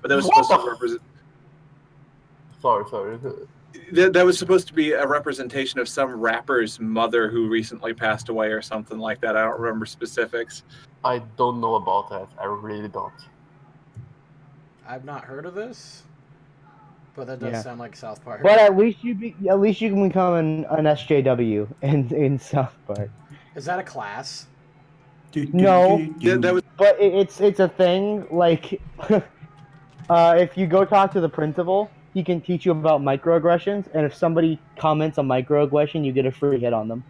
but that was supposed to represent. Sorry. That was supposed to be a representation of some rapper's mother who recently passed away or something like that. I don't remember specifics. I don't know about that. I really don't. I've not heard of this, but that does sound like South Park. But at least you can become an SJW in South Park. Is that a class? No, but it's a thing. Like, if you go talk to the principal, he can teach you about microaggressions, and if somebody comments a microaggression, you get a free hit on them.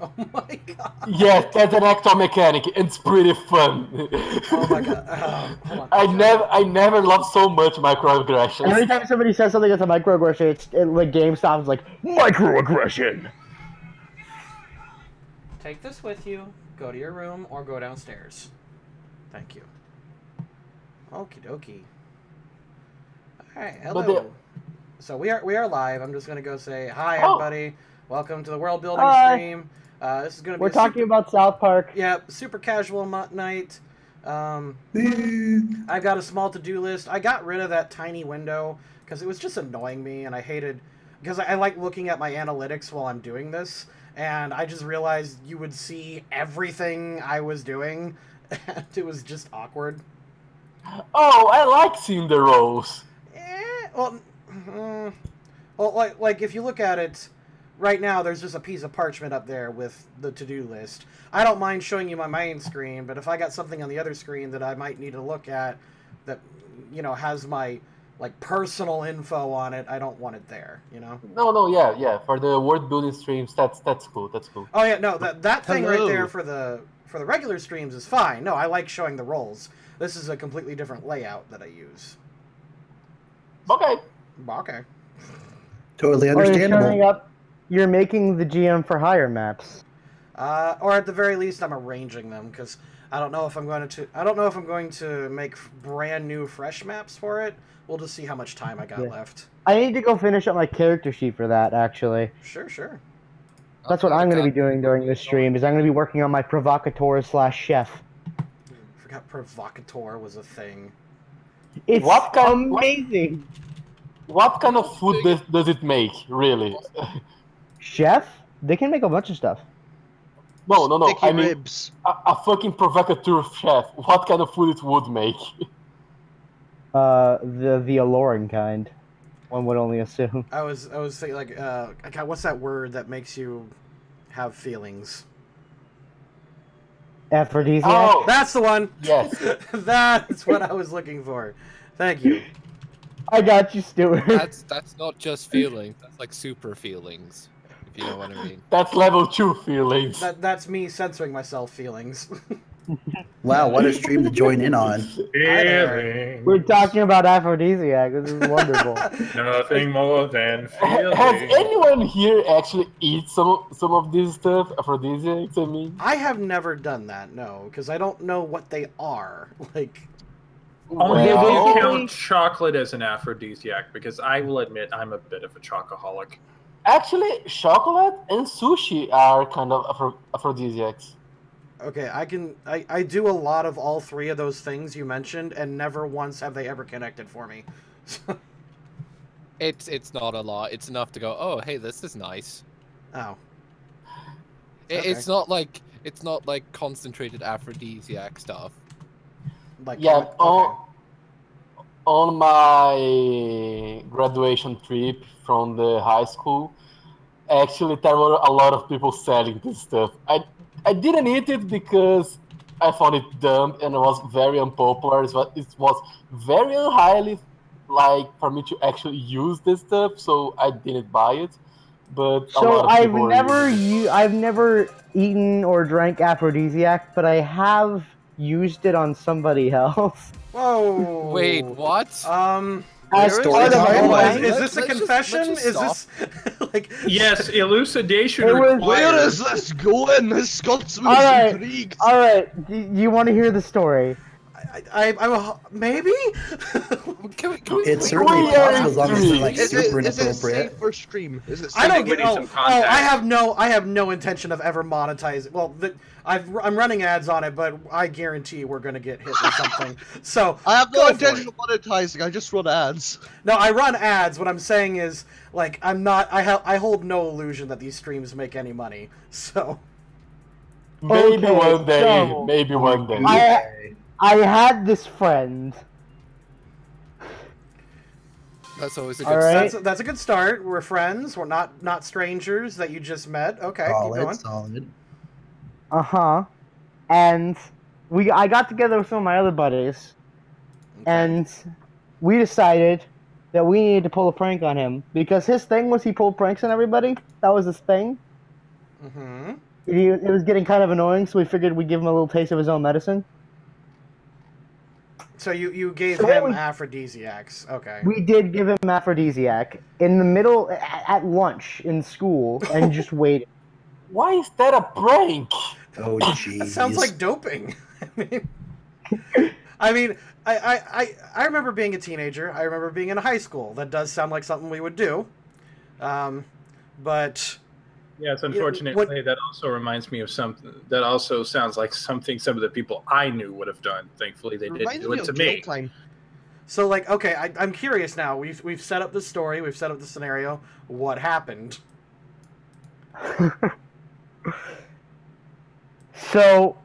Oh my god! Yes, that's an actor mechanic. It's pretty fun. Oh my god! Hold on. I never loved so much microaggressions. Every time somebody says something that's a microaggression, the game stops like microaggression. Take this with you. Go to your room or go downstairs. Thank you. Okie dokie. Alright, hello. So we are live. I'm just gonna go say hi, everybody. Welcome to the world building stream. This is gonna be. We're talking about South Park. Yeah, super casual night. I've got a small to-do list. I got rid of that tiny window because it was just annoying me, and I hated because I like looking at my analytics while I'm doing this. And I just realized you would see everything I was doing, and it was just awkward. Oh, I like seeing the rows. Well, like if you look at it, right now there's just a piece of parchment up there with the to-do list. I don't mind showing you my main screen, but if I got something on the other screen that I might need to look at that, you know, has my like personal info on it, I don't want it there, you know? No, yeah. For the world building streams, that's cool. That's cool. Oh yeah, no, that thing right there for the regular streams is fine. No, I like showing the roles. This is a completely different layout that I use. Okay. Totally understandable. You're making the GM for hire maps. Or at the very least, I'm arranging them because I don't know if I'm going to make brand new fresh maps for it. We'll just see how much time I got left. I need to go finish up my character sheet for that, actually. Sure. That's what I'm going to be doing during this stream, is I'm going to be working on my provocateur/chef. I forgot provocateur was a thing. It's amazing! What kind of food does it make, really? Chef? They can make a bunch of stuff. No. I mean, ribs. A fucking provocateur chef. What kind of food it would make? The alluring kind. One would only assume. I was thinking like, God, what's that word that makes you have feelings? Aphrodisiac? Oh, that's the one! Yes. That's what I was looking for. Thank you. I got you, Stuart. That's not just feelings. That's like super feelings, if you know what I mean. That's level 2 feelings. That's me censoring myself feelings. Wow, what a stream to join in on. We're talking about aphrodisiac. This is wonderful. Nothing more than feelings. Has anyone here actually eat some of this stuff, aphrodisiacs? I mean, I have never done that, no, because I don't know what they are. Like, only if you count chocolate as an aphrodisiac, because I will admit I'm a bit of a chocoholic. Actually, chocolate and sushi are kind of aphrodisiacs. Okay, I do a lot of all three of those things you mentioned, and never once have they ever connected for me. It's not a lot. It's enough to go, oh, hey, this is nice. Oh. Okay. It's not like concentrated aphrodisiac stuff. Like, yeah, okay. On my graduation trip from the high school, actually there were a lot of people selling this stuff. I didn't eat it because I found it dumb and it was very unpopular. It was very highly like for me to actually use this stuff, so I didn't buy it. But so I've never eaten or drank aphrodisiac, but I have used it on somebody else. Whoa! Wait, what? Is this a confession? Is this like? Yes, elucidation required. Where is this going? This Scotsman's intrigued. All right. Do you want to hear the story? I'm maybe. It's certainly possible as long as it's like Is super it inappropriate. safe for stream? Is it I safe? don't we get. need Oh, some oh, context. I have no intention of ever monetizing. Well, I'm running ads on it, but I guarantee we're gonna get hit with something. So I have no go for intention it. of monetizing. I just run ads. No, I run ads. What I'm saying is, like, I'm not. I hold no illusion that these streams make any money. So Maybe Okay, one day. so- Maybe one day. I had this friend. That's always a All good right. that's a good start. We're friends. We're not strangers that you just met. Okay, keep going. Solid. And I got together with some of my other buddies, and we decided that we needed to pull a prank on him because his thing was he pulled pranks on everybody. That was his thing. Mm-hmm. It was getting kind of annoying, so we figured we'd give him a little taste of his own medicine. So you gave So him we- aphrodisiacs. Okay. We did give him aphrodisiac in the middle at lunch in school, and just waited. Why is that a prank? Oh, jeez. That sounds like doping. I mean, I remember being a teenager. I remember being in high school. That does sound like something we would do. But Yes, unfortunately, that also reminds me of something. That also sounds like something some of the people I knew would have done. Thankfully, they didn't do it to me. So, like, okay, I'm curious now. We've set up the story. We've set up the scenario. What happened? So,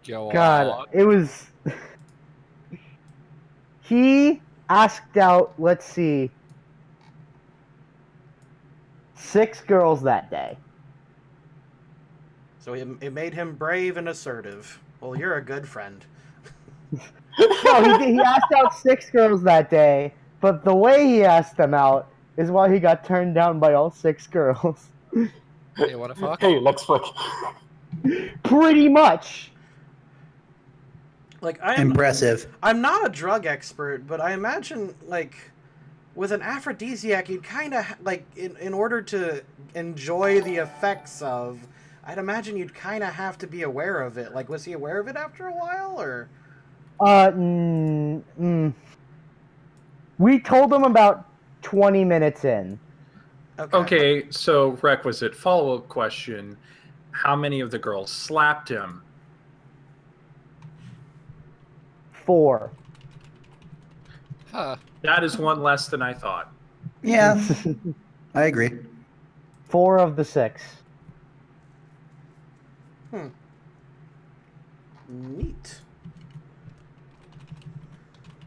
Go God, on. it was. He asked out, let's see, 6 girls that day. So it made him brave and assertive. Well, you're a good friend. No, he asked out 6 girls that day, but the way he asked them out is why he got turned down by all 6 girls. Hey, what the fuck? Hey, let's fuck. Pretty much. Like Impressive. I'm not a drug expert, but I imagine, like, with an aphrodisiac, you'd kind of, like, in order to enjoy the effects of, I'd imagine you'd kind of have to be aware of it. Like, was he aware of it after a while, or? We told him about 20 minutes in. Okay, so requisite follow-up question. How many of the girls slapped him? 4. Huh. That is one less than I thought. Yeah, I agree. 4 of the 6. Neat.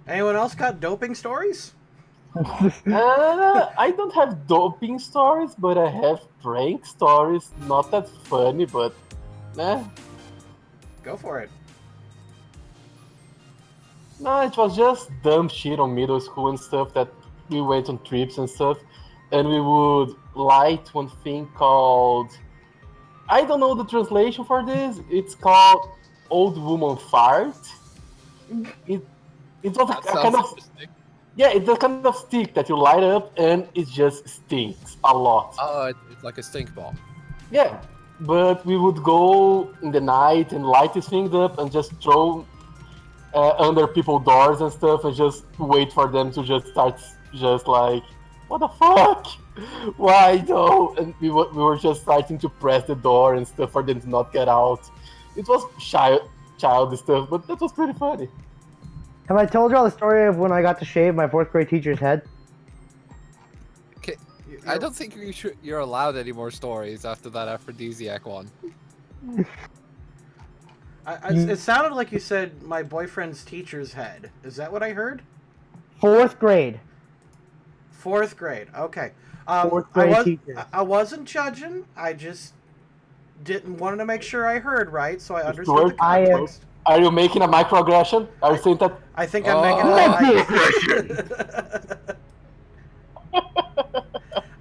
Anyone else got doping stories? I don't have doping stories, but I have prank stories. Not that funny, but Go for it. No, it was just dumb shit on middle school and stuff that we went on trips and stuff, and we would light one thing called, I don't know the translation for this. It's called Old Woman Fart. It was a kind of interesting. yeah, it's a kind of stick that you light up and it just stinks a lot. Oh, it's like a stink bomb. Yeah, but we would go in the night and light these things up and just throw under people's doors and stuff and just wait for them to just start just like, what the fuck? Why though? And we were just starting to press the door and stuff for them to not get out. It was childish stuff, but that was pretty funny. Have I told y'all the story of when I got to shave my 4th grade teacher's head? Okay, I don't think you're allowed any more stories after that aphrodisiac one. It sounded like you said my boyfriend's teacher's head. Is that what I heard? 4th grade. 4th grade. Okay. 4th grade teacher. I wasn't judging. I just wanted to make sure I heard right, so I understood the context. Are you making a microaggression? Are you saying that? I think I'm making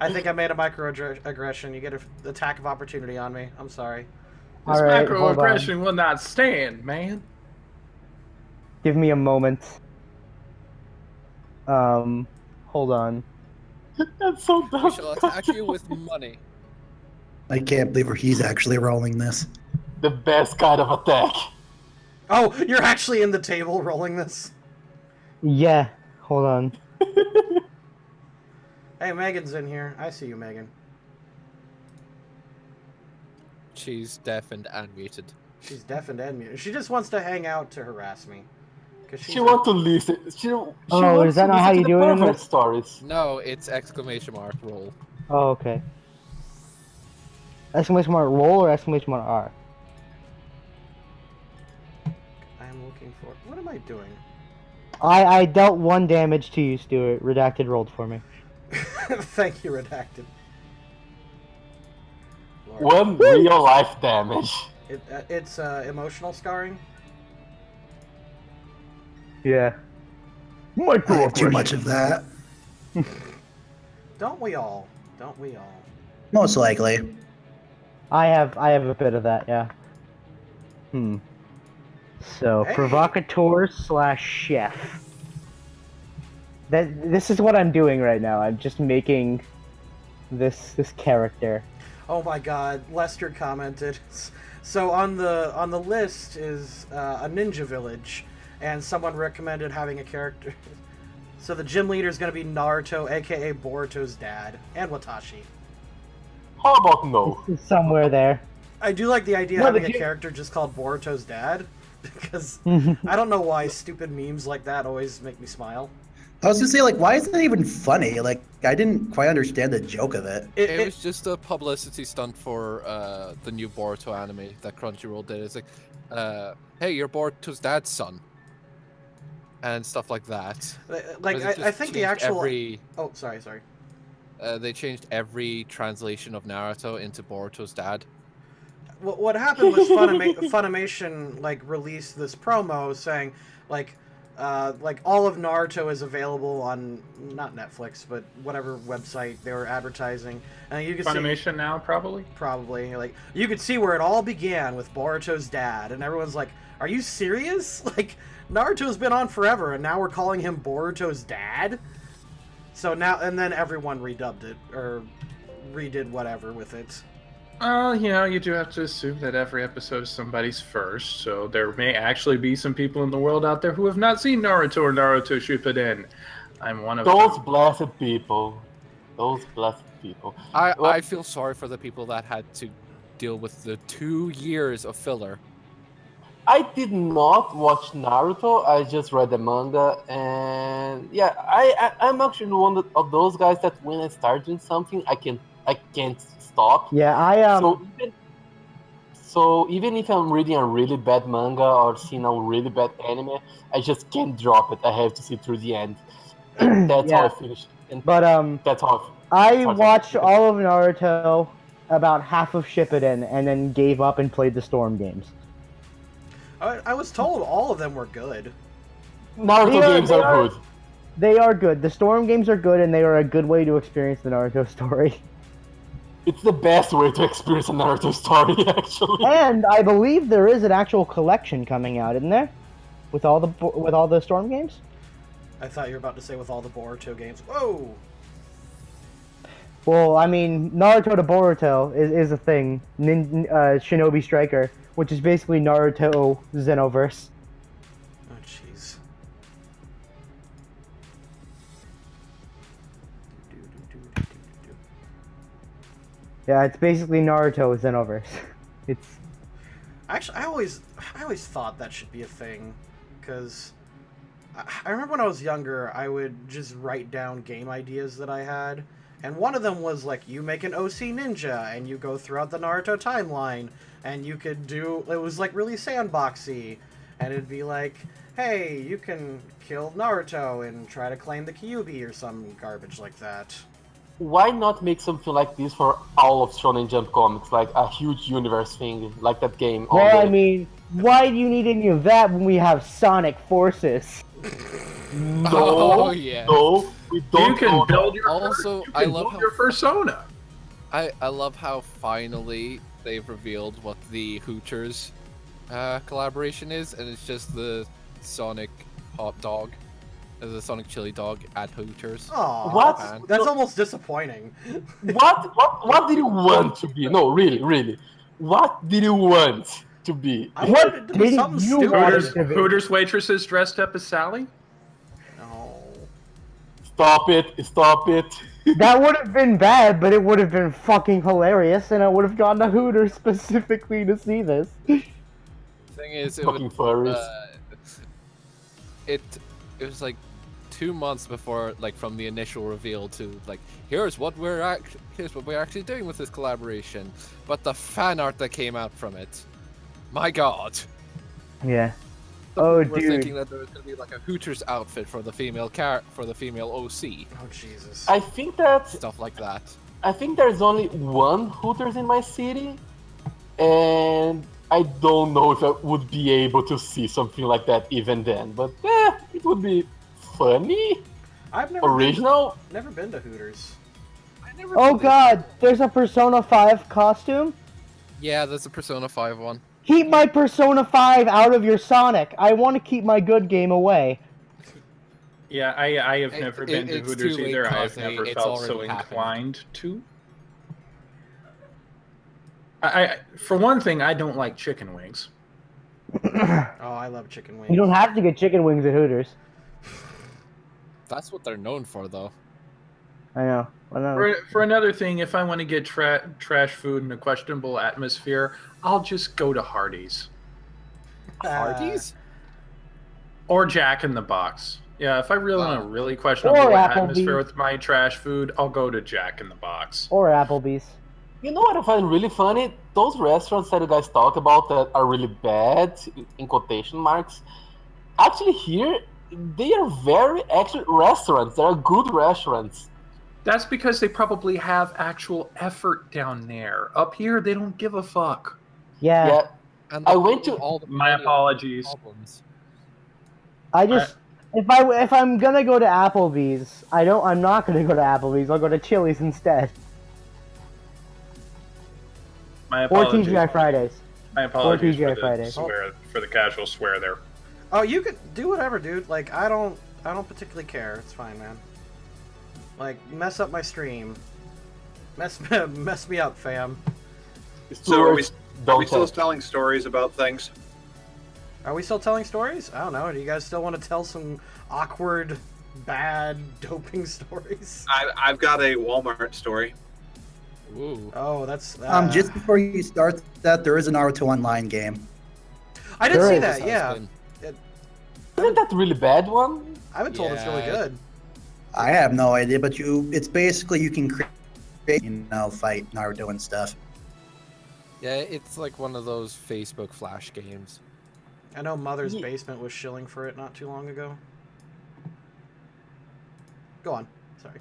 I think I made a microaggression. You get an attack of opportunity on me. I'm sorry. This Alright, microaggression will not stand, man. Give me a moment. Hold on. That's so dumb. We shall attack you with money. I can't believe he's actually rolling this. The best kind of attack. Oh, you're actually in the table rolling this? Yeah. Hold on. Hey, Megan's in here. I see you, Megan. She's deafened and muted. She's deafened and muted. She just wants to hang out to harass me. She wants to listen. She oh, is that not how you do it in this? Stories. No, it's exclamation mark roll. Oh, okay. Exclamation mark roll or exclamation mark R? I'm looking for... What am I doing? I dealt 1 damage to you, Stuart. Redacted rolled for me. Thank you, Redacted. Lord. 1 real life damage. It's emotional scarring? Yeah. I have too much of that. Don't we all? Don't we all? Most likely. I have a bit of that, yeah. So, Hey. provocateur / chef. This is what I'm doing right now. I'm just making this character. Oh my god, Lester commented. So on the list is a ninja village, and someone recommended having a character. So the gym leader is going to be Naruto, aka Boruto's dad, and Watashi. How about no? Somewhere there. I do like the idea of having a character just called Boruto's dad, because I don't know why stupid memes like that always make me smile. I was gonna say, like, why is that even funny? Like, I didn't quite understand the joke of it. It was just a publicity stunt for the new Boruto anime that Crunchyroll did. It's like, hey, you're Boruto's dad's son. And stuff like that. Like, I think the actual... Oh, sorry. They changed every translation of Naruto into Boruto's dad. What happened was Funimation, like, released this promo saying, like all of Naruto is available on not Netflix, but whatever website they were advertising, and you could Funimation see, now, probably. Like, you could see where it all began with Boruto's dad, and everyone's like, "Are you serious? Like, Naruto's been on forever, and now we're calling him Boruto's dad?" So now, and then everyone redubbed it or redid whatever with it. You know, you do have to assume that every episode is somebody's first, so there may actually be some people in the world out there who have not seen Naruto or Naruto Shippuden. I'm one of those them. blessed people. Those blessed people. I feel sorry for the people that had to deal with the 2 years of filler. I did not watch Naruto. I just read the manga, and yeah, I'm actually one of those guys that when I start doing something, I can't stop. Yeah, So even if I'm reading a really bad manga or seeing a really bad anime, I just can't drop it. I have to see through the end. And that's how I finished. But that's how I watched all of Naruto, about half of Shippuden, and then gave up and played the Storm games. I was told all of them were good. Naruto games are good. They are good. The Storm games are good, and they are a good way to experience the Naruto story. It's the best way to experience a Naruto story, actually. And I believe there is an actual collection coming out, isn't there? With all the Storm games? I thought you were about to say with all the Boruto games. Whoa! Well, I mean, Naruto to Boruto is a thing. Shinobi Striker, which is basically Naruto Xenoverse. Oh, jeez. Yeah, it's basically Naruto Xenoverse. It's actually I always thought that should be a thing, because I remember when I was younger, I would just write down game ideas that I had, and one of them was like, you make an OC ninja and you go throughout the Naruto timeline, and you could do, it was like really sandboxy, and it'd be like, hey, you can kill Naruto and try to claim the Kyuubi or some garbage like that. Why not make something like this for all of Shonen Jump comics, like a huge universe thing, like that game? Well, I mean, why do you need any of that when we have Sonic Forces? No, yeah. No, we don't. You can build your I love your persona. I love how finally they've revealed what the Hooters collaboration is, and it's just the Sonic hot dog. The Sonic chili dog at Hooters. Oh, what? That's almost disappointing. What did you want to be? No, really. What did you want? to be. I wanted it to be didn't something you stupid. want Hooters, it to be? Hooters waitresses dressed up as Sally? No. Stop it! Stop it! That would have been bad, but it would have been fucking hilarious, and I would have gone to Hooters specifically to see this. Thing is, Fucking furries. It was like 2 months before, like, from the initial reveal to like, here's what we're actually doing with this collaboration. But the fan art that came out from it, my god. Yeah. Some Oh, people were dude. thinking that there was gonna be like a Hooters outfit for the female OC, Oh Jesus. I think that stuff like that. I think there's only one Hooters in my city, and I don't know if I would be able to see something like that even then. But it would be funny, I've never original. never been to Hooters. I never Oh did. god, there's a Persona 5 costume? Yeah, there's a Persona 5 one. Keep my Persona 5 out of your Sonic. I want to keep my good game away. Yeah, I have never been to it's Hooters too late, either. I've Cosney. never It's felt so already happened. inclined to. I for one thing, I don't like chicken wings. Oh, I love chicken wings. You don't have to get chicken wings at Hooters. That's what they're known for, though. I know. For another thing, if I want to get trash food in a questionable atmosphere, I'll just go to Hardee's Hardee's? or Jack in the Box. Yeah, if I really want a really questionable Or atmosphere Applebee's. with my trash food, I'll go to Jack in the Box. Or Applebee's. You know what I find really funny? Those restaurants that you guys talk about that are really bad, in quotation marks, actually here, they are very actual restaurants. They are good restaurants. That's because they probably have actual effort down there. Up here, they don't give a fuck. Yeah. Yeah, And I went to- all the My apologies. problems. I just if I'm gonna go to Applebee's, I'm not gonna go to Applebee's. I'll go to Chili's instead. My Or apologies. TGI Fridays. My apologies TGI for Friday. the swear, for the casual swear there. Oh, you can do whatever, dude. Like I don't particularly care. It's fine, man. Like mess up my stream. Mess me up, fam. So are we Don't still tell. telling stories about things? Are we still telling stories? I don't know. Do you guys still want to tell some awkward, bad doping stories? I've got a Walmart story. Ooh. Oh, that's Just before you start that, there is a Naruto Online game. I did There see is. that. Yeah, Isn't that a really bad one? I've been told it's really Yeah. good. I have no idea, but it's basically you can create, fight Naruto and stuff. Yeah, it's like one of those Facebook Flash games. I know Mother's Ye- Basement was shilling for it not too long ago. Go on. Sorry.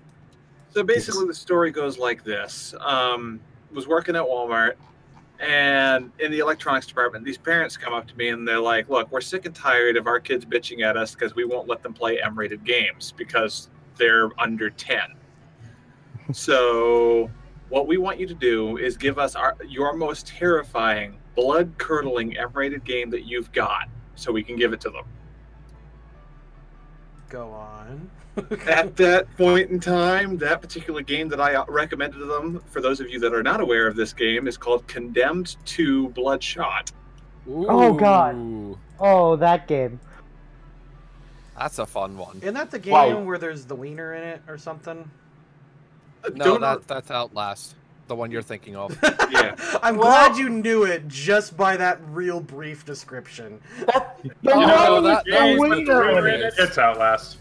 So basically, the story goes like this: was working at Walmart, and in the electronics department, these parents come up to me and they're like, "Look, we're sick and tired of our kids bitching at us because we won't let them play M-rated games because they're under 10. So what we want you to do is give us your most terrifying, blood-curdling M-rated game that you've got, so we can give it to them." Go on. At that point in time, that particular game that I recommended to them, for those of you that are not aware of this game, is called Condemned to Bloodshot. Oh, God. Ooh, Oh, that game. that's a fun one. Isn't that the game Why? where there's the wiener in it or something? No, that's Outlast, the one you're thinking of. Yeah. I'm Well- glad you knew it just by that real brief description. That, The Oh, one no, with that- the that was the wiener in wiener it. in it. It's Outlast.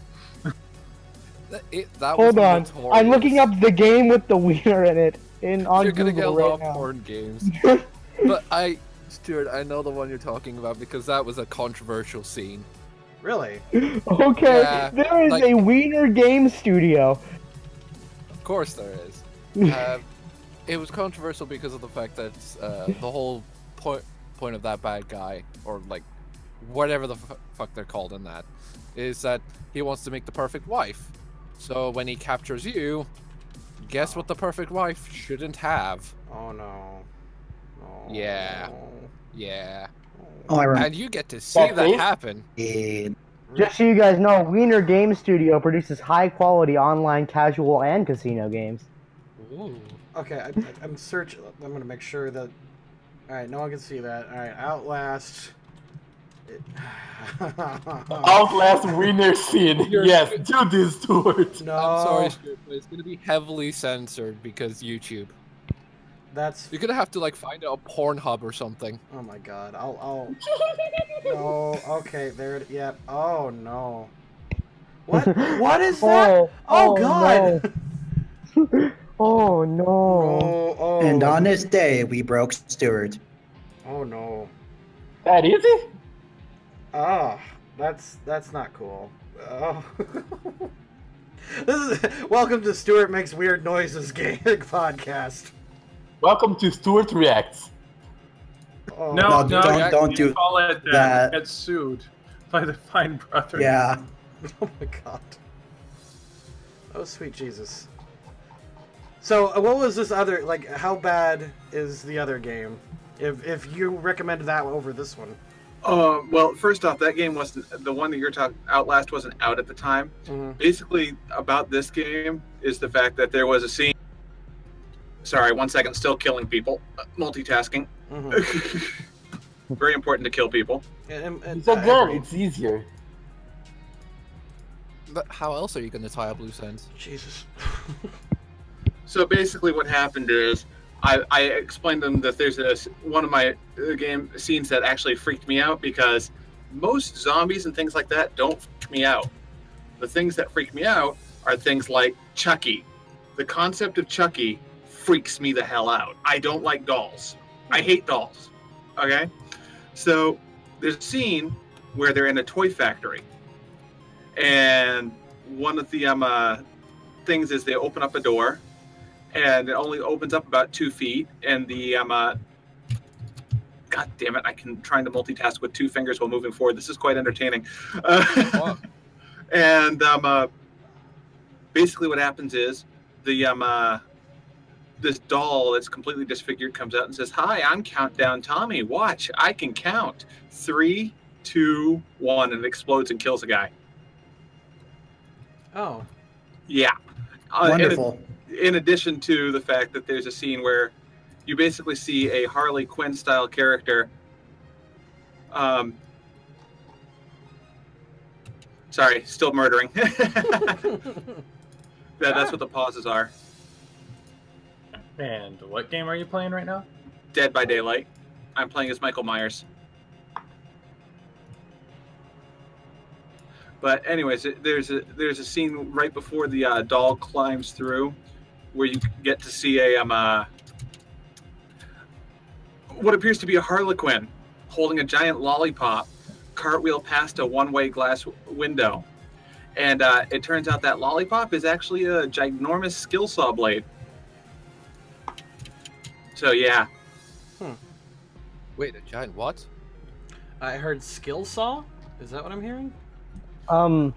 That was Hold on. notorious. I'm looking up the game with the wiener in it on You're gonna get a Google lot right of now. porn games. But Stuart, I know the one you're talking about because that was a controversial scene. Really? Okay, Yeah, there is like- a wiener game studio. Of course there is. It was controversial because of the fact that the whole point of that bad guy, or like whatever the fuck they're called in that, is that he wants to make the perfect wife. So when he captures you, guess what the perfect wife shouldn't have? Oh no. Oh, Yeah. no. Yeah. Oh, I remember. And you get to see That that face? happen. Just so you guys know, Wiener Game Studio produces high-quality online casual and casino games. Ooh. Okay, I'm searching. I'm gonna make sure that Alright, no one can see that. Alright, Outlast. Outlast winner scene. Yes, do this, Stuart. No. I'm sorry, Stuart, but it's gonna be heavily censored because YouTube. That's. You're gonna have to like find a Pornhub or something. Oh my god. I'll. No. Okay. There. Yep. Oh no. What? What is that? Oh god. No. Oh no. No. Oh. And on this day, we broke Stuart. Oh no. That easy? Ah, that's not cool. Oh. This is welcome to Stuart Makes Weird Noises game podcast. Welcome to Stuart Reacts. Oh. No, don't do call it that. Get sued by the Fine Brothers. Yeah. Oh my god. Oh sweet Jesus. So what was this other, like, how bad is the other game? If you recommended that over this one. Well, first off, that game wasn't the one that you're talking. Outlast wasn't out at the time. Basically, about this game is the fact that there was a scene. Sorry, 1 second. Still killing people. Multitasking. Very important to kill people. It's a gun. It's easier. But how else are you gonna tie up loose ends? Jesus. So basically, what happened is I explained to them that there's one of my game scenes that actually freaked me out because most zombies and things like that don't freak me out. The things that freak me out are things like Chucky. The concept of Chucky freaks me the hell out. I don't like dolls. I hate dolls. Okay? So there's a scene where they're in a toy factory. And one of the things is they open up a door. And it only opens up about 2 feet, and the God damn it! I'm trying to multitask with 2 fingers while moving forward. This is quite entertaining. And basically, what happens is the this doll that's completely disfigured comes out and says, "Hi, I'm Countdown Tommy. Watch, I can count 3, 2, 1," and it explodes and kills a guy. Oh. Yeah. Wonderful. In addition to the fact that there's a scene where you basically see a Harley Quinn style character. Sorry, still murdering. That's what the pauses are. And what game are you playing right now? Dead by Daylight. I'm playing as Michael Myers. But anyways, there's a scene right before the doll climbs through, where you get to see a what appears to be a Harlequin holding a giant lollipop cartwheel past a one-way glass window, and it turns out that lollipop is actually a ginormous skill saw blade. So yeah. Wait, a giant what? I heard skill saw. Is that what I'm hearing?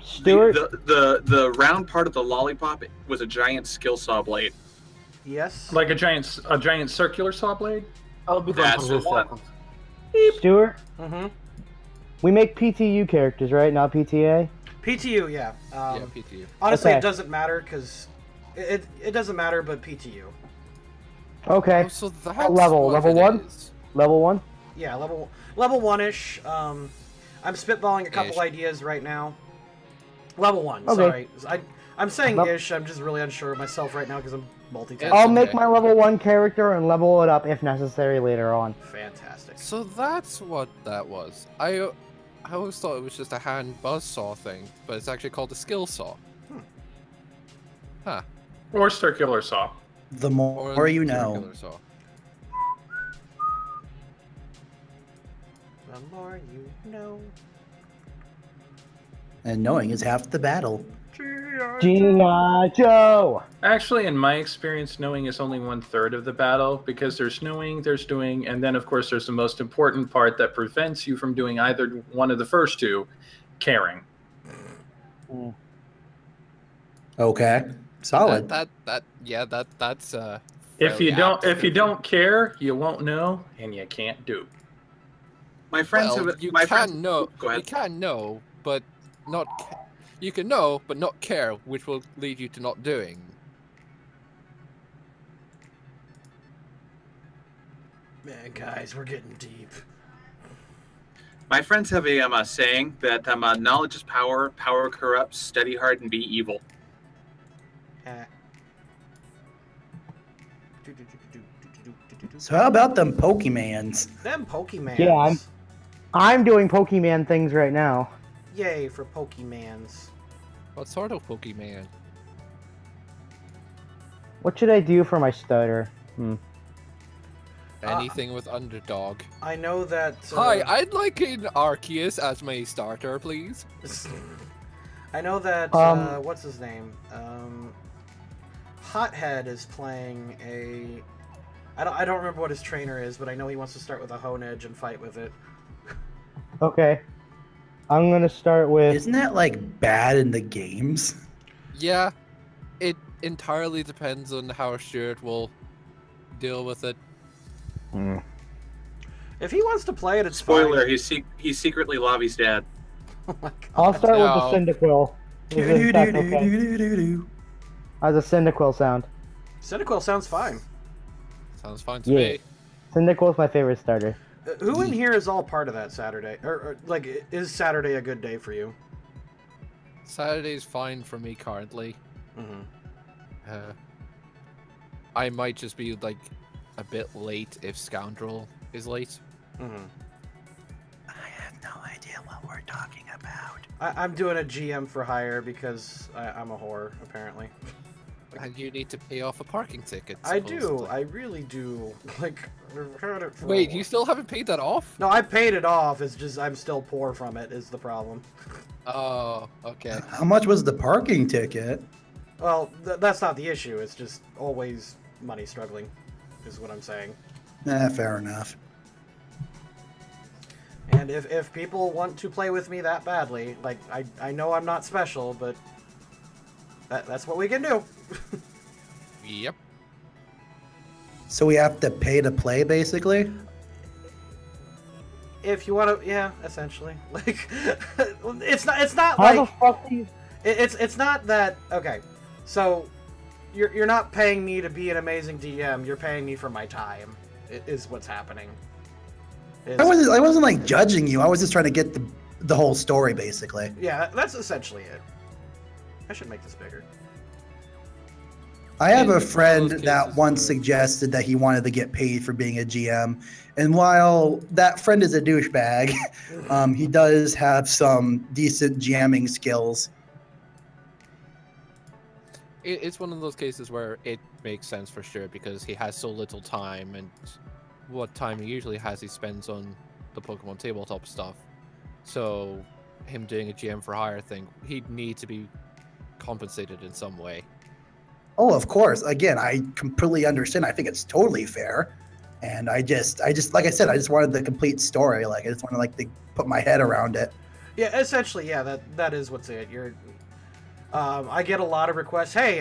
Stuart. The round part of the lollipop was a giant skill saw blade. Yes. Like a giant circular saw blade? I'll be done for this second. Stuart. Mm-hmm. We make PTU characters, right? Not PTA. PTU, yeah. Yeah, PTU. Honestly, Okay. it doesn't matter because it doesn't matter, but PTU. Okay. Oh, so that's level what it 1. is. Level 1. Yeah, level 1-ish. I'm spitballing a couple Ish. ideas right now. Level 1. Okay. Sorry, I'm saying Lep- ish. I'm just really unsure of myself right now because I'm multitasking. I'll okay. make my level 1 character and level it up if necessary later on. Fantastic. So that's what that was. I always thought it was just a hand buzzsaw thing, but it's actually called a skill saw. Huh. Or circular saw. The more you know. circular saw. The more you know. And knowing is half the battle. G.I. Joe! Actually, in my experience, knowing is only 1/3 of the battle because there's knowing, there's doing, and then of course there's the most important part that prevents you from doing either one of the first two, caring. Okay. Solid. That's If you fairly don't care, you won't know, and you can't do. My friends Well, have you my can friends. know. Go ahead. You can know, but not. You can know, but not care, which will lead you to not doing. Man, guys, we're getting deep. My friends have a saying that knowledge is power, power corrupts, study hard and be evil. So how about them Pokemans? Them Pokemans. Yeah, I'm doing Pokemon things right now. Yay for Pokemans. What sort of Pokemon? What should I do for my stutter? Anything with underdog. I know that. Hi, I'd like an Arceus as my starter, please. I know that. What's his name? Hothead is playing a. I don't remember what his trainer is, but I know he wants to start with a Honedge and fight with it. Okay. I'm gonna start with. Isn't that like bad in the games? Yeah, it entirely depends on how Stuart will deal with it. If he wants to play it, it's Spoiler: fine. he's secretly Lavi's dad. Oh my God. I'll start No. with the Cyndaquil. Is that okay? How's a Cyndaquil sound? Cyndaquil sounds fine. Sounds fine to Yeah. me. Cyndaquil's my favorite starter. Who in here is all part of that Saturday? Or like, is Saturday a good day for you? Saturday's fine for me currently. Mm-hmm. I might just be like a bit late if Scoundrel is late. Mm-hmm. I have no idea what we're talking about. I'm doing a GM for hire because I'm a whore, apparently. And you need to pay off a parking ticket. I do. supposedly. I really do. Like, I've had it for Wait, you still haven't paid that off? No, I paid it off. It's just I'm still poor from it. Is the problem? Oh, okay. How much was the parking ticket? Well, that's not the issue. It's just always money struggling, is what I'm saying. Fair enough. And if people want to play with me that badly, like I know I'm not special, but that's what we can do. Yep. So we have to pay to play, basically? If you want to, yeah, essentially. Like, it's not How like the fuck do you... it's not that. Okay, so you're not paying me to be an amazing DM. You're paying me for my time. Is what's happening. I wasn't like judging you. I was just trying to get the whole story, basically. Yeah, that's essentially it. I should make this bigger. I have a In friend those that cases, once though. suggested that he wanted to get paid for being a GM, and while that friend is a douchebag, he does have some decent GMing skills. It's one of those cases where it makes sense for sure because he has so little time, and what time he usually has he spends on the Pokemon tabletop stuff. So him doing a GM for hire thing, he'd need to be compensated in some way. Oh, of course. Again, I completely understand. I think it's totally fair. And I just like I said, I just wanted the complete story. Like I just wanted to put my head around it. Yeah, essentially, yeah, that is what's it. I get a lot of requests. Hey,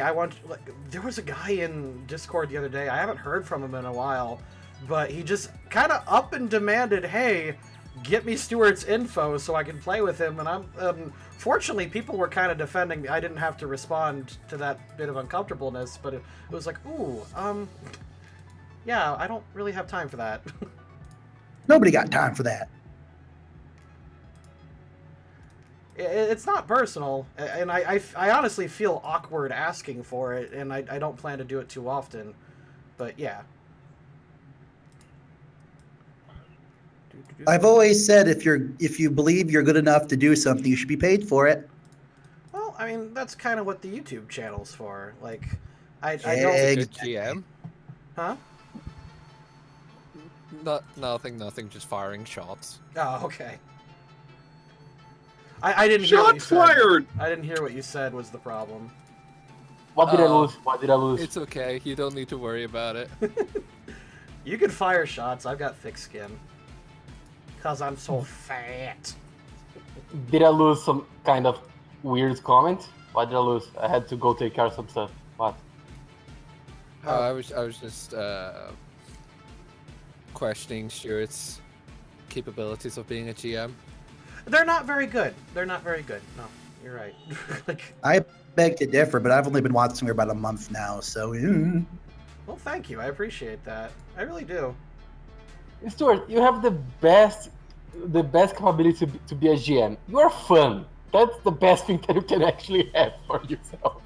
there was a guy in Discord the other day. I haven't heard from him in a while, but he just kind of up and demanded, hey, get me Stuart's info so I can play with him. And I'm fortunately, people were kind of defending me. I didn't have to respond to that bit of uncomfortableness, but it was like, ooh, yeah, I don't really have time for that. Nobody got time for that. It's not personal, and I honestly feel awkward asking for it, and I don't plan to do it too often, but yeah. I've always said if you believe you're good enough to do something, you should be paid for it. Well, I mean, that's kind of what the YouTube channel's for. Like, I A don't... good GM? Huh? Nothing, just firing shots. Oh, okay. I didn't hear what you Shots said. fired! I didn't hear what you said was the problem. What did I lose? What did I lose? It's okay, you don't need to worry about it. You can fire shots. I've got thick skin. Because I'm so fat. Did I lose some kind of weird comment? Why did I lose? I had to go take care of some stuff. What? I was just questioning Stuart's capabilities of being a GM. They're not very good. They're not very good. No, you're right. Like, I beg to differ, but I've only been watching her about a month now, so. well, thank you. I appreciate that. I really do. Stuart, you have the best capability to be a GM. You are fun. That's the best thing that you can actually have for yourself.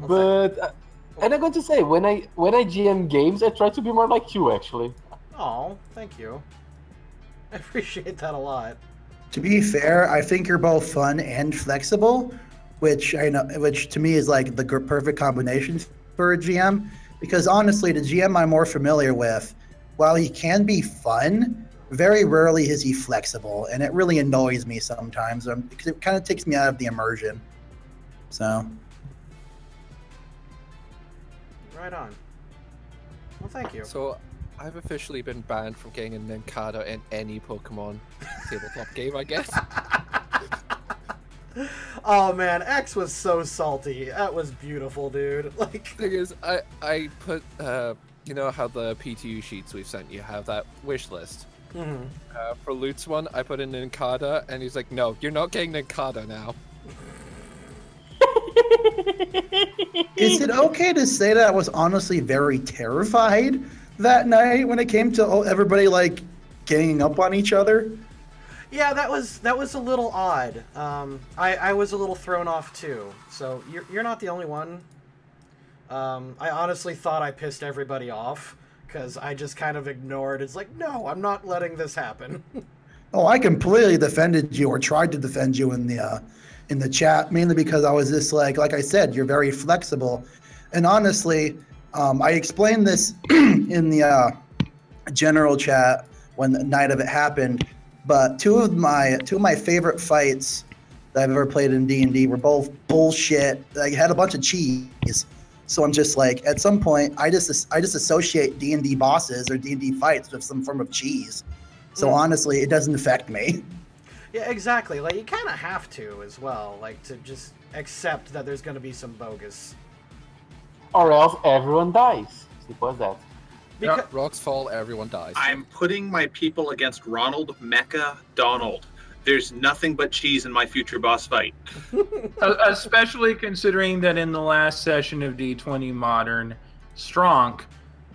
But and I'm going to say, when I GM games, I try to be more like you, actually. Oh, thank you. I appreciate that a lot. To be fair, I think you're both fun and flexible, which to me is like the perfect combination for a GM. Because honestly, the GM I'm more familiar with, while he can be fun, very rarely is he flexible, and it really annoys me sometimes because it kind of takes me out of the immersion. So. Right on. Well, thank you. So, I've officially been banned from getting a Nincada in any Pokemon tabletop game, I guess. Oh man, X was so salty. That was beautiful, dude. Like, Thing is, I put you know how the PTU sheets we've sent you have that wish list. For Lute's one, I put in Nincada, and he's like, "No, you're not getting Nincada now." Is it okay to say that I was honestly very terrified that night when it came to everybody like ganging up on each other? yeah, that was a little odd. I was a little thrown off too. So you're not the only one. I honestly thought I pissed everybody off because I just kind of ignored. It's like, no, I'm not letting this happen. Oh, I completely defended you or tried to defend you in the chat, mainly because I was just like I said, you're very flexible. And honestly, I explained this in the general chat when the night of it happened, but two of my favorite fights that I've ever played in D&D were both bullshit. I had a bunch of cheese. So I'm just like, at some point, I just associate D&D bosses or D&D fights with some form of cheese. So honestly, it doesn't affect me. Yeah, exactly. Like, you kind of have to as well, like, to just accept that there's going to be some bogus. Or else everyone dies. Simple as that. Rocks fall, everyone dies. I'm putting my people against Ronald Mecha Donald. There's nothing but cheese in my future boss fight. Especially considering that in the last session of D20 Modern, Stronk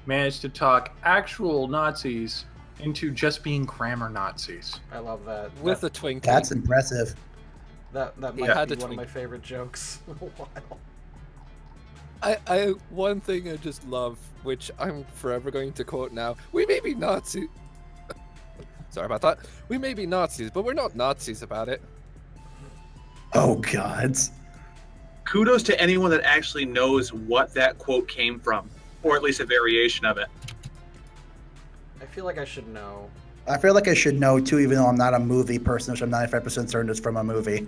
managed to talk actual Nazis into just being grammar Nazis. I love that. With a twinkle. That's impressive. That might be one of my favorite jokes in a while. One thing I just love, which I'm forever going to quote now, we may be Nazis. Sorry about that. We may be Nazis, but we're not Nazis about it. Oh, God. Kudos to anyone that actually knows what that quote came from, or at least a variation of it. I feel like I should know. I feel like I should know, too, even though I'm not a movie person, which I'm 95% certain is from a movie.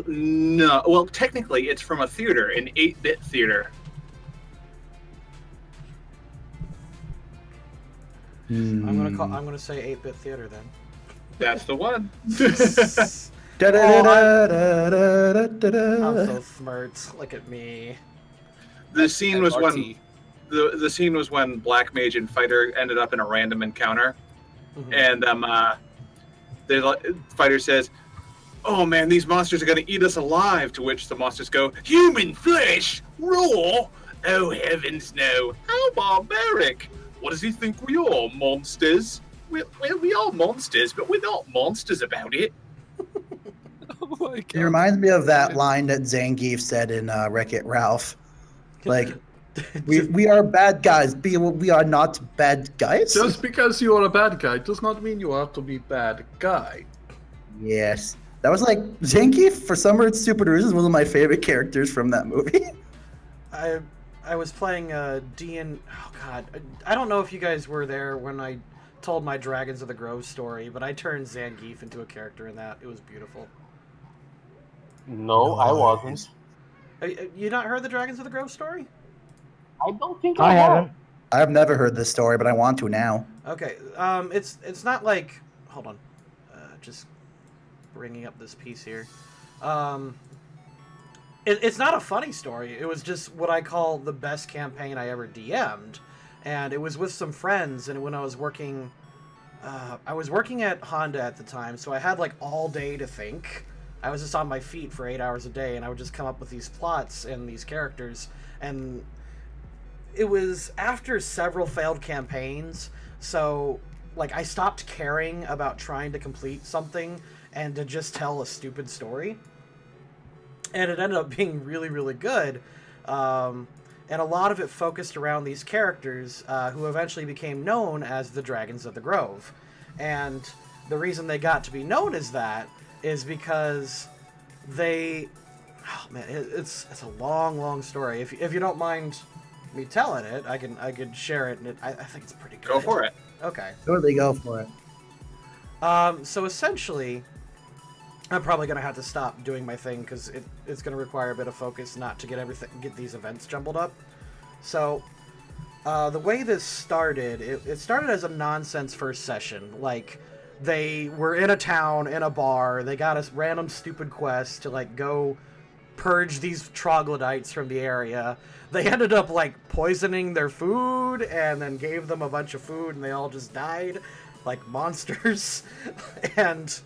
No. Well, technically, it's from a theater, an 8-bit theater. I'm gonna say 8-bit theater then. That's the one. I'm so smart. Look at me. The scene was when the scene was when Black Mage and Fighter ended up in a random encounter, and the Fighter says, "Oh man, these monsters are gonna eat us alive." To which the monsters go, "Human flesh, raw? Oh heavens, no! How barbaric! What does he think we are, monsters? We are monsters, but we're not monsters about it." Oh my God. It reminds me of that line that Zangief said in Wreck-It Ralph. Like, we are bad guys, but we are not bad guys. Just because you are a bad guy does not mean you have to be bad guy. Yes. That was like, Zangief, for some weird stupid reason, one of my favorite characters from that movie. I was playing oh god, I don't know if you guys were there when I told my Dragons of the Grove story, but I turned Zangief into a character in that. It was beautiful. No, I wasn't. You not heard the Dragons of the Grove story? I don't think I haven't. I've never heard this story, but I want to now. Okay, it's not like, hold on, just bringing up this piece here. It's not a funny story. It was just what I call the best campaign I ever DM'd, and it was with some friends. And when I was working at Honda at the time, so I had like all day to think. I was just on my feet for 8 hours a day, and I would just come up with these plots and these characters. And it was after several failed campaigns So, like, I stopped caring about trying to complete something and to just tell a stupid story. And it ended up being really, really good. And a lot of it focused around these characters who eventually became known as the Dragons of the Grove. And the reason they got to be known as that is because they... Oh, man, it's a long, long story. If you don't mind me telling it, I could share it, and I think it's pretty good. Go for it. Okay. Totally go for it. So essentially, I'm probably gonna have to stop doing my thing because it's gonna require a bit of focus not to get these events jumbled up. So, the way this started, it started as a nonsense first session. Like, they were in a town, in a bar, they got a random stupid quest to, like, go purge these troglodytes from the area. They ended up, like, poisoning their food, and then gave them a bunch of food, and they all just died like monsters. And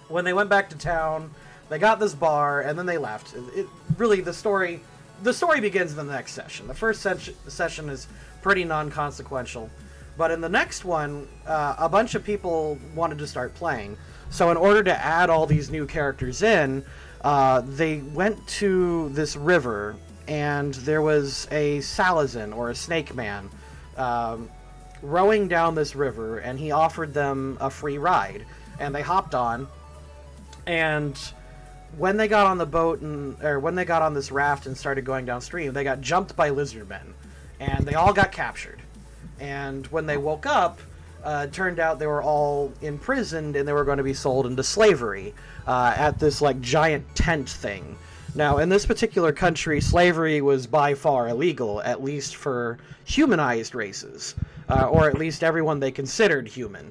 when they went back to town, they got this bar, and then they left. Really, the story begins in the next session. The first session is pretty non-consequential. But in the next one, a bunch of people wanted to start playing. So in order to add all these new characters in, they went to this river, and there was a Salazin, or a snake man, rowing down this river, and he offered them a free ride. And they hopped on, and when they got on the boat, or when they got on this raft and started going downstream, they got jumped by lizard men, and they all got captured. And when they woke up, it turned out they were all imprisoned, and they were going to be sold into slavery at this, like, giant tent thing. Now, in this particular country, slavery was by far illegal, at least for humanized races, or at least everyone they considered human,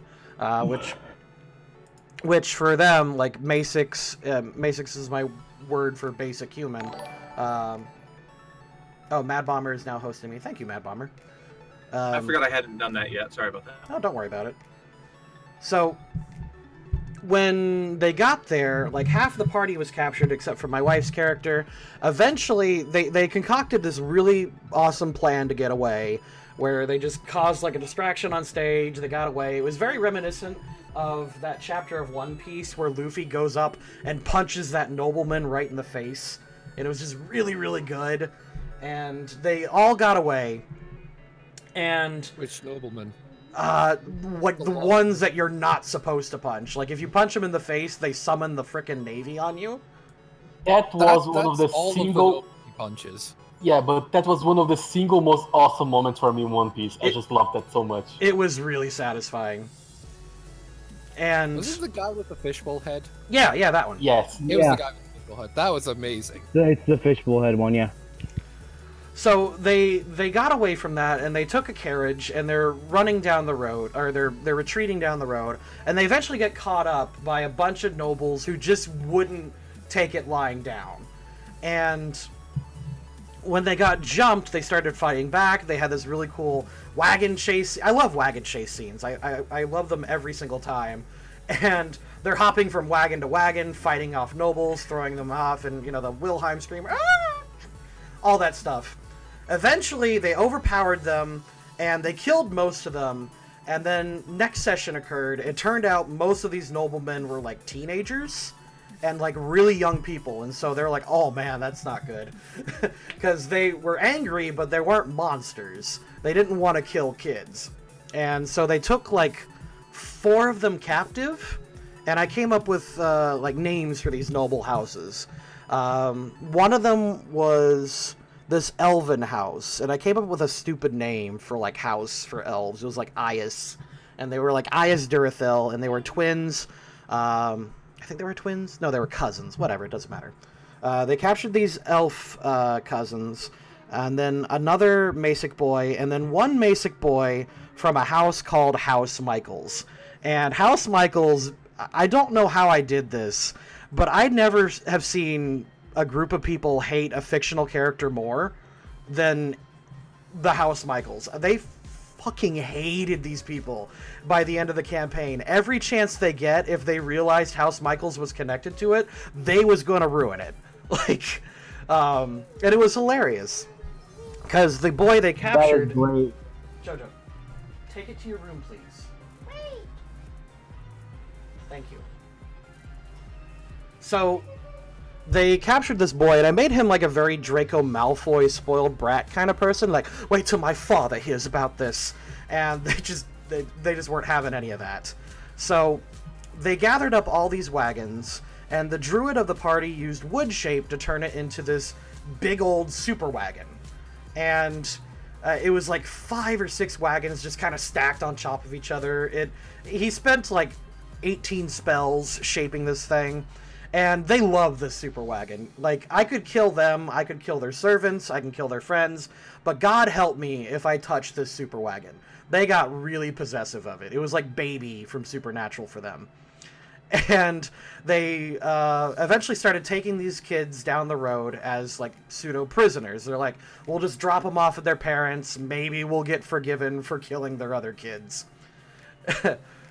which for them, like, Masix is my word for basic human. Oh, Mad Bomber is now hosting me. Thank you, Mad Bomber. I forgot I hadn't done that yet. Sorry about that. Oh, don't worry about it. So, when they got there, like, half the party was captured except for my wife's character. Eventually, they concocted this really awesome plan to get away, where they just caused, like, a distraction on stage. They got away. It was very reminiscent of that chapter of One Piece where Luffy goes up and punches that nobleman right in the face. And it was just really, really good. And they all got away. And which nobleman? Like the ones that you're not supposed to punch. Like, if you punch them in the face, they summon the frickin' navy on you. That was one of the single punches. Yeah, but that was one of the single most awesome moments for me in One Piece. I just loved that so much. It was really satisfying. And was this the guy with the fishbowl head? Yeah, that one. Yes. It was the guy with the fishbowl head. That was amazing. It's the fishbowl head one, yeah. So they got away from that, and they took a carriage, and they're running down the road, or they're retreating down the road, and they eventually get caught up by a bunch of nobles who just wouldn't take it lying down. And when they got jumped, they started fighting back. They had this really cool wagon chase. I love wagon chase scenes. I love them every single time. And they're hopping from wagon to wagon, fighting off nobles, throwing them off, and, you know, the Wilhelm scream, ah! All that stuff. Eventually, they overpowered them, and they killed most of them, and then next session occurred. It turned out most of these noblemen were, like, teenagers, and, like, really young people, and so they're like, oh man, that's not good. Because they were angry, but they weren't monsters. They didn't want to kill kids. And so they took, like, 4 of them captive, and I came up with, like, names for these noble houses. One of them was this elven house, and I came up with a stupid name for, like, house for elves. It was like Ias, and they were like Ias Durathil, and they were twins. I think they were twins? No, they were cousins. Whatever, it doesn't matter. They captured these elf cousins, and then another Masic boy, and then one Masic boy from a house called House Michaels. And House Michaels, I don't know how I did this, but I never have seen a group of people hate a fictional character more than the House Michaels. They fucking hated these people by the end of the campaign. Every chance they get, if they realized House Michaels was connected to it, they was going to ruin it. Like, and it was hilarious. Because the boy they captured... That was great. Jojo. take it to your room, please. Wait. Thank you. So, they captured this boy, and I made him like a very Draco Malfoy spoiled brat kind of person. Like, wait till my father hears about this. And they just weren't having any of that. So, they gathered up all these wagons, and the druid of the party used wood shape to turn it into this big old super wagon. And it was like 5 or 6 wagons just kind of stacked on top of each other. He spent like 18 spells shaping this thing, and they love this super wagon. Like, I could kill them, I could kill their servants, I can kill their friends, but God help me if I touch this super wagon. They got really possessive of it. It was like baby from Supernatural for them. And they eventually started taking these kids down the road as like pseudo prisoners. They're like, we'll just drop them off at their parents. Maybe we'll get forgiven for killing their other kids.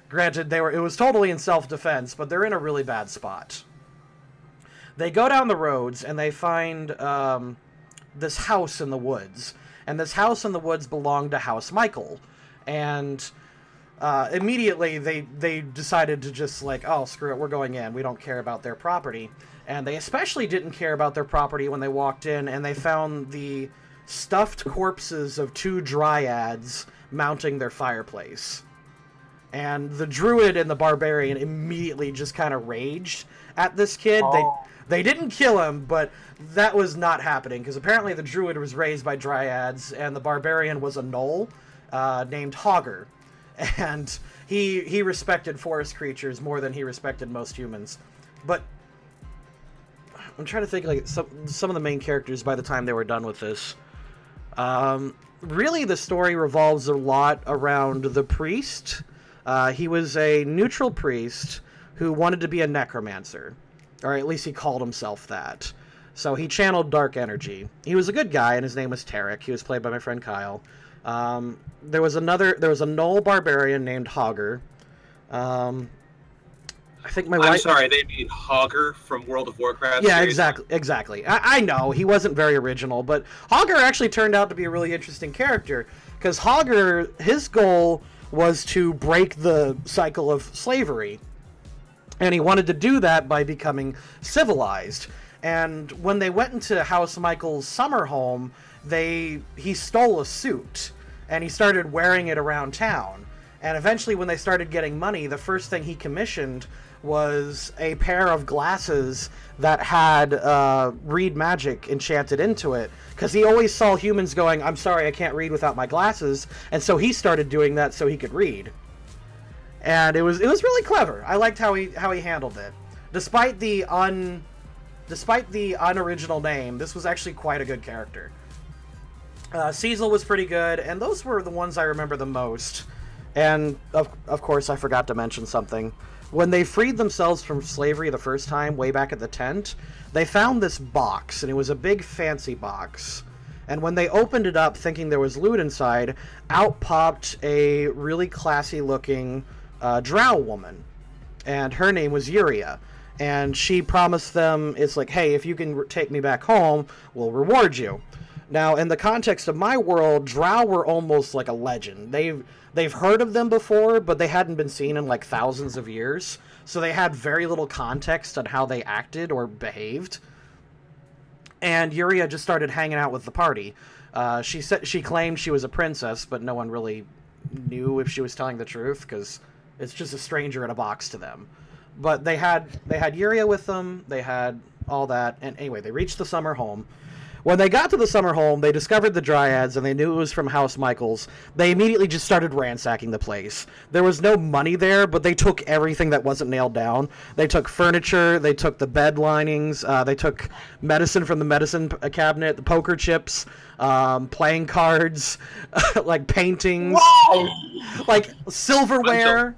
Granted, it was totally in self-defense, but they're in a really bad spot. They go down the roads and they find this house in the woods. And this house in the woods belonged to House Michael. And immediately they decided to just like, oh, screw it, we're going in. We don't care about their property. And they especially didn't care about their property when they walked in and they found the stuffed corpses of 2 dryads mounting their fireplace. And the druid and the barbarian immediately just kind of raged at this kid. Oh. They didn't kill him, but that was not happening, because apparently the druid was raised by dryads, and the barbarian was a gnoll named Hogger. And he respected forest creatures more than he respected most humans. But I'm trying to think, like, some of the main characters by the time they were done with this. Really, the story revolves a lot around the priest. He was a neutral priest who wanted to be a necromancer. Or at least he called himself that. So he channeled dark energy. He was a good guy, and his name was Tarek. He was played by my friend Kyle. There was a gnoll barbarian named Hogger. I think my wife... I'm sorry, they mean Hogger from World of Warcraft? Yeah, series? exactly. I know, he wasn't very original, but Hogger actually turned out to be a really interesting character, because Hogger, his goal was to break the cycle of slavery. And he wanted to do that by becoming civilized. And when they went into House Michael's summer home, he stole a suit, and he started wearing it around town. And eventually, when they started getting money, the first thing he commissioned was a pair of glasses that had read magic enchanted into it. Because he always saw humans going, I'm sorry, I can't read without my glasses. And so he started doing that so he could read. And it was really clever. I liked how he handled it. Despite the unoriginal name, this was actually quite a good character. Cecil was pretty good, and those were the ones I remember the most. And of course, I forgot to mention something. When they freed themselves from slavery the first time, way back at the tent, they found this box, and it was a big fancy box. And when they opened it up, thinking there was loot inside, out popped a really classy-looking drow woman, and her name was Yuria, and she promised them, it's like, hey, if you can take me back home, we'll reward you. Now, in the context of my world, drow were almost like a legend. They've heard of them before, but they hadn't been seen in like thousands of years, so they had very little context on how they acted or behaved. And Yuria just started hanging out with the party. She claimed she was a princess, but no one really knew if she was telling the truth, because it's just a stranger in a box to them. But they had Yuria with them, they had all that, and anyway, they reached the summer home. When they got to the summer home, they discovered the dryads, and they knew it was from House Michael's. They immediately just started ransacking the place. There was no money there, but they took everything that wasn't nailed down. They took furniture, they took the bed linings, they took medicine from the medicine cabinet, the poker chips, playing cards, like paintings, like silverware.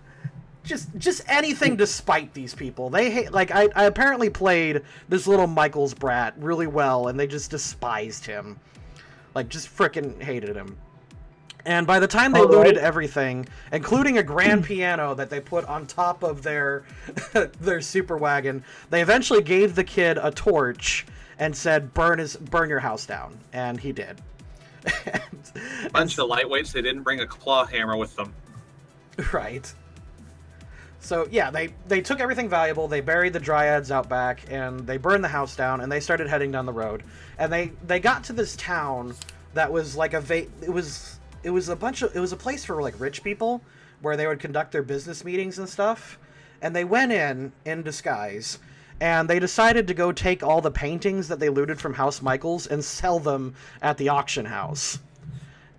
Just anything to spite these people. They hate, like, I apparently played this little Michael's brat really well, and they just despised him. Like, just frickin' hated him. And by the time they looted everything, including a grand piano that they put on top of their their super wagon, they eventually gave the kid a torch and said, burn your house down. And he did. Bunch of lightweights. They didn't bring a claw hammer with them. Right. So yeah, they took everything valuable. They buried the dryads out back, and they burned the house down. And they started heading down the road. And they got to this town that was like it was a place for like rich people where they would conduct their business meetings and stuff. And they went in disguise, and they decided to go take all the paintings that they looted from House Michaels and sell them at the auction house.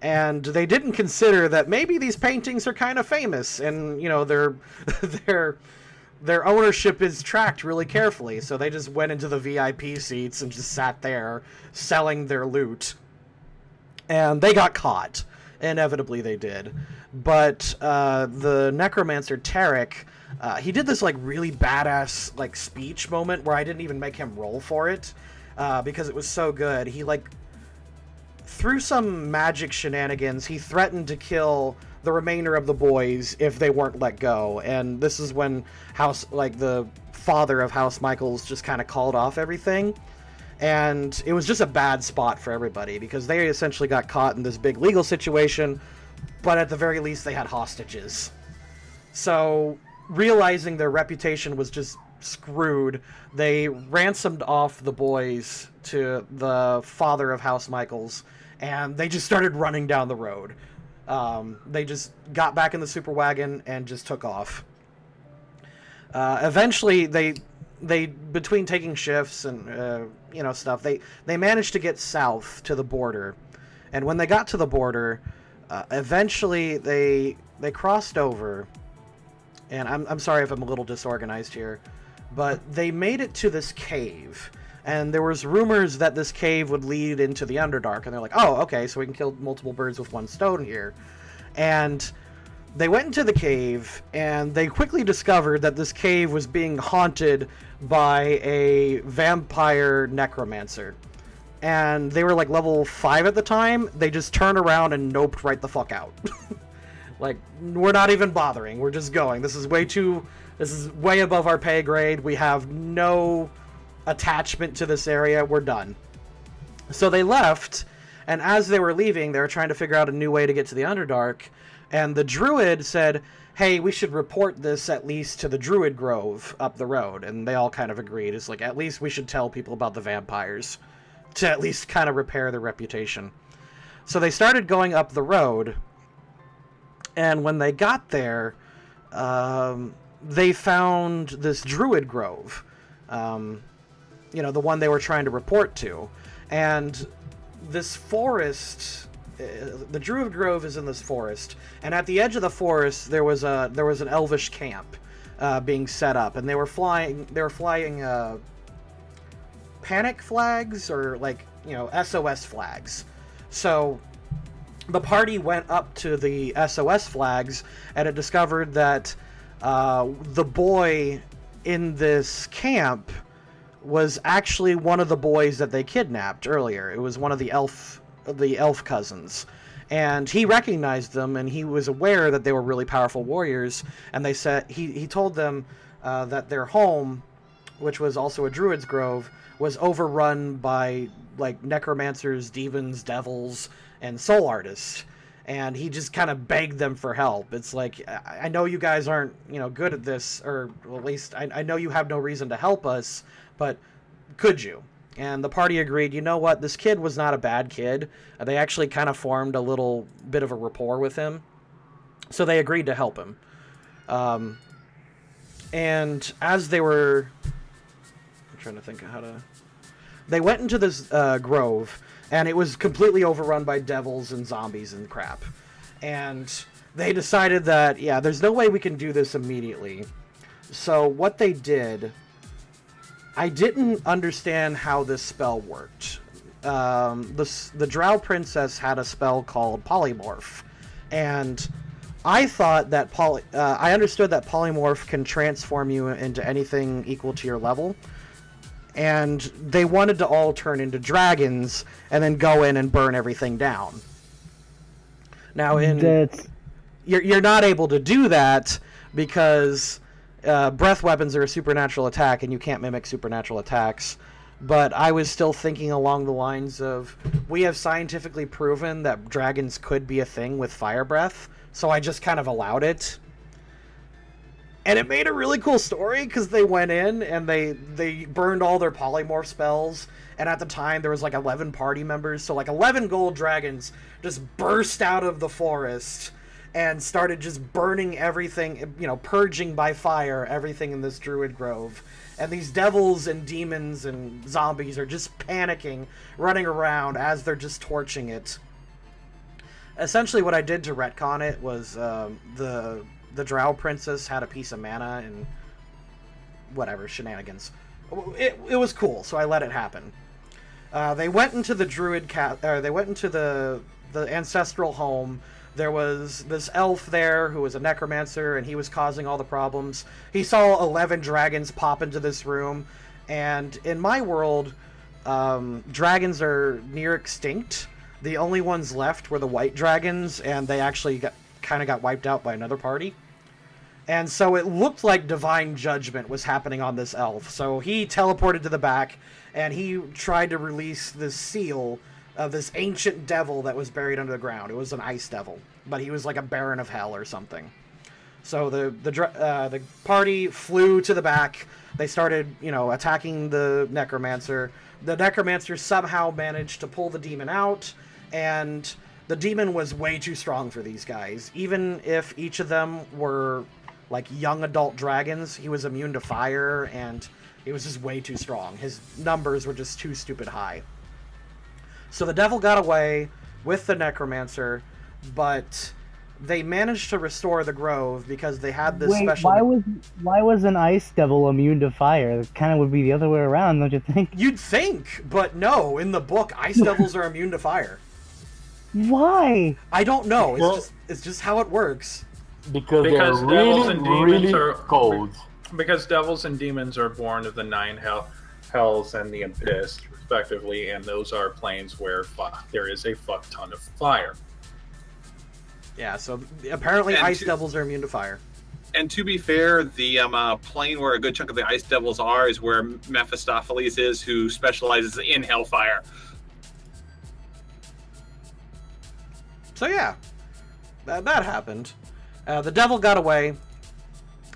And they didn't consider that maybe these paintings are kind of famous, and you know their ownership is tracked really carefully. So they just went into the VIP seats and just sat there selling their loot. And they got caught. Inevitably, they did. But the necromancer Tarek, he did this like really badass like speech moment where I didn't even make him roll for it because it was so good. He like through some magic shenanigans, he threatened to kill the remainder of the boys if they weren't let go. And this is when the father of House Michaels just kind of called off everything. And it was just a bad spot for everybody because they essentially got caught in this big legal situation, but at the very least they had hostages. So realizing their reputation was just screwed, they ransomed off the boys to the father of House Michaels, and they just started running down the road. They just got back in the super wagon and just took off. Eventually, they between taking shifts and stuff, they managed to get south to the border, and when they got to the border, eventually they crossed over. And I'm sorry if I'm a little disorganized here, but they made it to this cave. And there was rumors that this cave would lead into the Underdark. And they're like, oh, okay, so we can kill multiple birds with one stone here. And they went into the cave, and they quickly discovered that this cave was being haunted by a vampire necromancer. And they were like level 5 at the time. They just turned around and noped right the fuck out. Like, we're not even bothering. We're just going. This is way above our pay grade. We have no attachment to this area. We're done. So they left, and as they were leaving, they were trying to figure out a new way to get to the Underdark, and the druid said, hey, we should report this at least to the Druid Grove up the road. And they all kind of agreed. It's like, at least we should tell people about the vampires to at least kind of repair their reputation. So they started going up the road, and when they got there, they found this Druid Grove, the one they were trying to report to. And this forest, the Druid Grove is in this forest, and at the edge of the forest there was an elvish camp being set up, and they were flying panic flags, or SOS flags. So the party went up to the SOS flags, and it discovered that the boy in this camp was actually one of the boys that they kidnapped earlier. It was one of the elf cousins. And he recognized them, and he was aware that they were really powerful warriors, and they said he told them that their home, which was also a druid's grove, was overrun by necromancers, demons, devils, and soul artists. And he just kind of begged them for help. It's like, I know you guys aren't good at this, or at least I know you have no reason to help us, but could you? And the party agreed, you know what, this kid was not a bad kid. They actually kind of formed a little bit of a rapport with him. So they agreed to help him. And as they were... I'm trying to think of how to... They went into this grove, and it was completely overrun by devils and zombies and crap. And they decided that, yeah, there's no way we can do this immediately. So what they did... I didn't understand how this spell worked. The Drow Princess had a spell called Polymorph, and I thought that I understood that Polymorph can transform you into anything equal to your level, and they wanted to all turn into dragons and then go in and burn everything down. Now, you're not able to do that because breath weapons are a supernatural attack, and you can't mimic supernatural attacks. but I was still thinking along the lines of, we have scientifically proven that dragons could be a thing with fire breath, so I just kind of allowed it. And it made a really cool story, because they went in and they burned all their polymorph spells, and at the time there was like 11 party members, so like 11 gold dragons just burst out of the forest and started just burning everything, you know, purging by fire everything in this druid grove. And these devils and demons and zombies are just panicking, running around as they're just torching it. Essentially what I did to retcon it was the Drow Princess had a piece of mana and whatever, shenanigans. It was cool, so I let it happen. They went into the druid they went into the ancestral home. There was this elf there who was a necromancer, and he was causing all the problems. He saw 11 dragons pop into this room, and in my world, dragons are near extinct. The only ones left were the white dragons, and they actually kind of got wiped out by another party. And so it looked like divine judgment was happening on this elf. So he teleported to the back, and he tried to release this seal of this ancient devil that was buried under the ground. It was an ice devil, but he was like a baron of hell or something. So the party flew to the back. They started, you know, attacking the necromancer. The necromancer somehow managed to pull the demon out, and the demon was way too strong for these guys. Even if each of them were like young adult dragons, he was immune to fire, and he was just way too strong. His numbers were just too stupid high. So the devil got away with the necromancer, but they managed to restore the grove because they had this special... Why was an ice devil immune to fire? It kind of would be the other way around, don't you think? You'd think, but no. In the book, ice devils are immune to fire. Why? I don't know. It's just how it works. Because they're really cold. Because devils and demons are born of the 9 hells and the abyss, respectively, and those are planes where there is a fuck ton of fire. Yeah, so apparently ice devils are immune to fire. And to be fair, the plane where a good chunk of the ice devils are is where Mephistopheles is, who specializes in hellfire. So yeah, that happened. The devil got away,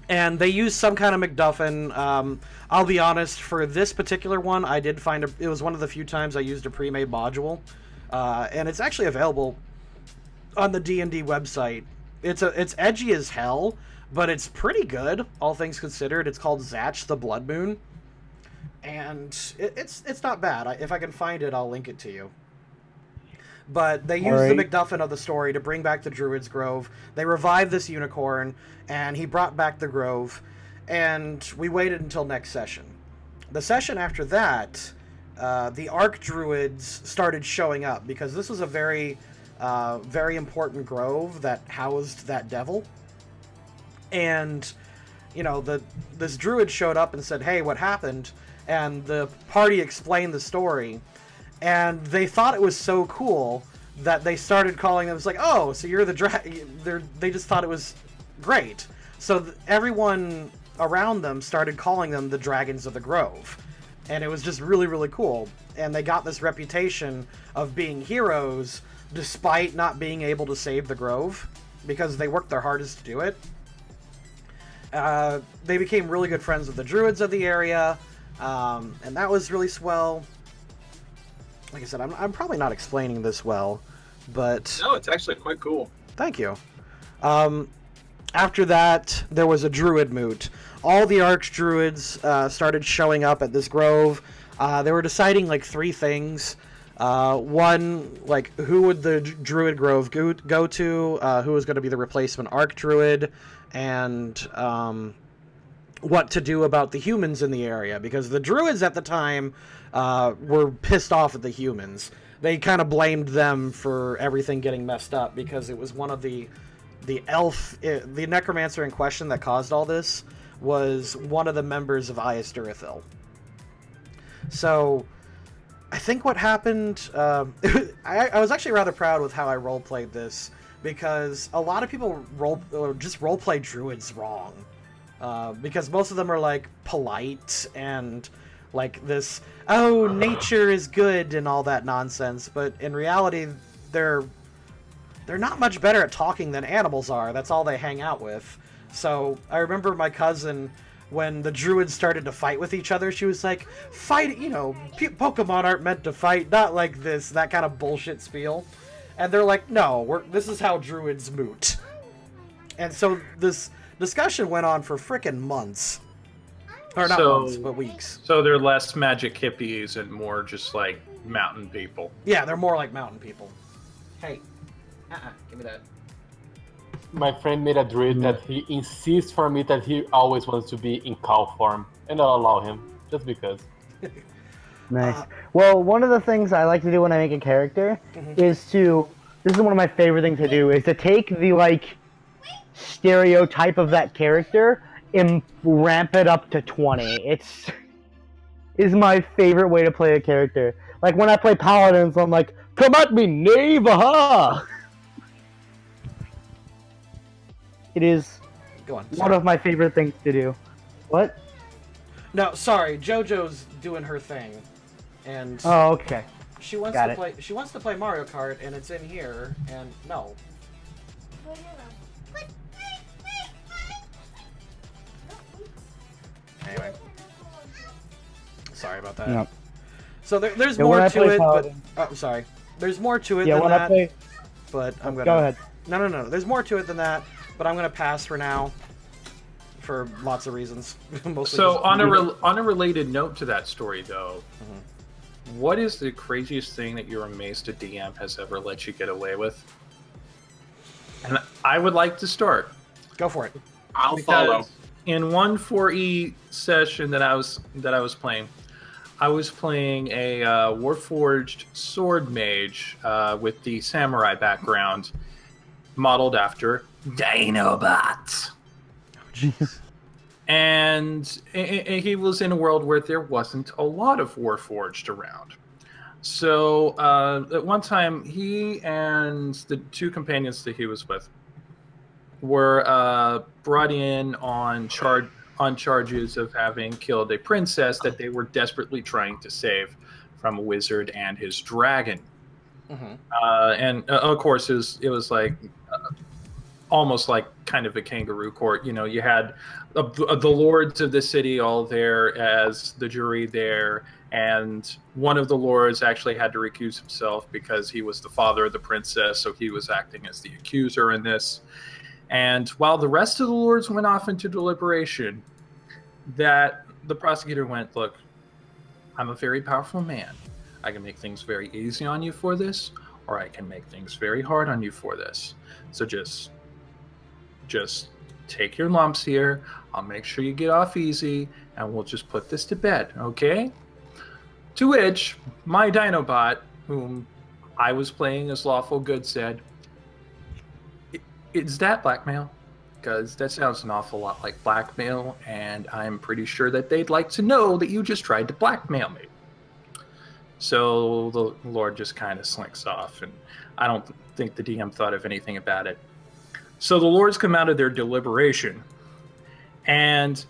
and they used some kind of MacGuffin. I'll be honest, for this particular one, I did find it was one of the few times I used a pre-made module, and it's actually available on the D&D website. It's edgy as hell, but it's pretty good, all things considered. It's called Zatch the Blood Moon, and it's not bad. If I can find it, I'll link it to you. But they used the MacGuffin of the story to bring back the Druid's Grove. They revived this unicorn, and he brought back the Grove, and we waited until next session. The session after that, the Archdruids started showing up, because this was a very important grove that housed that devil. And, you know, this druid showed up and said, "Hey, what happened?" And the party explained the story. And they thought it was so cool that they started calling them. It's like, "Oh, so you're the they just thought it was great. So everyone around them started calling them the Dragons of the Grove. And it was just really, really cool. And they got this reputation of being heroes despite not being able to save the Grove, because they worked their hardest to do it. They became really good friends with the Druids of the area, and that was really swell. Like I said, I'm probably not explaining this well, but... No, it's actually quite cool. Thank you. After that, there was a Druid moot. All the Archdruids started showing up at this grove. They were deciding, like, 3 things. One, like, who would the Druid Grove go to? Who was going to be the replacement Archdruid? And what to do about the humans in the area, because the Druids at the time were pissed off at the humans. They kind of blamed them for everything getting messed up, because it was one of the necromancer in question that caused all this was one of the members of Aesturithil. So I think what happened, I was actually rather proud with how I roleplayed this, because a lot of people just roleplay Druids wrong. Because most of them are, like, polite and like this, oh, nature is good and all that nonsense. But in reality, they're not much better at talking than animals are. That's all they hang out with. So I remember my cousin, when the druids started to fight with each other, she was like, fight, you know, Pokemon aren't meant to fight, not like this, that kind of bullshit spiel. And they're like, no, this is how druids moot. And so this discussion went on for frickin' months. Or not months, but weeks. So they're less magic hippies and more just like mountain people. Yeah, they're more like mountain people. Hey, give me that. My friend made a druid that he insists for me that he always wants to be in cow form, and I'll allow him, just because. Nice. Well, one of the things I like to do when I make a character is to, this is one of my favorite things to do, is to take the, like, stereotype of that character and ramp it up to 20. Is my favorite way to play a character. Like, when I play Paladins, I'm like, come at me, knave, aha! It is one of my favorite things to do. What? No, sorry, JoJo's doing her thing. And oh, okay. She wants to play. She wants to play Mario Kart, and it's in here. And no. Anyway, sorry about that. Yep. So there's more to it, but oh, sorry. There's more to it than that. But I'm gonna go ahead. No. There's more to it than that, but I'm gonna pass for now. For lots of reasons. So on a related note to that story, though, what is the craziest thing that you're amazed a DM has ever let you get away with? And I would like to start. Go for it. I'll follow. In one 4E session that I was playing, I was playing a Warforged sword mage with the samurai background, modeled after Dinobots. Jeez. And he was in a world where there wasn't a lot of Warforged around. So at one time, he and the two companions that he was with were brought in on charges of having killed a princess that they were desperately trying to save from a wizard and his dragon. And of course, it was like almost like kind of a kangaroo court. You know, you had the lords of the city all there as the jury there, and one of the lords actually had to recuse himself because he was the father of the princess, so he was acting as the accuser in this. And while the rest of the lords went off into deliberation, that the prosecutor went, look, I'm a very powerful man. I can make things very easy on you for this, or I can make things very hard on you for this. So just take your lumps here. I'll make sure you get off easy, and we'll just put this to bed, okay? To which my Dinobot, whom I was playing as Lawful Good, said, is that blackmail? Because that sounds an awful lot like blackmail, and I'm pretty sure that they'd like to know that you just tried to blackmail me. So the Lord just kind of slinks off, and I don't think the DM thought of anything about it. So the lords come out of their deliberation, and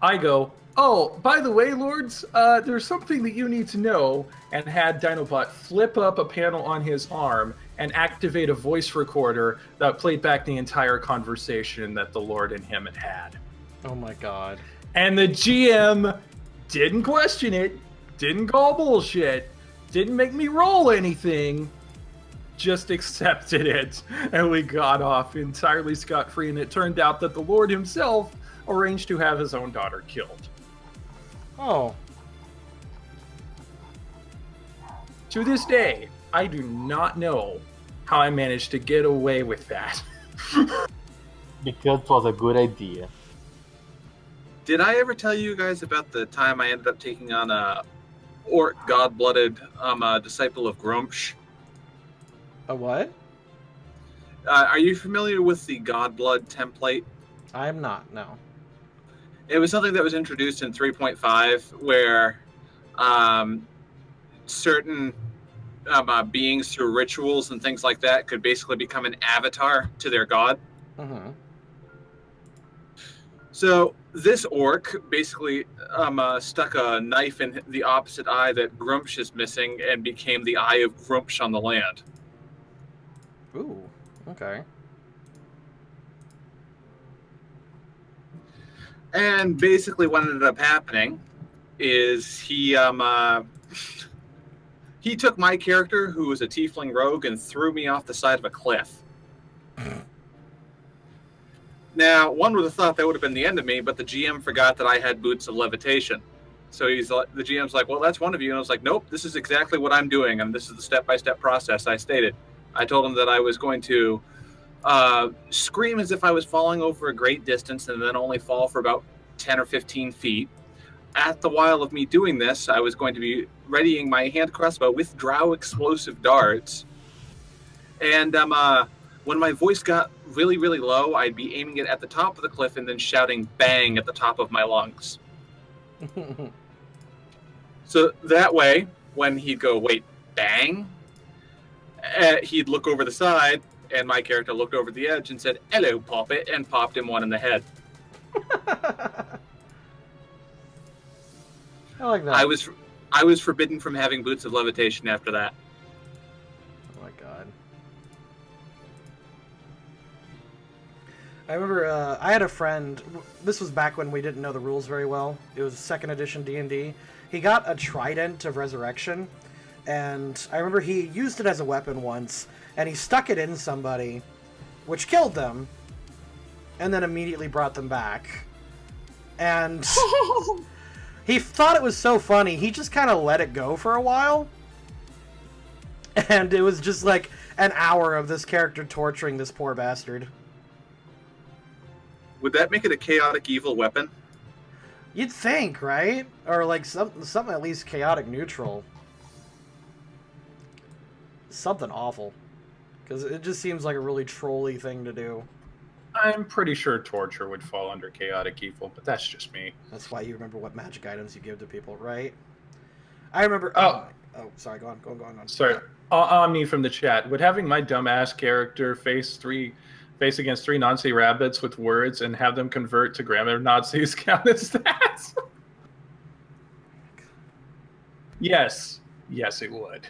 I go, oh, by the way, lords, there's something that you need to know, and had Dinobot flip up a panel on his arm and activate a voice recorder that played back the entire conversation that the Lord and him had had. Oh my god. And the GM didn't question it, didn't call bullshit, didn't make me roll anything, just accepted it, and we got off entirely scot-free, and it turned out that the Lord himself arranged to have his own daughter killed. Oh. To this day, I do not know how I managed to get away with that. Because it was a good idea. Did I ever tell you guys about the time I ended up taking on a orc god-blooded disciple of Grumsh? A what? Are you familiar with the Godblood template? I'm not, no. It was something that was introduced in 3.5 where certain beings through rituals and things like that could basically become an avatar to their god. Mm-hmm. So this orc basically stuck a knife in the opposite eye that Grumpsh is missing and became the eye of Grumpsh on the land. Ooh, okay. And basically what ended up happening is he took my character, who was a tiefling rogue, and threw me off the side of a cliff. Now, one would have thought that would have been the end of me, but the GM forgot that I had boots of levitation. So the GM's like, well, that's one of you. And I was like, nope, this is exactly what I'm doing. And this is the step-by-step process I stated. I told him that I was going to scream as if I was falling over a great distance and then only fall for about 10 or 15 feet. At the while of me doing this, I was going to be readying my hand crossbow with drow explosive darts. And when my voice got really, really low, I'd be aiming it at the top of the cliff and then shouting bang at the top of my lungs. So that way, when he'd go, wait, bang? He'd look over the side, and my character looked over the edge and said, hello, Poppet, and popped him one in the head. I like that. I was forbidden from having boots of levitation after that. Oh my god. I remember I had a friend, this was back when we didn't know the rules very well. It was 2nd edition D&D. He got a Trident of Resurrection, and I remember he used it as a weapon once, and he stuck it in somebody, which killed them, and then immediately brought them back. And he thought it was so funny, he just kind of let it go for a while. And it was just like an hour of this character torturing this poor bastard. Would that make it a chaotic evil weapon? You'd think, right? Or like something at least chaotic neutral. Something awful. Because it just seems like a really trolly thing to do. I'm pretty sure torture would fall under chaotic evil, but that's just me. That's why you remember what magic items you give to people, right? I remember... Oh, sorry, go on. Sorry. Omni from the chat. Would having my dumbass character face against 3 Nazi rabbits with words and have them convert to grammar Nazis count as stats? Yes. Yes, it would.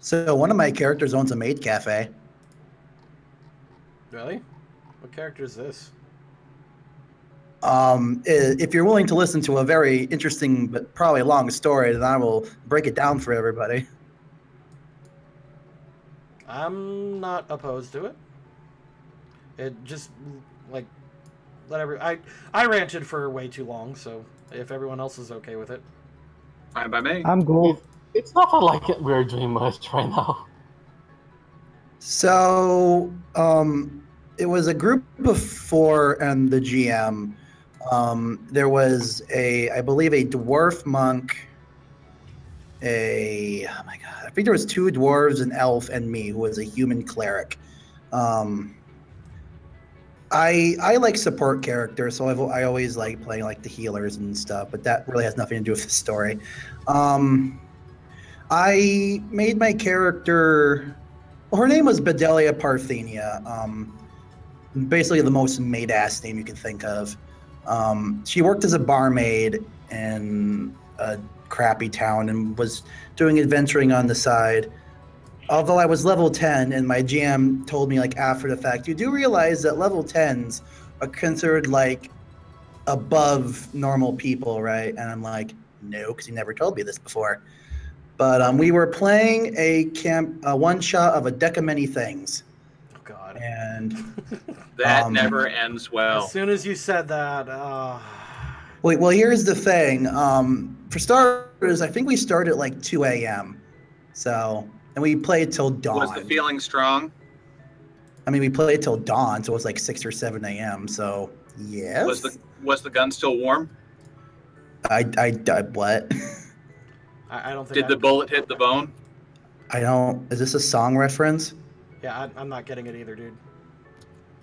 So one of my characters owns a maid cafe. Really? What character is this? If you're willing to listen to a very interesting but probably long story, then I will break it down for everybody. I'm not opposed to it. It just, like, I ranted for way too long, so if everyone else is okay with it. Fine by me. I'm cool. It's not like we're doing much right now. So, it was a group of 4 and the GM. There was I believe a dwarf monk, oh my god, I think there was 2 dwarves, an elf, and me, who was a human cleric. I like support characters, so I always like playing like the healers and stuff, but that really has nothing to do with the story. I made my character, her name was Bedelia Parthenia, basically the most maid-ass name you can think of. She worked as a barmaid in a crappy town and was doing adventuring on the side. Although I was level 10 and my GM told me like after the fact, you do realize that level 10s are considered like above normal people, right? And I'm like, no, because he never told me this before. But we were playing a one-shot of A Deck of Many Things. Oh, God. And that never ends well. As soon as you said that, Wait, well, here's the thing. For starters, I think we started at like 2 a.m. So, and we played till dawn. Was the feeling strong? I mean, we played till dawn, so it was like 6 or 7 a.m. So, yes. Was the gun still warm? I what? I don't think. Did the bullet hit the bone? I don't. Is this a song reference? Yeah, I'm not getting it either, dude.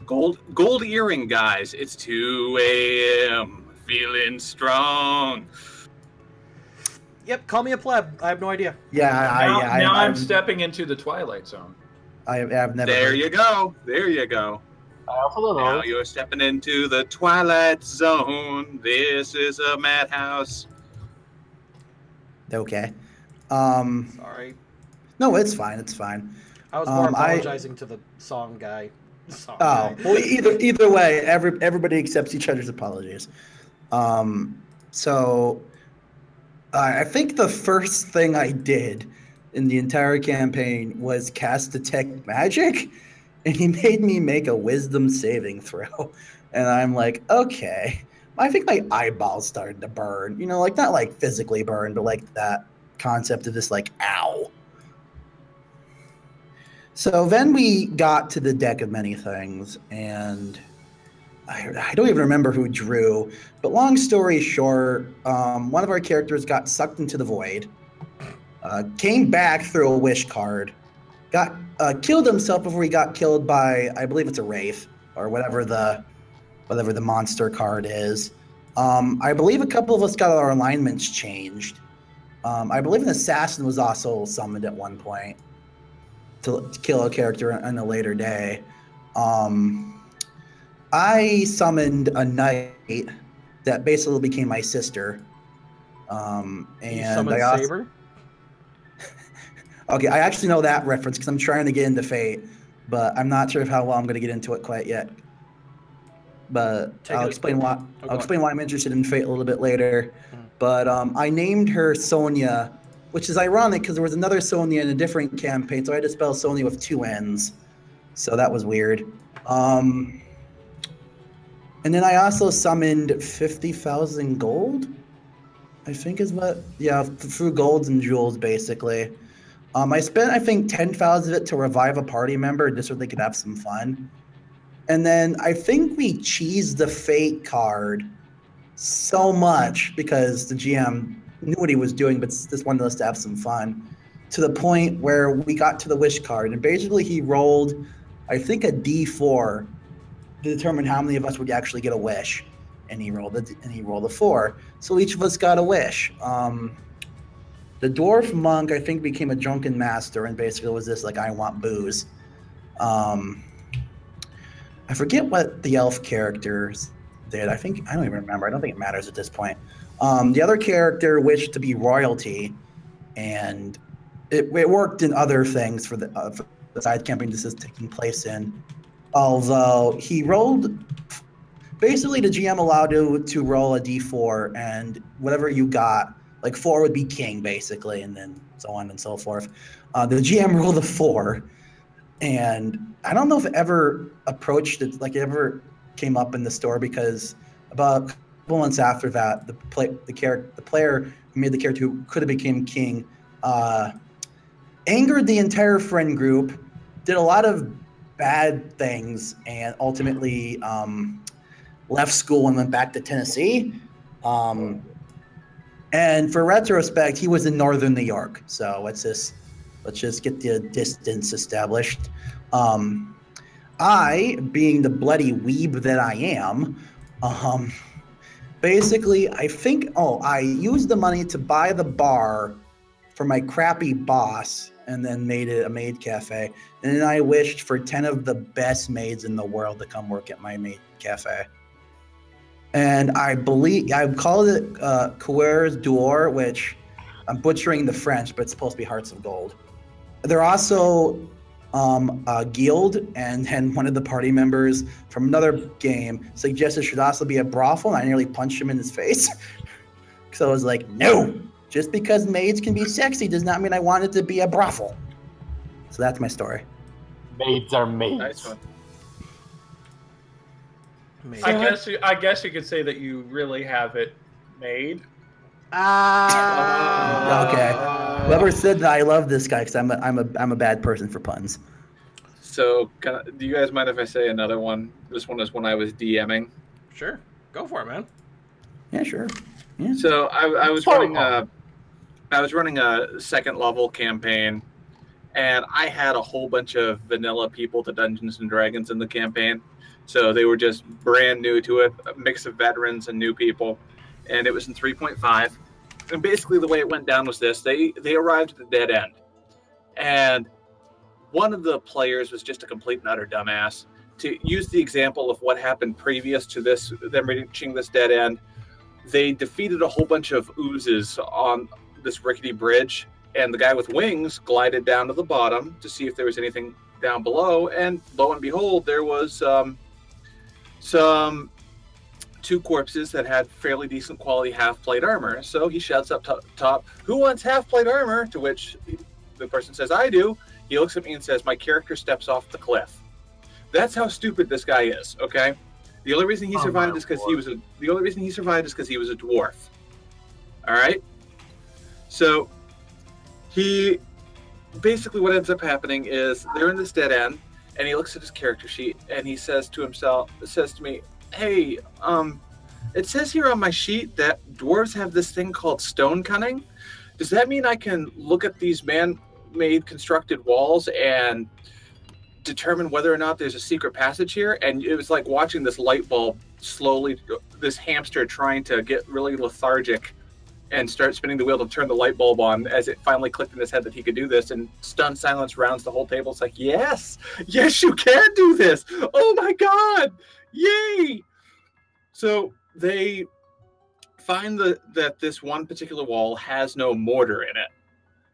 Gold earring, guys. It's 2 a.m. Feeling strong. Yep, call me a pleb. I have no idea. Yeah, I'm stepping into the Twilight Zone. I've never. There you go. There you go. I also don't know. Now you're stepping into the Twilight Zone. This is a madhouse. Okay. Sorry. No, it's fine. It's fine. I was more apologizing to the song guy. Well, either way, everybody accepts each other's apologies. So I think the first thing I did in the entire campaign was cast Detect Magic, and he made me make a Wisdom saving throw. And I'm like, okay. I think my eyeballs started to burn. You know, like not like physically burn, but like that concept of just like, ow. So then we got to the deck of many things, and I don't even remember who drew, but long story short, one of our characters got sucked into the void, came back through a wish card, got killed himself before he got killed by, I believe it's a wraith or whatever the monster card is. I believe a couple of us got our alignments changed. I believe an assassin was also summoned at one point to kill a character on a later day. I summoned a knight that basically became my sister. And you summoned Saber? Okay, I actually know that reference because I'm trying to get into Fate, but I'm not sure how well I'm going to get into it quite yet. But I'll explain why I'm interested in Fate a little bit later. But I named her Sonia, which is ironic because there was another Sonia in a different campaign, so I had to spell Sonia with 2 N's. So that was weird. And then I also summoned 50,000 gold, I think is what, yeah, through golds and jewels, basically. I spent, I think, 10,000 of it to revive a party member just so they could have some fun. And then I think we cheesed the Fate card so much because the GM knew what he was doing, but just wanted us to have some fun, to the point where we got to the wish card. And basically he rolled, I think, a D4 to determine how many of us would actually get a wish. And he rolled a 4. So each of us got a wish. The dwarf monk, I think, became a drunken master and basically was this like, I want booze. I forget what the elf characters did. I don't even remember. I don't think it matters at this point. The other character wished to be royalty, and it worked in other things for the side campaign this is taking place in. Although he rolled, basically the GM allowed you to roll a d4, and whatever you got, like 4 would be king basically, and then so on and so forth. The GM rolled a 4, and I don't know if it ever approached it, like it ever came up in the store, because about a couple months after that, the player who made the character who could have become king angered the entire friend group, did a lot of bad things, and ultimately left school and went back to Tennessee. And for retrospect, he was in northern New York. So let's just get the distance established. I, being the bloody weeb that I am, basically, I think, I used the money to buy the bar for my crappy boss and then made it a maid cafe. And then I wished for 10 of the best maids in the world to come work at my maid cafe. And I called it Coeurs d'Or, which I'm butchering the French, but it's supposed to be Hearts of Gold. They're also a guild, and one of the party members from another game suggested it should also be a brothel, and I nearly punched him in his face. So I was like, no, just because maids can be sexy does not mean I want it to be a brothel. So that's my story. Maids are maids. Nice one. I guess you could say that you really have it made. Okay. Whoever said that, I love this guy because I'm a bad person for puns. So, do you guys mind if I say another one? This one is when I was DMing. Sure, go for it, man. Yeah, sure. Yeah. So I was running a second level campaign, and I had a whole bunch of vanilla people to Dungeons and Dragons in the campaign. So they were just brand new to it, a mix of veterans and new people. And it was in 3.5. And basically the way it went down was this. They arrived at a dead end. And one of the players was just a complete and utter dumbass. to use the example of what happened previous to this, them reaching this dead end, they defeated a whole bunch of oozes on this rickety bridge, and the guy with wings glided down to the bottom to see if there was anything down below, and lo and behold, there was some 2 corpses that had fairly decent quality half-plate armor. So he shouts up top, "Who wants half-plate armor?" To which the person says, "I do." He looks at me and says, "My character steps off the cliff." That's how stupid this guy is. Okay, the only reason he survived is because he was a dwarf. All right, so he basically, what ends up happening is they're in this dead end, and he looks at his character sheet and he says to me, "Hey, it says here on my sheet that dwarves have this thing called stone cunning. Does that mean I can look at these man-made constructed walls and determine whether or not there's a secret passage here?" And it was like watching this light bulb slowly, this hamster trying to get really lethargic and start spinning the wheel to turn the light bulb on, as it finally clicked in his head that he could do this, and stunned silence rounds the whole table. It's like, yes, you can do this. Oh my God, yay. So they find that this one particular wall has no mortar in it.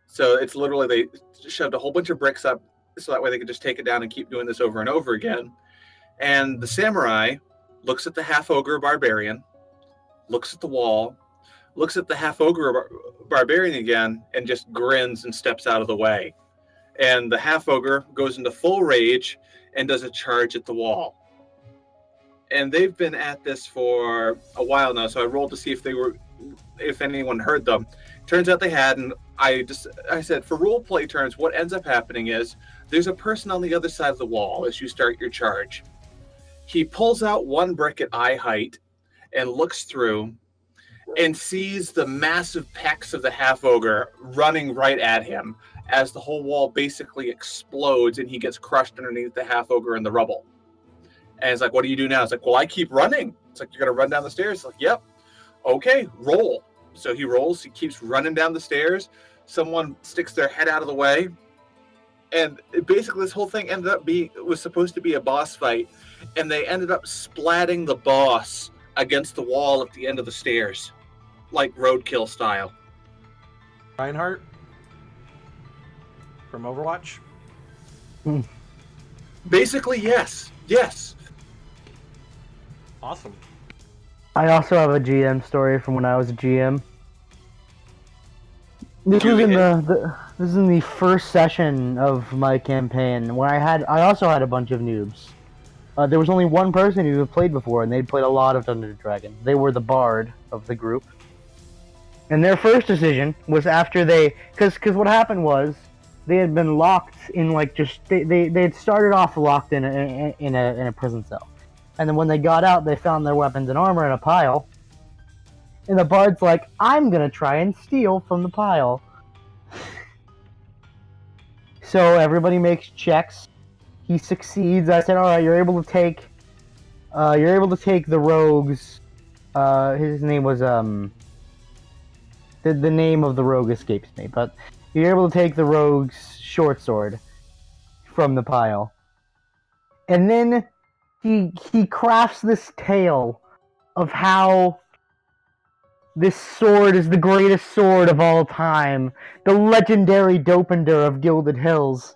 So it's literally, they shoved a whole bunch of bricks up so that way they could just take it down and keep doing this over and over again. And the samurai looks at the half-ogre barbarian, looks at the wall, looks at the half-ogre barbarian again, and just grins and steps out of the way. And the half-ogre goes into full rage and does a charge at the wall. And they've been at this for a while now, so I rolled to see if anyone heard them. Turns out they had, and I said, for role play terms, what ends up happening is there's a person on the other side of the wall as you start your charge. He pulls out one brick at eye height and looks through and sees the massive pecs of the half-ogre running right at him as the whole wall basically explodes and he gets crushed underneath the half-ogre in the rubble. And it's like, what do you do now? It's like, well, I keep running. It's like, you're going to run down the stairs? It's like, yep. Okay, roll. So he rolls. He keeps running down the stairs. Someone sticks their head out of the way. And basically this whole thing was supposed to be a boss fight. And they ended up splatting the boss against the wall at the end of the stairs, like roadkill style. Reinhardt from Overwatch? Basically, yes. Yes. Awesome. I also have a GM story from when I was a GM. This was in the first session of my campaign, where I also had a bunch of noobs. There was only one person who had played before, and they'd played a lot of Dungeons & Dragons. They were the bard of the group. And their first decision was after because what happened was, they had been locked in, like, they had started off locked in a prison cell. And then when they got out, they found their weapons and armor in a pile. And the bard's like, I'm gonna try and steal from the pile. So everybody makes checks. He succeeds. I said, alright, you're able to take the rogue's, his name was, the name of the rogue escapes me, but you're able to take the rogue's short sword from the pile. And then he crafts this tale of how this sword is the greatest sword of all time, the legendary Dopender of Gilded Hills.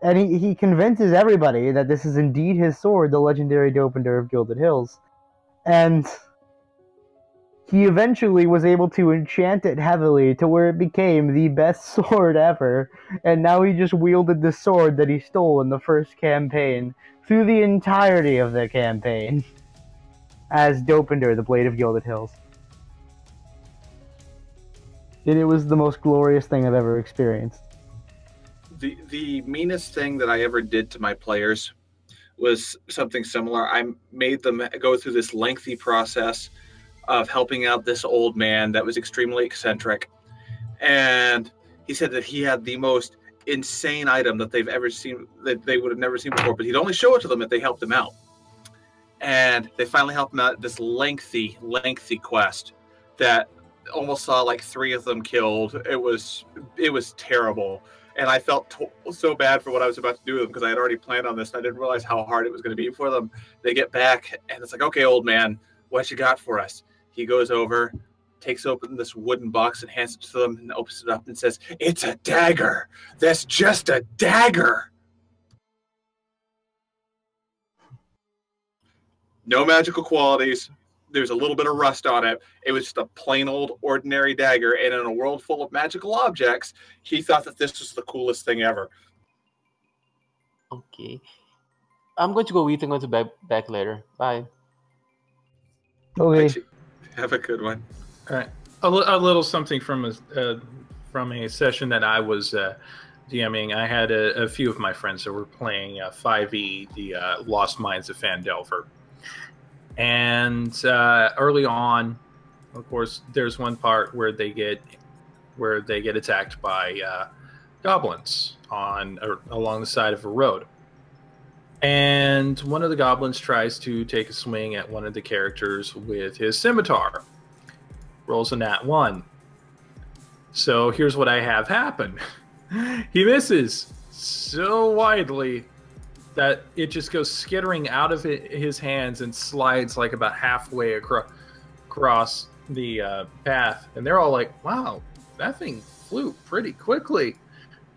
And he convinces everybody that this is indeed his sword, the legendary Dopender of Gilded Hills. And he eventually was able to enchant it heavily to where it became the best sword ever. And now he just wielded the sword that he stole in the first campaign through the entirety of the campaign as Dopender, the Blade of Gilded Hills. And it was the most glorious thing I've ever experienced. The meanest thing that I ever did to my players was something similar. I made them go through this lengthy process of helping out this old man that was extremely eccentric. And he said that he had the most insane item that they've ever seen, that they would have never seen before, but he'd only show it to them if they helped him out. And they finally helped him out this lengthy quest that almost saw like 3 of them killed. It was terrible. And I felt so bad for what I was about to do with them because I had already planned on this. And I didn't realize how hard it was going to be for them. They get back, and it's like, okay, old man, what you got for us? He goes over, takes open this wooden box and hands it to them and opens it up and says, it's a dagger. That's just a dagger. No magical qualities. There's a little bit of rust on it. It was just a plain old ordinary dagger. And in a world full of magical objects, he thought that this was the coolest thing ever. Okay. I'm going to go eat. I'm going to be back later. Bye. Okay. Have a good one. All right. A little something from a session that I was DMing. I had a few of my friends that were playing 5e, the Lost Mines of Phandelver. And early on, of course, there's one part where they get attacked by goblins along the side of a road. And one of the goblins tries to take a swing at one of the characters with his scimitar. Rolls a nat 1. So here's what I have happen. He misses so widely that it just goes skittering out of his hands and slides like about halfway across the path. And they're all like, wow, that thing flew pretty quickly.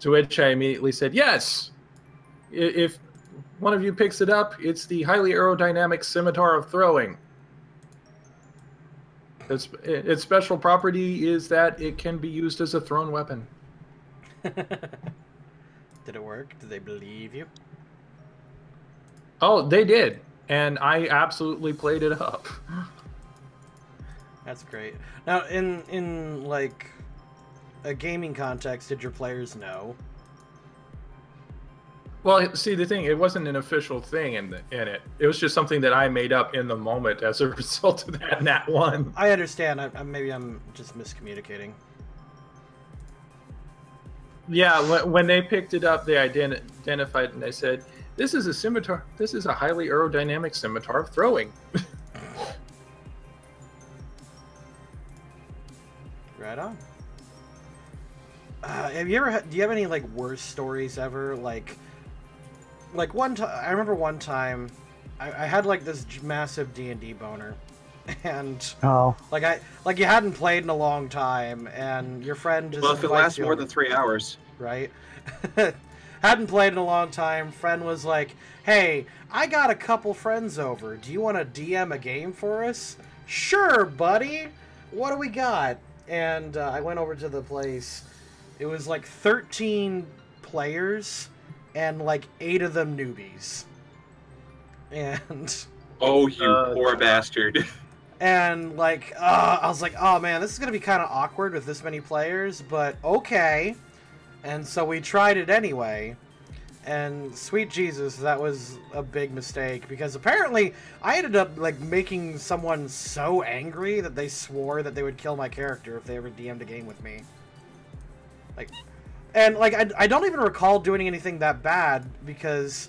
To which I immediately said, yes, if one of you picks it up, it's the highly aerodynamic scimitar of throwing. Its special property is that it can be used as a thrown weapon. Did it work? Did they believe you? Oh, they did. And I absolutely played it up. That's great. Now, in like a gaming context, did your players know? Well, see, the thing, it wasn't an official thing in it. It was just something that I made up in the moment as a result of that nat 1. I understand. Maybe I'm just miscommunicating. Yeah, when they picked it up, they identified it, and they said, this is a scimitar. This is a highly aerodynamic scimitar of throwing. Right on. Have you ever? Do you have any like worst stories ever? Like one time, I remember one time, I had like this massive D&D boner, and like you hadn't played in a long time, and your friend just if it lasts more than 3 hours, right? Hadn't played in a long time. Friend was like, "Hey, I got a couple friends over. Do you want to DM a game for us?" "Sure, buddy. What do we got?" And I went over to the place. It was like 13 players, and like 8 of them newbies. And oh, you poor bastard. And like, I was like, oh man, this is gonna be kind of awkward with this many players, but okay. And so we tried it anyway, and sweet Jesus, that was a big mistake, because apparently I ended up like making someone so angry that they swore that they would kill my character if they ever DM'd a game with me. Like, and like I don't even recall doing anything that bad, because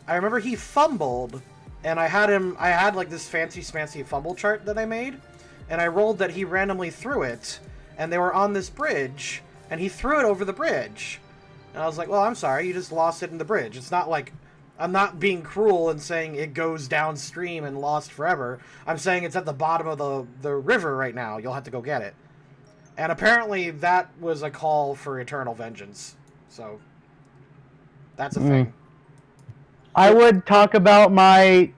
I remember he fumbled, and I had like this fancy smancy fumble chart that I made, and I rolled that he randomly threw it, and they were on this bridge, and he threw it over the bridge. And I was like, well, I'm sorry, you just lost it in the bridge. It's not like, I'm not being cruel and saying it goes downstream and lost forever. I'm saying it's at the bottom of the river right now. You'll have to go get it. And apparently that was a call for eternal vengeance. So, that's a thing. I would talk about my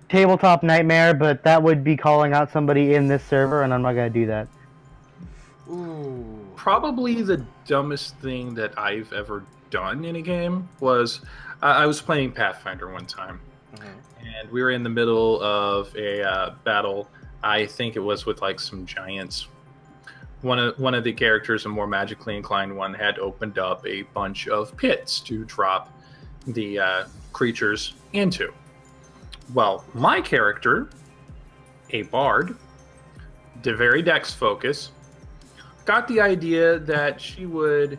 tabletop nightmare, but that would be calling out somebody in this server, and I'm not going to do that. Ooh. Probably the dumbest thing that I've ever done in a game was I was playing Pathfinder one time, and we were in the middle of a battle. I think it was with like some giants. One of the characters, a more magically inclined one, had opened up a bunch of pits to drop the creatures into. Well, my character, a bard, the very dex focus, got the idea that she would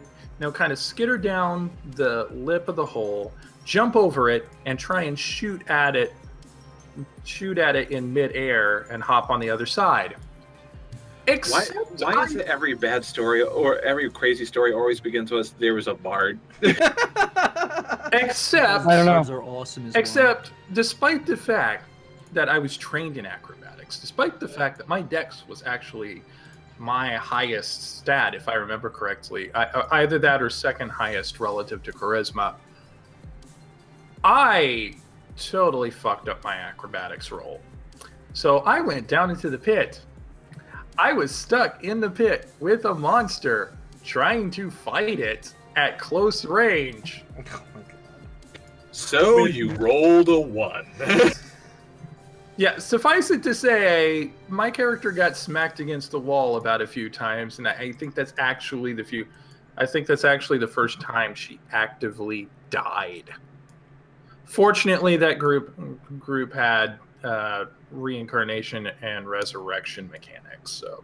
kind of skitter down the lip of the hole, jump over it, and try and shoot at it in midair and hop on the other side. Except Why is it every bad story or every crazy story always begins with "there was a bard"? Except I don't know. Bards are awesome as well. Except, despite the fact that I was trained in acrobatics, despite the fact that my dex was actually my highest stat, if I remember correctly, either that or second highest relative to charisma, I totally fucked up my acrobatics roll. So I went down into the pit. I was stuck in the pit with a monster trying to fight it at close range. So you rolled a 1. Yeah, suffice it to say, my character got smacked against the wall about a few times, and I think that's actually the first time she actively died. Fortunately, that group had reincarnation and resurrection mechanics. So,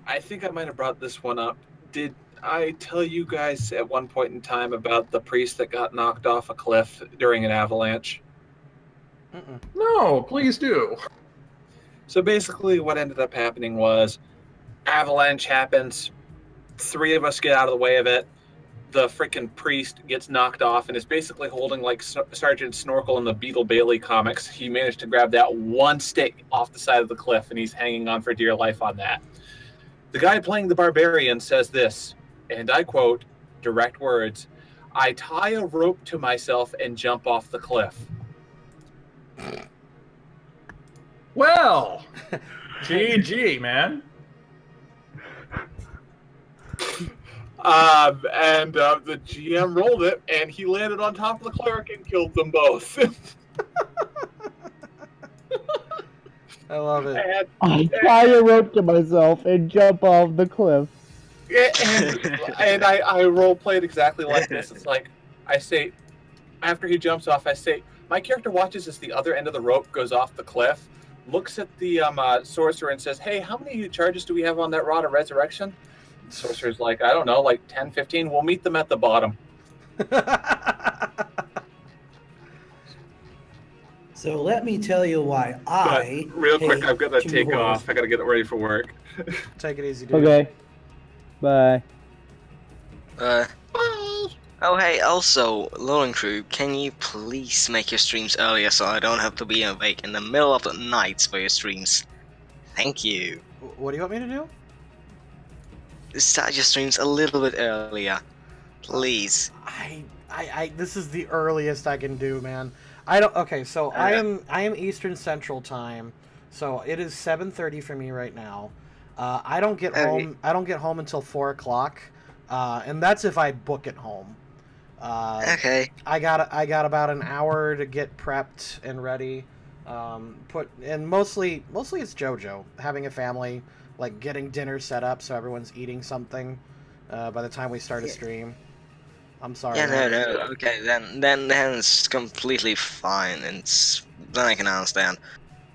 I think I might have brought this one up. Did I tell you guys at one point in time about the priest that got knocked off a cliff during an avalanche? no, please do. So basically what ended up happening was avalanche happens, 3 of us get out of the way of it, the freaking priest gets knocked off and is basically holding like Sergeant Snorkel in the Beetle Bailey comics. He managed to grab that one stick off the side of the cliff and he's hanging on for dear life on that. The guy playing the barbarian says this, and I quote, direct words, "I tie a rope to myself and jump off the cliff." Well, GG, man. The GM rolled it, and he landed on top of the cleric and killed them both. I love it. I tie a rope to myself and jump off the cliff. And I role played exactly like this. It's like, I say, after he jumps off, I say, my character watches as the other end of the rope goes off the cliff, looks at the sorcerer and says, "Hey, how many charges do we have on that Rod of Resurrection?" The sorcerer's like, "I don't know, like 10, 15. We'll meet them at the bottom." So let me tell you why I. But real quick, hate I've got to Two take Horse. off. I got to get ready for work. Take it easy, dude. Okay. Bye. Oh hey, also, Lowland Crew, can you please make your streams earlier so I don't have to be awake in the middle of the night for your streams? Thank you. What do you want me to do? Start your streams a little bit earlier. Please. This is the earliest I can do, man. Okay, so I am Eastern Central Time, so it is 7:30 for me right now. I don't get home until 4 o'clock, and that's if I book it home. Okay. I got about an hour to get prepped and ready. Mostly it's JoJo having a family, like getting dinner set up so everyone's eating something by the time we start a stream. I'm sorry. Yeah, man. no. Okay, then it's completely fine, and then I can understand.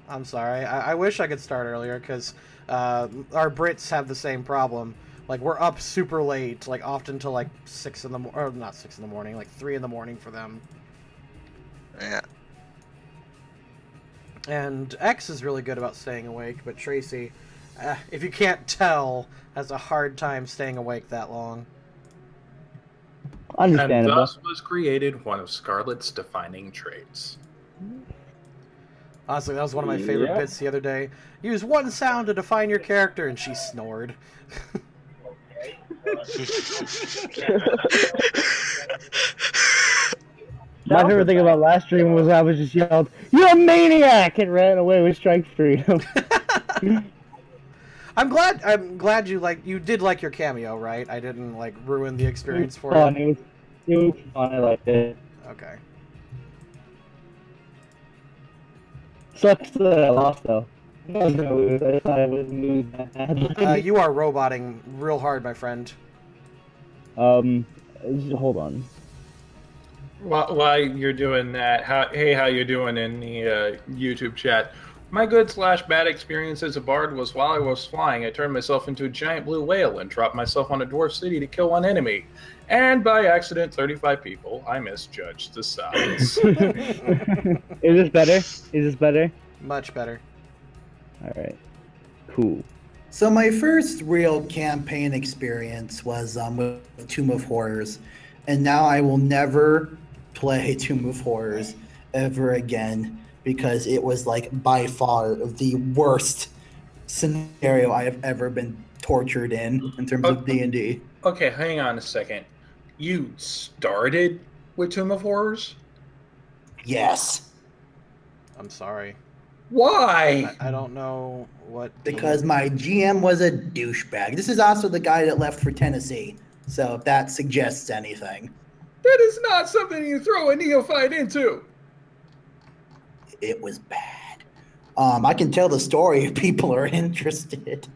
I'm sorry. I wish I could start earlier because our Brits have the same problem. Like, we're up super late, like often till like 6 in the morning, or not 6 in the morning, like 3 in the morning for them. Yeah. And X is really good about staying awake, but Tracy, if you can't tell, has a hard time staying awake that long. And Understandable. thus was created one of Scarlet's defining traits. Honestly, that was one of my favorite bits the other day. Use one sound to define your character, and she snored. My favorite thing about last stream was I was just yelled, "You're a maniac!" and ran away with strike freedom. I'm glad you did like your cameo, right? I didn't like ruin the experience for fun. you. It was fun. I liked it. Okay. Sucks that I lost though. I was gonna lose. I thought I would lose that bad. You are roboting real hard, my friend. Hold on. While you're doing that, how you doing in the YouTube chat? My good/bad experience as a bard was while I was flying, I turned myself into a giant blue whale and dropped myself on a dwarf city to kill one enemy. And by accident, 35 people. I misjudged the size. Is this better? Is this better? Much better. Alright. Cool. So my first real campaign experience was with Tomb of Horrors, and now I will never play Tomb of Horrors ever again because it was like by far the worst scenario I have ever been tortured in terms of D&D. Okay, hang on a second. You started with Tomb of Horrors? Yes. I'm sorry. Why? I don't know what. Because my GM was a douchebag. This is also the guy that left for Tennessee, so if that suggests anything. That is not something you throw a neophyte into. It was bad. I can tell the story if people are interested.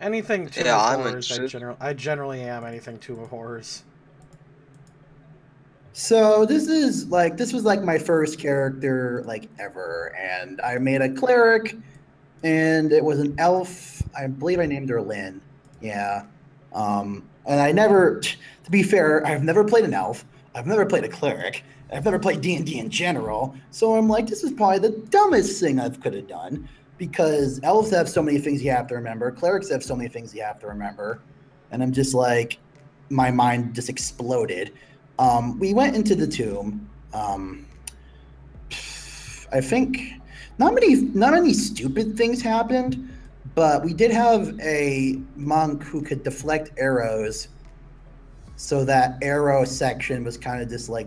Anything Tomb Yeah, of I'm Horrors, interested. I generally am anything Tomb of Horrors. So this was like my first character like ever, and I made a cleric, and it was an elf. I believe I named her Lynn. Yeah. And I never, to be fair, I've never played an elf. I've never played a cleric. I've never played D&D in general. So I'm like, this is probably the dumbest thing I could have done because elves have so many things you have to remember. Clerics have so many things you have to remember. And I'm just like, my mind just exploded. We went into the tomb. I think not many stupid things happened, but we did have a monk who could deflect arrows. So that arrow section was kind of just like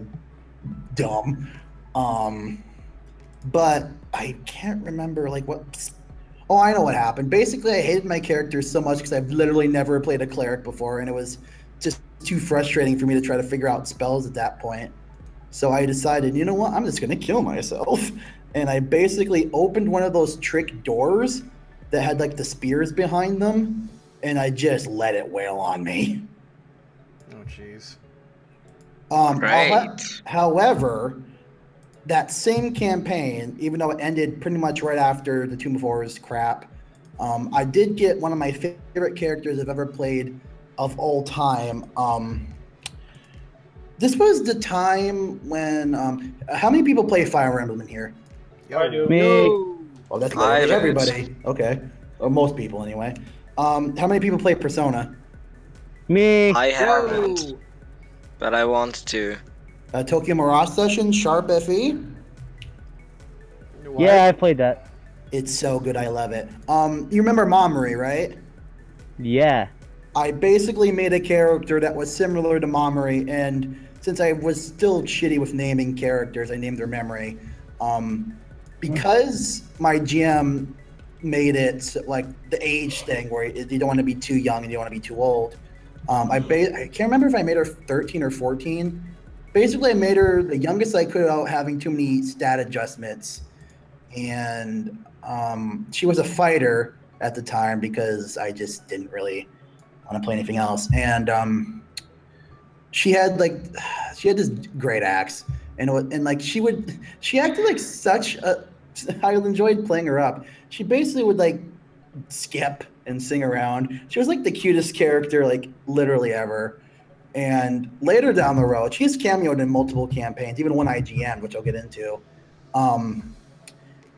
dumb. But I can't remember like what. Oh, I know what happened. Basically, I hated my character so much because I've literally never played a cleric before, and it was just too frustrating for me to try to figure out spells at that point. So I decided, you know what? I'm just going to kill myself. And I basically opened one of those trick doors that had like the spears behind them, and I just let it wail on me. Oh, jeez. Right. However, that same campaign, even though it ended pretty much right after the Tomb of Horrors crap, I did get one of my favorite characters I've ever played of all time. This was the time when how many people play Fire Emblem in here? I do. Me. Oh, that's I literally don't. everybody. Okay, or most people anyway. How many people play Persona? Me. I haven't, but I want to. Tokyo Mirage Session, Sharp FE. What? Yeah, I played that. It's so good, I love it. You remember Momori, right? Yeah. I basically made a character that was similar to Momori, and since I was still shitty with naming characters, I named her Memory. Because my GM made it like the age thing where you don't want to be too young and you don't want to be too old. I can't remember if I made her 13 or 14. Basically, I made her the youngest I could without having too many stat adjustments. And she was a fighter at the time because I just didn't really want to play anything else. And she had this great axe, and she acted like such a. I enjoyed playing her up. She basically would like skip and sing around. She was like the cutest character, like literally ever. And later down the road, she's cameoed in multiple campaigns, even one IGN, which I'll get into.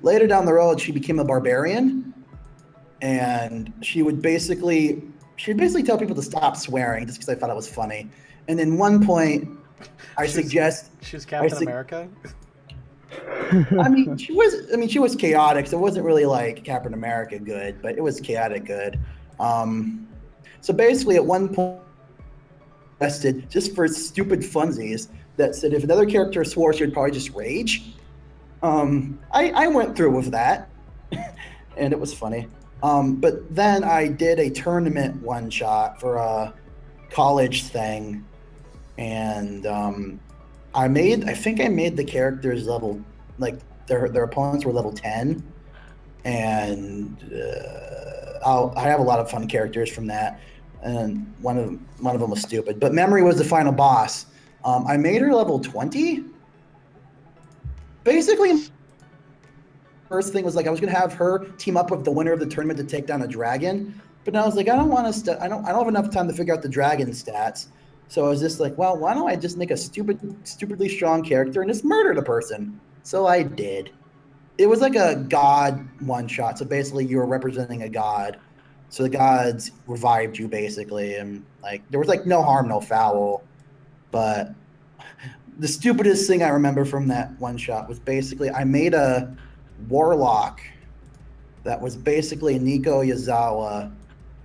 Later down the road, she became a barbarian, and she would basically tell people to stop swearing just because I thought it was funny. And then one point, She's Captain America. I mean, she was chaotic, so it wasn't really like Captain America good, but it was chaotic good. So basically, at one point, arrested just for stupid funsies that said if another character swore, she would probably just rage. I went through with that, and it was funny. But then I did a tournament one shot for a college thing, and I think I made the characters level, like their opponents were level 10, and I have a lot of fun characters from that, and one of them was stupid. But Memory was the final boss. I made her level 20. Basically, first thing was like I was gonna have her team up with the winner of the tournament to take down a dragon, but then I was like, I don't have enough time to figure out the dragon stats. So I was just like, well, why don't I just make a stupidly strong character and just murder the person? So I did. It was like a god one shot. So basically, you were representing a god, So the gods revived you basically, and like there was like no harm, no foul. But the stupidest thing I remember from that one shot was basically I made a warlock that was basically Nico Yazawa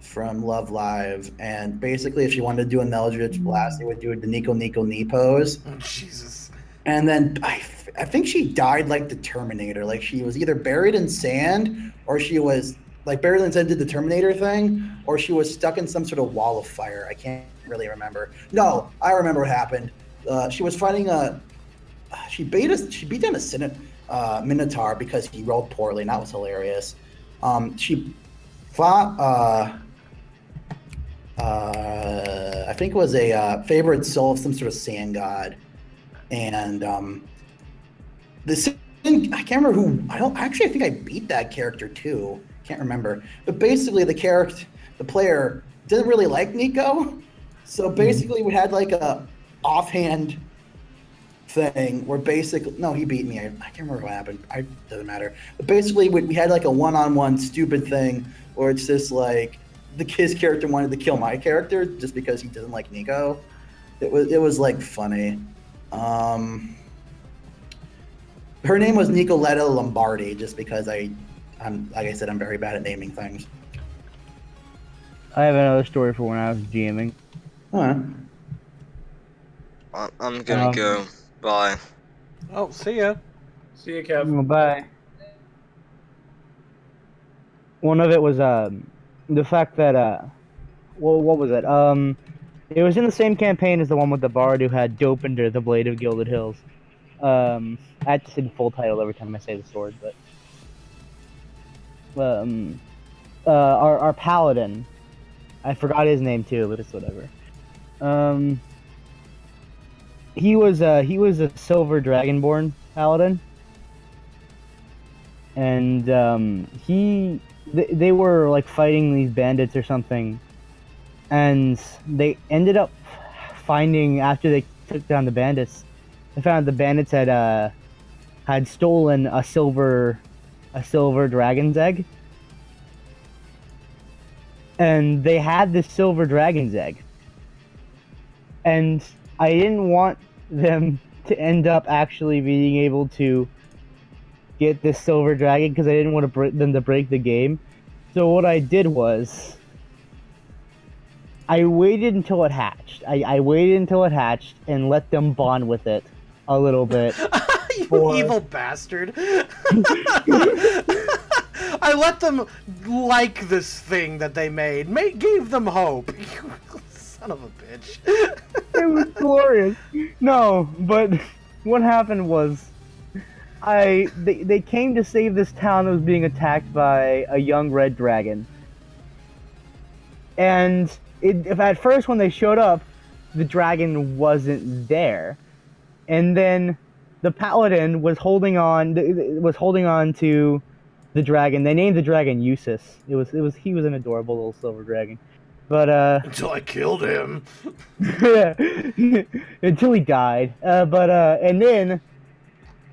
from Love Live, and basically if she wanted to do an Eldritch Blast, they would do the Nico knee pose. Oh, Jesus. And then I think she died like the Terminator. Like she was either buried in sand, or she was like buried in sand, did the Terminator thing, or she was stuck in some sort of wall of fire. I can't really remember. No, I remember what happened. She was fighting she beat down a Minotaur because he rolled poorly, and that was hilarious. She fought I think it was a favorite soul of some sort of sand god. And this thing, I can't remember who. I think I beat that character too. Can't remember. But basically, the player didn't really like Nico, so basically we had like a offhand thing where basically he beat me. I can't remember what happened. It doesn't matter. But basically, we had like a one-on-one stupid thing where it's just like his character wanted to kill my character just because he doesn't like Nico. It was like funny. Her name was Nicoletta Lombardi, just because I'm like I said, I'm very bad at naming things. I have another story for when I was GMing. I'm gonna go. Bye. Oh, see ya. See ya, Kev. Bye. One of it was the fact that what was it? It was in the same campaign as the one with the bard who had Dope under the Blade of Gilded Hills. I have to say the full title every time I say the sword, but our paladin, I forgot his name too, but it's whatever. He was a silver dragonborn paladin, and they were like fighting these bandits or something, and they ended up finding, after they took down the bandits, they found the bandits had stolen a silver dragon's egg, and they had this silver dragon's egg, and I didn't want them to end up actually being able to get this silver dragon because I didn't want them to break the game. So what I did was I waited until it hatched. I waited until it hatched and let them bond with it a little bit. You evil bastard. I let them like this thing that they made. Gave them hope. Son of a bitch. It was glorious. No, but what happened was they came to save this town that was being attacked by a young red dragon. And at first when they showed up, the dragon wasn't there. And then the paladin was holding on to the dragon. They named the dragon Eustace. He was an adorable little silver dragon. But until I killed him. Until he died. And then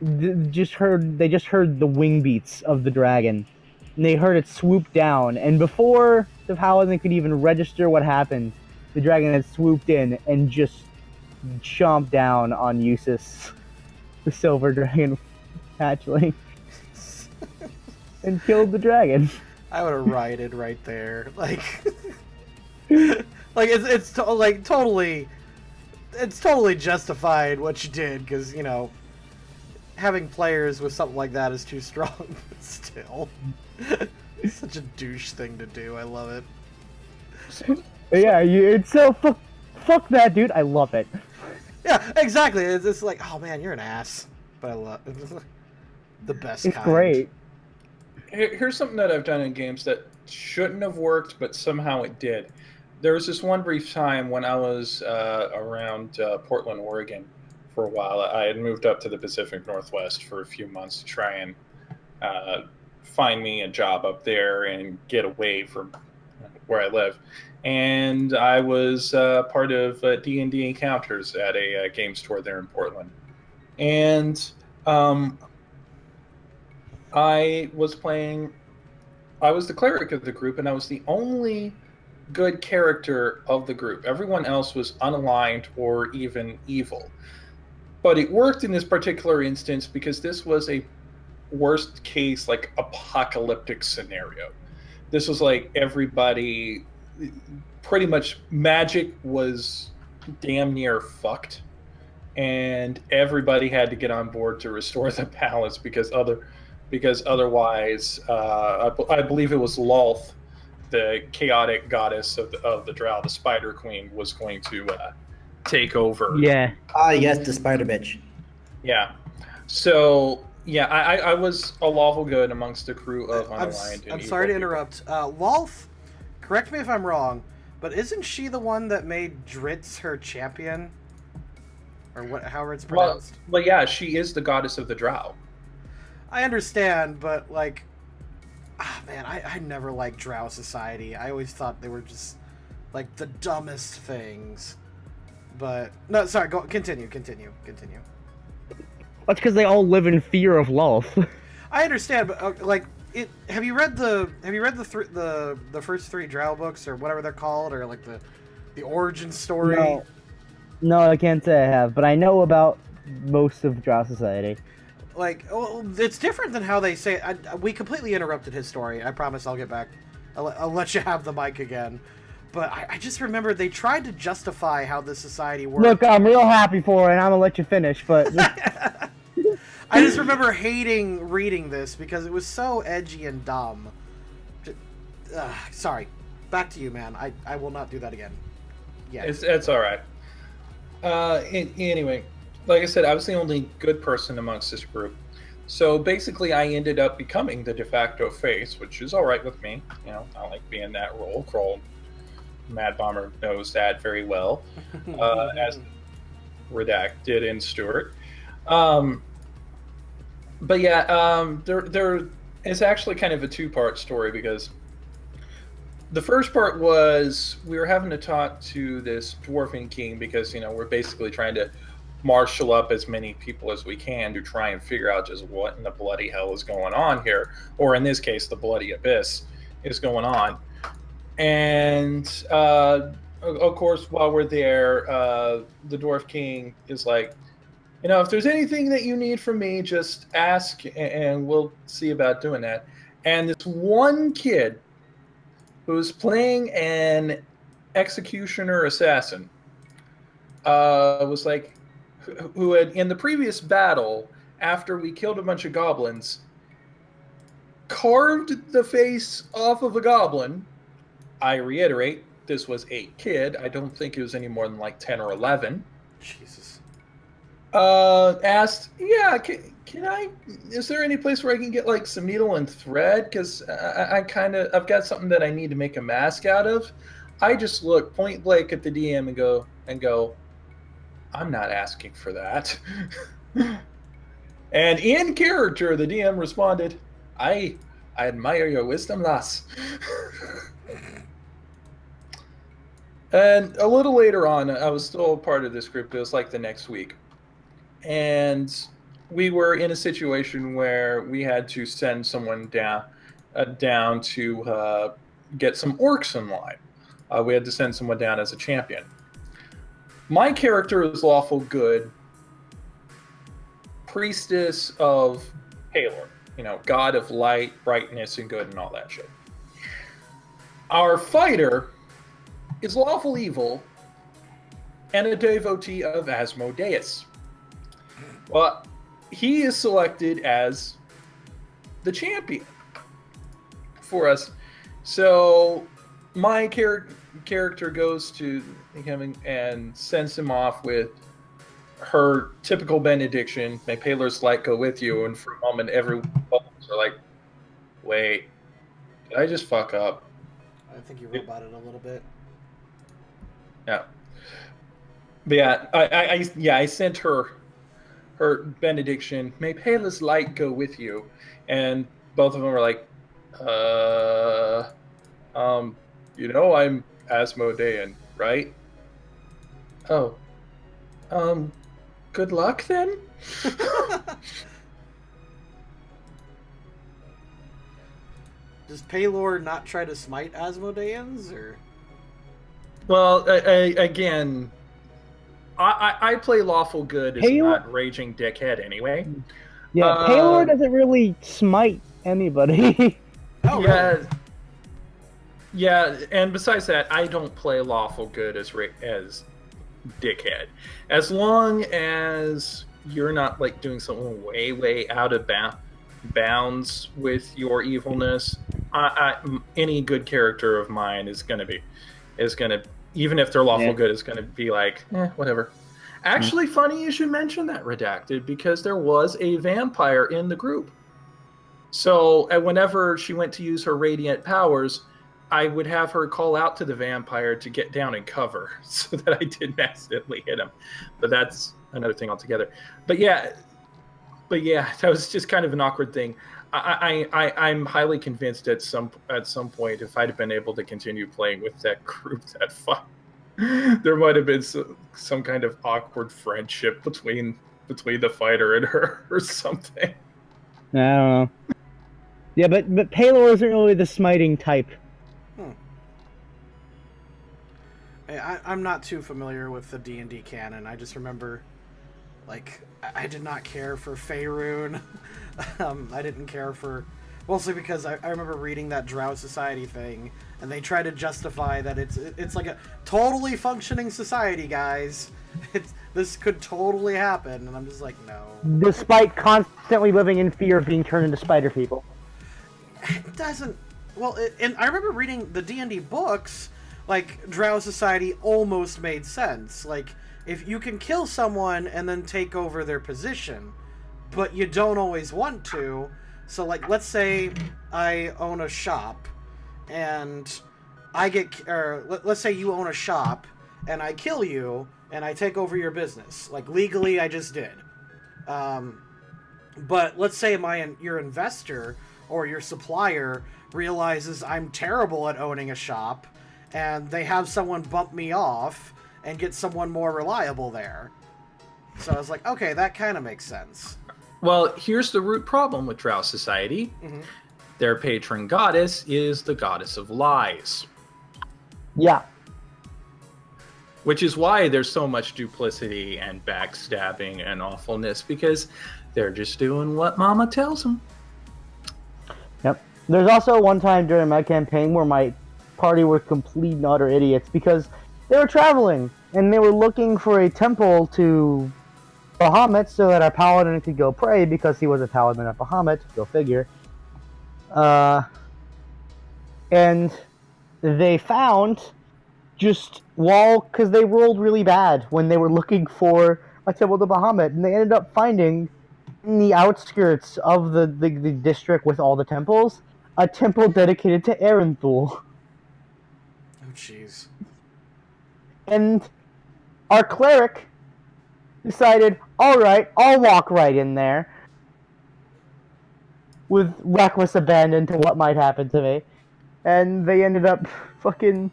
they just heard the wing beats of the dragon. And they heard it swoop down, and before the paladin could even register what happened, the dragon had swooped in and just chomped down on Eustace, the silver dragon hatchling, and killed the dragon. I would have rioted right there, like it's totally justified what you did, because having players with something like that is too strong, but still. It's such a douche thing to do. I love it. Yeah, it's so fuck that, dude. I love it. Yeah, exactly. It's just like, oh man, you're an ass, but I love the best. It's kind. Great. Here's something that I've done in games that shouldn't have worked, but somehow it did. There was this one brief time when I was around Portland, Oregon, for a while. I had moved up to the Pacific Northwest for a few months to try and find me a job up there and get away from where I live. And I was part of D&D Encounters at a game store there in Portland. And I was playing I was the cleric of the group, and I was the only good character of the group. Everyone else was unaligned or even evil. But it worked in this particular instance because this was a worst case, like, apocalyptic scenario. This was like everybody, pretty much magic was damn near fucked, and everybody had to get on board to restore the balance because otherwise, I believe it was Lolth, the chaotic goddess of the Drow, the Spider Queen, was going to take over. Yeah. Ah, yes, the spider bitch. Yeah. So yeah, I was a lawful good amongst the crew of unaligned. I'm sorry to interrupt. Lolth, correct me if I'm wrong, but isn't she the one that made Dritz her champion? Or what? However it's pronounced. Well, yeah, she is the goddess of the Drow. I understand, but like, man, I never liked Drow society. I always thought they were just like the dumbest things. But no, sorry. Go continue. That's because they all live in fear of Lolth. I understand, but like, have you read the first 3 Drow books or whatever they're called, or like the origin story? No, I can't say I have, but I know about most of Drow society. Like, well, it's different than how they say it. We completely interrupted his story. I promise I'll get back. I'll let you have the mic again. But I just remember they tried to justify how this society worked. Look, I'm real happy for it, and I'm gonna let you finish, but... I just remember hating reading this because it was so edgy and dumb. Sorry. Back to you, man. I will not do that again. Yeah. It's all right. Anyway, like I said, I was the only good person amongst this group. So basically, I ended up becoming the de facto face, which is all right with me. You know, I like being that role. Kroll, Mad Bomber knows that very well, as Redact did in Stuart. But yeah, there is actually kind of a 2-part story, because the first part was we were having to talk to this dwarven king because, you know, we're basically trying to marshal up as many people as we can to try and figure out just what in the bloody hell is going on here, or in this case, the bloody abyss is going on. And of course, while we're there, the dwarf king is like, you know, if there's anything that you need from me, just ask and we'll see about doing that. And this one kid who's playing an executioner assassin was like, who had, in the previous battle, after we killed a bunch of goblins, carved the face off of a goblin. I reiterate, this was a kid. I don't think it was any more than like 10 or 11. Jesus. Asked, yeah, can I, is there any place where I can get like some needle and thread? Because I've got something that I need to make a mask out of. I just look point blank at the DM and go, I'm not asking for that. And in character, the DM responded, I admire your wisdom, lass. And a little later on, I was still a part of this group. It was like the next week. And we were in a situation where we had to send someone down to get some orcs in line. We had to send someone down as a champion. My character is lawful good, priestess of Halor, you know, god of light, brightness, and good, and all that shit. Our fighter is lawful evil and a devotee of Asmodeus. Well, he is selected as the champion for us. So my character goes to him and sends him off with her typical benediction, may Paler's light go with you. And for a moment, everyone are like, wait, did I just fuck up? I think you roboted a little bit. Yeah. But yeah, I sent her benediction, may Paler's light go with you. And both of them were like, you know, I'm Asmodean, right? Oh. Good luck then? does Paylor not try to smite Asmodeans, or? Well, again, I play lawful good as not raging dickhead anyway. Yeah, Paylor doesn't really smite anybody. Oh, yeah, really? yeah, and besides that, I don't play lawful good as dickhead. As long as you're not like doing something way out of bounds with your evilness, any good character of mine is gonna even if they're lawful good, is gonna be like, whatever. Actually, funny you should mention that, Redacted, because there was a vampire in the group. So whenever she went to use her radiant powers, I would have her call out to the vampire to get down and cover so that I didn't accidentally hit him. But that's another thing altogether. But yeah, that was just kind of an awkward thing. I'm highly convinced at some point, if I'd have been able to continue playing with that group that far, there might have been some kind of awkward friendship between the fighter and her or something. I don't know. Yeah, but Paylor isn't really the smiting type. I'm not too familiar with the D&D canon. I just remember, like, I did not care for Faerun. I didn't care for... Mostly because I remember reading that Drow Society thing, and they try to justify that it's like a totally functioning society, guys. This could totally happen, and I'm just like, no. Despite constantly living in fear of being turned into spider people. It doesn't... Well, and I remember reading the D&D books, like, Drow Society almost made sense. Like, if you can kill someone and then take over their position, but you don't always want to... So, like, let's say I own a shop, and I get... Or, let's say you own a shop, and I kill you, and I take over your business. Like, legally, I just did. But let's say your investor or your supplier realizes I'm terrible at owning a shop, and they have someone bump me off and get someone more reliable there. So I was like, okay, that kind of makes sense. Well, here's the root problem with Drow Society. Mm-hmm. Their patron goddess is the goddess of lies. Yeah. Which is why there's so much duplicity and backstabbing and awfulness, because they're just doing what Mama tells them. Yep. There's also one time during my campaign where my party were complete and utter idiots because they were traveling and they were looking for a temple to Bahamut so that our paladin could go pray because he was a paladin at Bahamut. Go figure. And they found because they rolled really bad when they were looking for a temple to Bahamut, and they ended up finding in the outskirts of the district with all the temples a temple dedicated to Erenthul. Oh, jeez. And our cleric decided, alright, I'll walk right in there with reckless abandon to what might happen to me. And they ended up fucking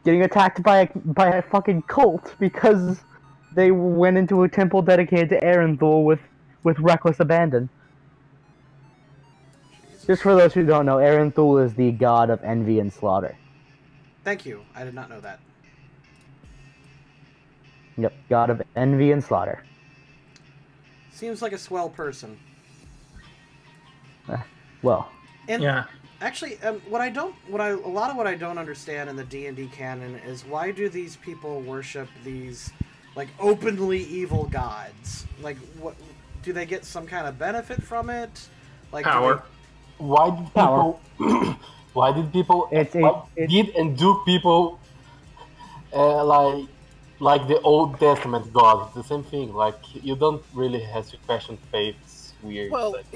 getting attacked by a fucking cult because they went into a temple dedicated to Erenthul with reckless abandon. Jesus. Just for those who don't know, Erenthul is the god of envy and slaughter. Thank you. I did not know that. Yep, god of envy and slaughter. Seems like a swell person. Well. And yeah. Actually, a lot of what I don't understand in the D&D canon is why do these people worship these, like, openly evil gods? Like, what do they get some kind of benefit from it? Like power. Why did people? Why did people? Do people like the Old Testament gods? The same thing. Like you don't really have to question faiths. Weird. Well, like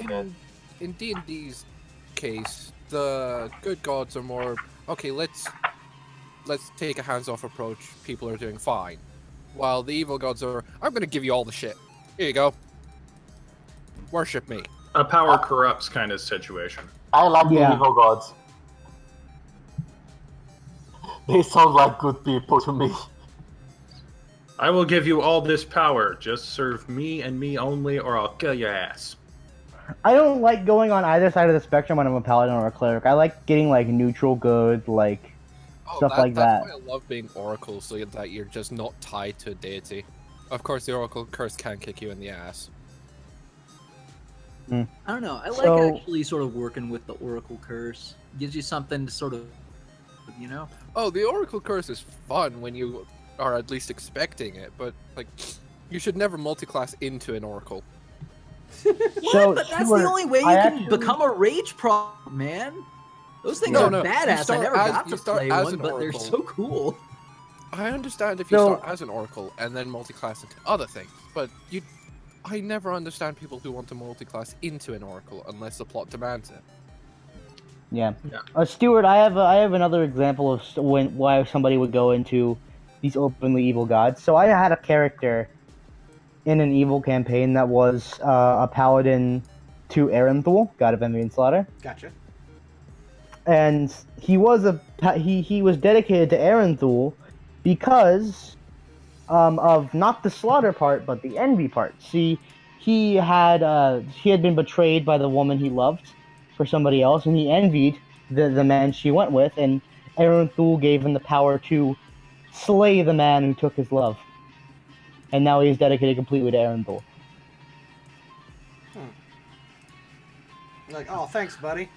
in D&D's case, the good gods are more okay. Let's take a hands-off approach. People are doing fine, while the evil gods are. I'm going to give you all the shit. Here you go. Worship me. A power corrupts kind of situation. I like the evil gods. They sound like good people to me. I will give you all this power. Just serve me and me only, or I'll kill your ass. I don't like going on either side of the spectrum when I'm a paladin or a cleric. I like getting like neutral good, like stuff like that. That's why I love being oracle, so that you're just not tied to a deity. Of course, the oracle curse can kick you in the ass. I don't know. I like actually sort of working with the oracle curse. Gives you something to sort of, you know. Oh, the oracle curse is fun when you are at least expecting it, but like, you should never multi-class into an oracle. What? But that's the only way you can become a rage prop, man. Those things are badass. I never got to play one, but they're so cool. I understand if you start as an oracle and then multi-class into other things, but I never understand people who want to multi-class into an oracle unless the plot demands it. Yeah. Stuart, I have another example of why somebody would go into these openly evil gods. So I had a character in an evil campaign that was a paladin to Erenthul, god of envy and slaughter. Gotcha. And he was he was dedicated to Erenthul because of not the slaughter part, but the envy part. See, he had been betrayed by the woman he loved for somebody else, and he envied the man she went with, and Erenthul gave him the power to slay the man who took his love. And now he's dedicated completely to Erenthul. Like, oh, thanks, buddy.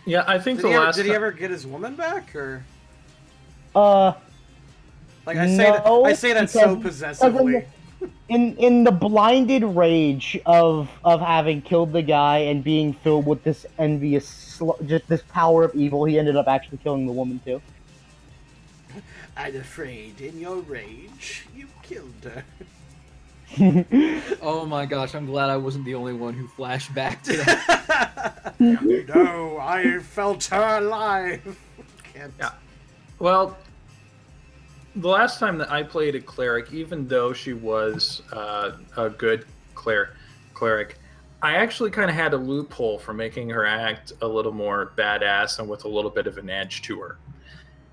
Yeah, I think did he ever get his woman back, or? Like I say that so possessively. In the blinded rage of having killed the guy and being filled with this envious, just this power of evil, he ended up actually killing the woman too. I'm afraid in your rage you killed her. Oh my gosh, I'm glad I wasn't the only one who flashed back to that. No, I felt her alive. Yeah. Well, the last time that I played a cleric, even though she was a good cleric, I actually kind of had a loophole for making her act a little more badass and with a little bit of an edge to her.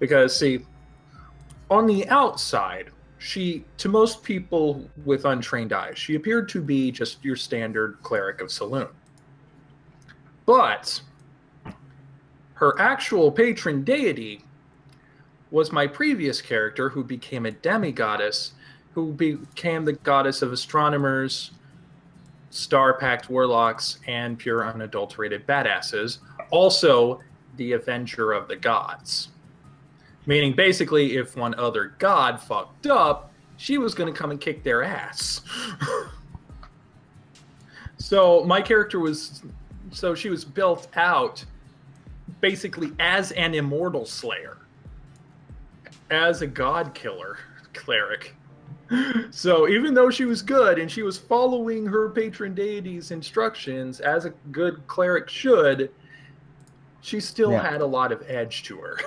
Because, see, on the outside, she, to most people with untrained eyes, she appeared to be just your standard cleric of Saloon. But her actual patron deity was my previous character, who became a demigoddess, who became the goddess of astronomers, star-packed warlocks, and pure unadulterated badasses. Also, the Avenger of the Gods. Meaning, basically, if one other god fucked up, she was going to come and kick their ass. So my character was... So she was built out basically as an immortal slayer. As a god killer cleric. So even though she was good and she was following her patron deity's instructions as a good cleric should, she still had a lot of edge to her.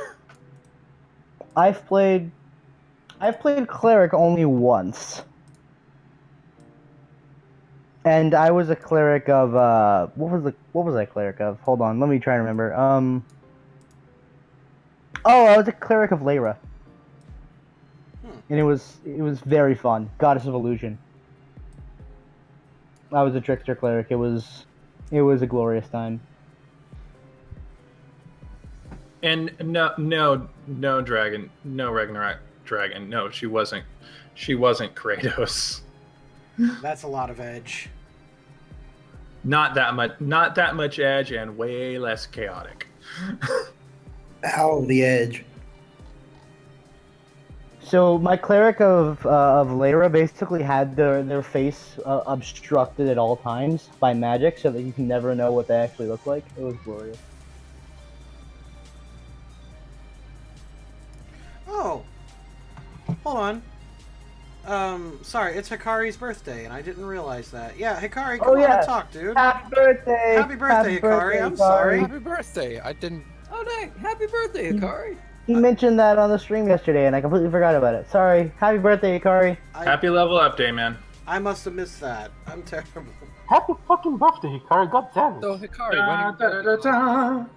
I've played cleric only once. And I was a cleric of what was I cleric of? Hold on, let me try and remember. I was a cleric of Lyra. And it was very fun. Goddess of Illusion. I was a trickster cleric. It was a glorious time. And no dragon, no Ragnarok dragon. No, she wasn't Kratos. That's a lot of edge. Not that much edge, and way less chaotic. Ow, the edge. So my cleric of Lyra basically had their face obstructed at all times by magic, so that you can never know what they actually look like. It was glorious. Oh, hold on. Sorry, it's Hikari's birthday, and I didn't realize that. Yeah, Hikari, come on and talk, dude. Happy birthday! Happy birthday, Hikari. I'm sorry. Happy birthday! I didn't. Oh, dang! Happy birthday, Hikari. He mentioned that on the stream yesterday, and I completely forgot about it. Sorry. Happy birthday, Hikari. Happy level up day, man. I must have missed that. I'm terrible. Happy fucking birthday, Hikari. God damn it. So, Hikari,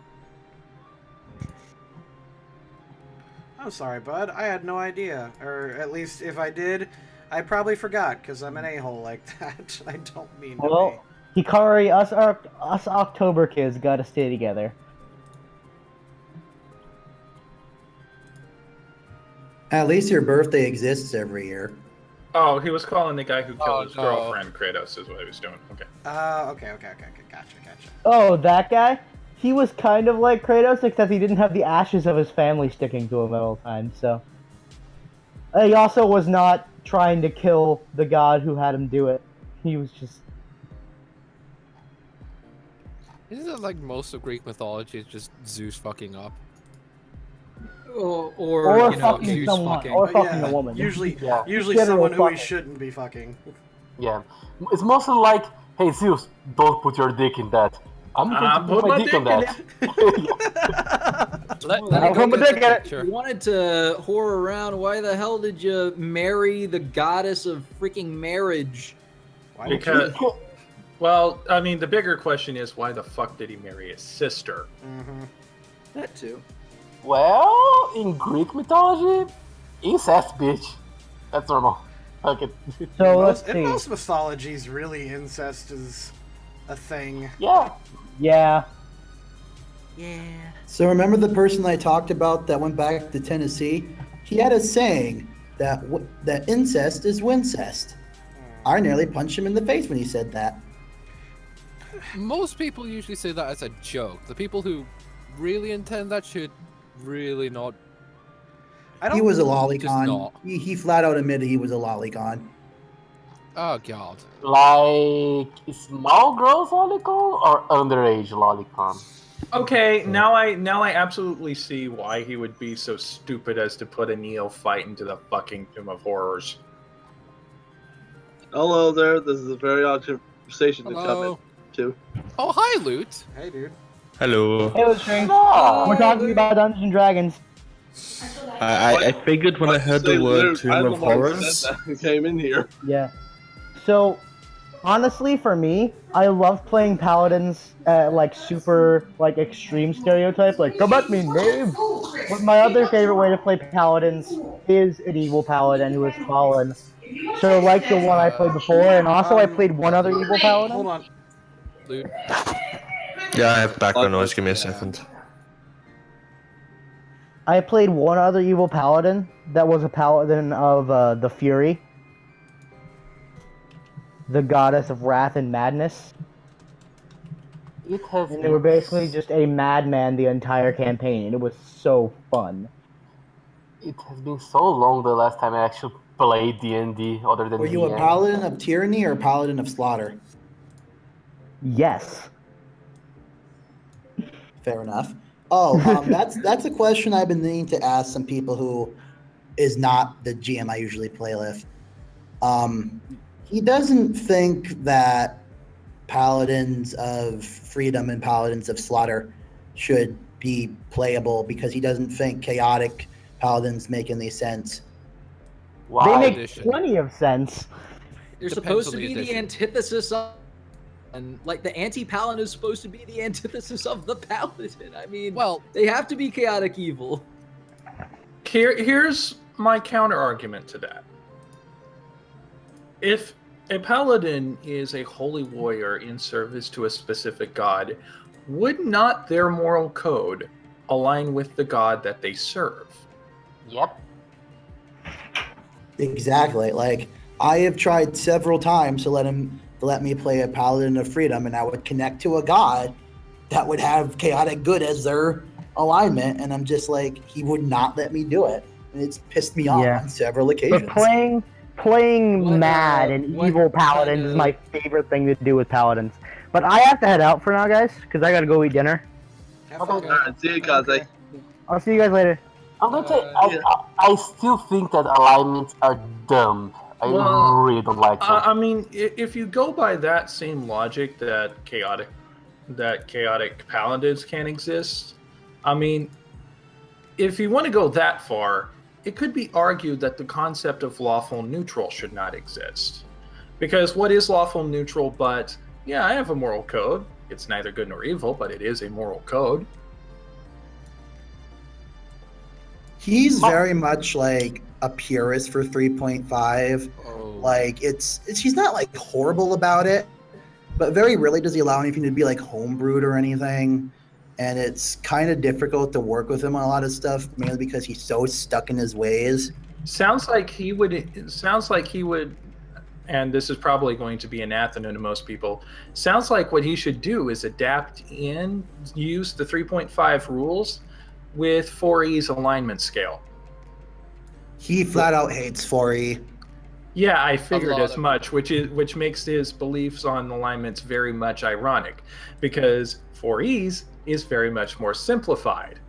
I'm sorry, bud. I had no idea. Or at least if I did, I probably forgot, because I'm an a-hole like that. I don't mean to be. Hikari, us October kids gotta stay together. At least your birthday exists every year. Oh, he was calling the guy who killed his girlfriend Kratos is what he was doing. Okay. Okay. Gotcha. Oh, that guy? He was kind of like Kratos, except he didn't have the ashes of his family sticking to him at all times, so... He also was not trying to kill the god who had him do it. He was just... Isn't it like most of Greek mythology is just Zeus fucking up? Or you know, fucking Zeus someone, fucking. Or fucking a woman. Usually General someone who he fucking. shouldn't be fucking. Yeah, it's mostly like, hey Zeus, don't put your dick in that. I'm going to put my dick in that. You wanted to whore around. Why the hell did you marry the goddess of freaking marriage? Because, well, I mean, the bigger question is why the fuck did he marry his sister? Mm-hmm. That too. Well, in Greek mythology, incest, bitch. That's normal. Okay. So let's in see. most mythologies, really, incest is a thing. Yeah. Yeah. So remember the person I talked about that went back to Tennessee? He had a saying that that incest is wincest. I nearly punched him in the face when he said that. Most people usually say that as a joke. The people who really intend that should really not. He was a lolicon. He flat out admitted he was a lolicon. Oh god. Like small girls lolicon or underage lolicon? Okay, now I absolutely see why he would be so stupid as to put a neophyte into the fucking Tomb of Horrors. Hello there, this is a very odd conversation to come into. Oh, hi, Loot. Hey, dude. Hello. Hey, let's drink. We're talking about Dungeons and Dragons. I figured when I heard the word Tomb of Horrors. Who came in here? Yeah. So, honestly, for me, I love playing paladins at like super like extreme stereotype, like come at me, knave. But my other favorite way to play paladins is an evil paladin who has fallen. So like the one I played before, and also I played one other evil paladin. Hold on. Loot. Yeah, I have background noise. Give me a second. I played one other evil paladin that was a paladin of the Fury, the goddess of wrath and madness. And they were basically just a madman the entire campaign, and it was so fun. It has been so long the last time I actually played D&D other than Were you a paladin of tyranny or a paladin of slaughter? Yes. Fair enough. Oh, that's a question I've been needing to ask some people who is not the GM I usually play with. He doesn't think that paladins of freedom and paladins of slaughter should be playable because he doesn't think chaotic paladins make any sense. Wow. They make plenty of sense. They're supposed to be the antithesis of, and like the anti-paladin is supposed to be the antithesis of the paladin. I mean, well, they have to be chaotic evil. Here's my counter argument to that. If a paladin is a holy warrior in service to a specific god, would not their moral code align with the god that they serve? Yep. Exactly. Like, I have tried several times to let me play a paladin of freedom, and I would connect to a god that would have chaotic good as their alignment, and I'm just like, he would not let me do it. And it's pissed me off on several occasions. But playing mad and evil paladins is my favorite thing to do with paladins. But I have to head out for now, guys, because I gotta go eat dinner. Alright, see you guys. I'll see you guys later. I'm gonna say, I still think that alignments are dumb. I really don't like them. I mean, if you go by that same logic that chaotic paladins can exist, I mean, if you want to go that far, it could be argued that the concept of lawful neutral should not exist. Because what is lawful neutral but, yeah, I have a moral code. It's neither good nor evil, but it is a moral code. He's very much like a purist for 3.5. Like he's not like horrible about it, but very rarely does he allow anything to be like homebrewed or anything. And it's kind of difficult to work with him on a lot of stuff, mainly because he's so stuck in his ways. Sounds like he would. Sounds like he would. And this is probably going to be anathema to most people. Sounds like what he should do is adapt in, use the 3.5 rules with 4E's alignment scale. He flat out hates 4E. Yeah, I figured as much, which makes his beliefs on alignments very much ironic, because 4E's is very much more simplified.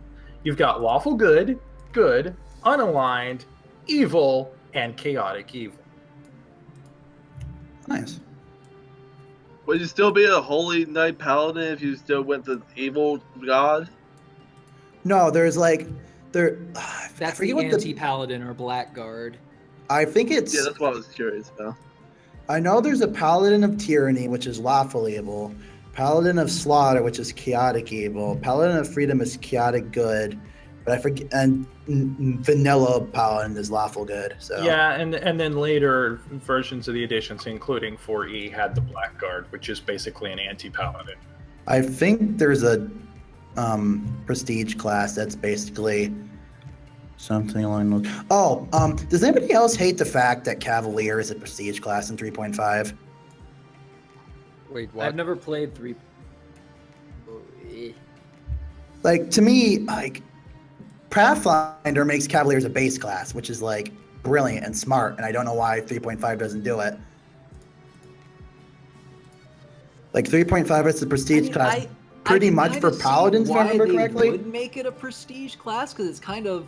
You've got lawful good, good, unaligned, evil, and chaotic evil. Nice. Would you still be a holy knight paladin if you still went the evil god? No, there's like That's the anti-paladin or blackguard. I think it's. Yeah, that's what I was curious about. I know there's a paladin of tyranny, which is lawful evil. Paladin of slaughter, which is chaotic evil. Paladin of freedom is chaotic good. But I forget, and vanilla paladin is lawful good. So yeah, and then later versions of the editions, including 4E, had the blackguard, which is basically an anti-paladin. I think there's a prestige class that's basically something along those. Oh, does anybody else hate the fact that Cavalier is a prestige class in 3.5? Wait, what? I've never played 3. Like, to me, like, Pathfinder makes Cavaliers a base class, which is like brilliant and smart, and I don't know why 3.5 doesn't do it. Like 3.5 is the prestige class, pretty much for paladins, if I remember correctly. Would make it a prestige class because it's kind of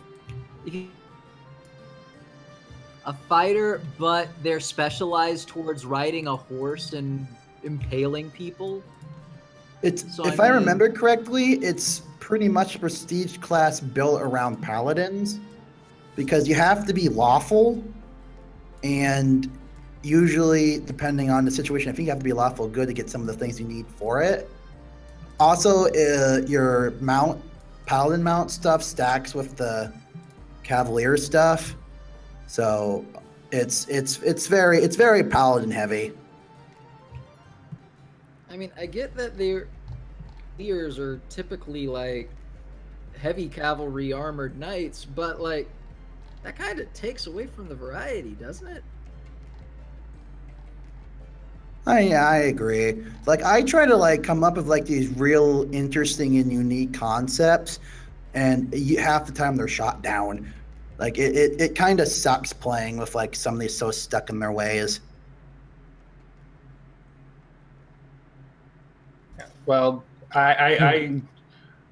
a fighter, but they're specialized towards riding a horse and impaling people. It's so if I remember correctly, it's pretty much a prestige class built around paladins, because you have to be lawful, and usually, depending on the situation, I think you have to be lawful good to get some of the things you need for it. Also, your paladin mount stuff stacks with the cavalier stuff, so it's very paladin heavy. I mean, I get that their ears are typically like heavy cavalry armored knights, but like that kind of takes away from the variety, doesn't it? I agree. Like, I try to like come up with like these real interesting and unique concepts, and half the time they're shot down. Like it kind of sucks playing with like somebody so stuck in their ways. Well, I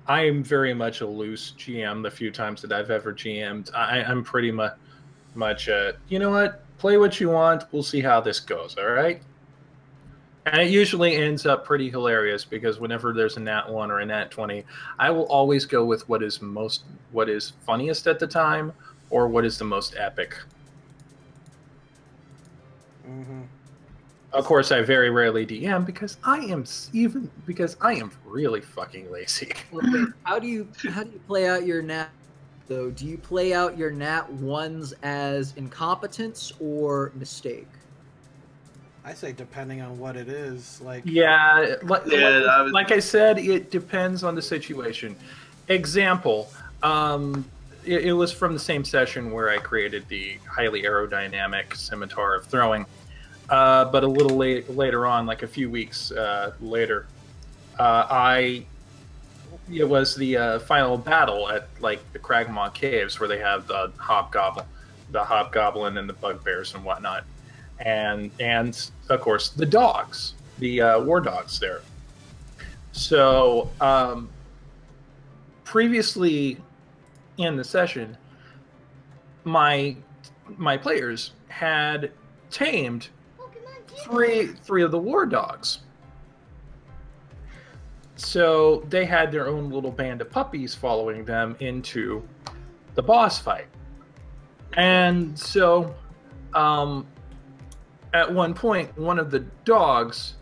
am very much a loose GM. The few times that I've ever GM'd, I'm pretty much you know what, play what you want. We'll see how this goes. All right. And it usually ends up pretty hilarious, because whenever there's a nat 1 or a nat 20, I will always go with what is funniest at the time, or what is the most epic. Mm-hmm. Of course, I very rarely DM because I am really fucking lazy. Well, wait, how do you play out your nat though? Do you play out your nat 1s as incompetence or mistake? I say depending on what it is. Like yeah, like I said, it depends on the situation. Example, it was from the same session where I created the highly aerodynamic scimitar of throwing. But a little later on, like a few weeks later, it was the final battle at like the Cragmaw Caves, where they have the hobgoblin and the bugbears and whatnot, and of course the dogs, the war dogs there. So previously in the session, my players had tamed three of the war dogs. So they had their own little band of puppies following them into the boss fight. And so at one point, one of the dogs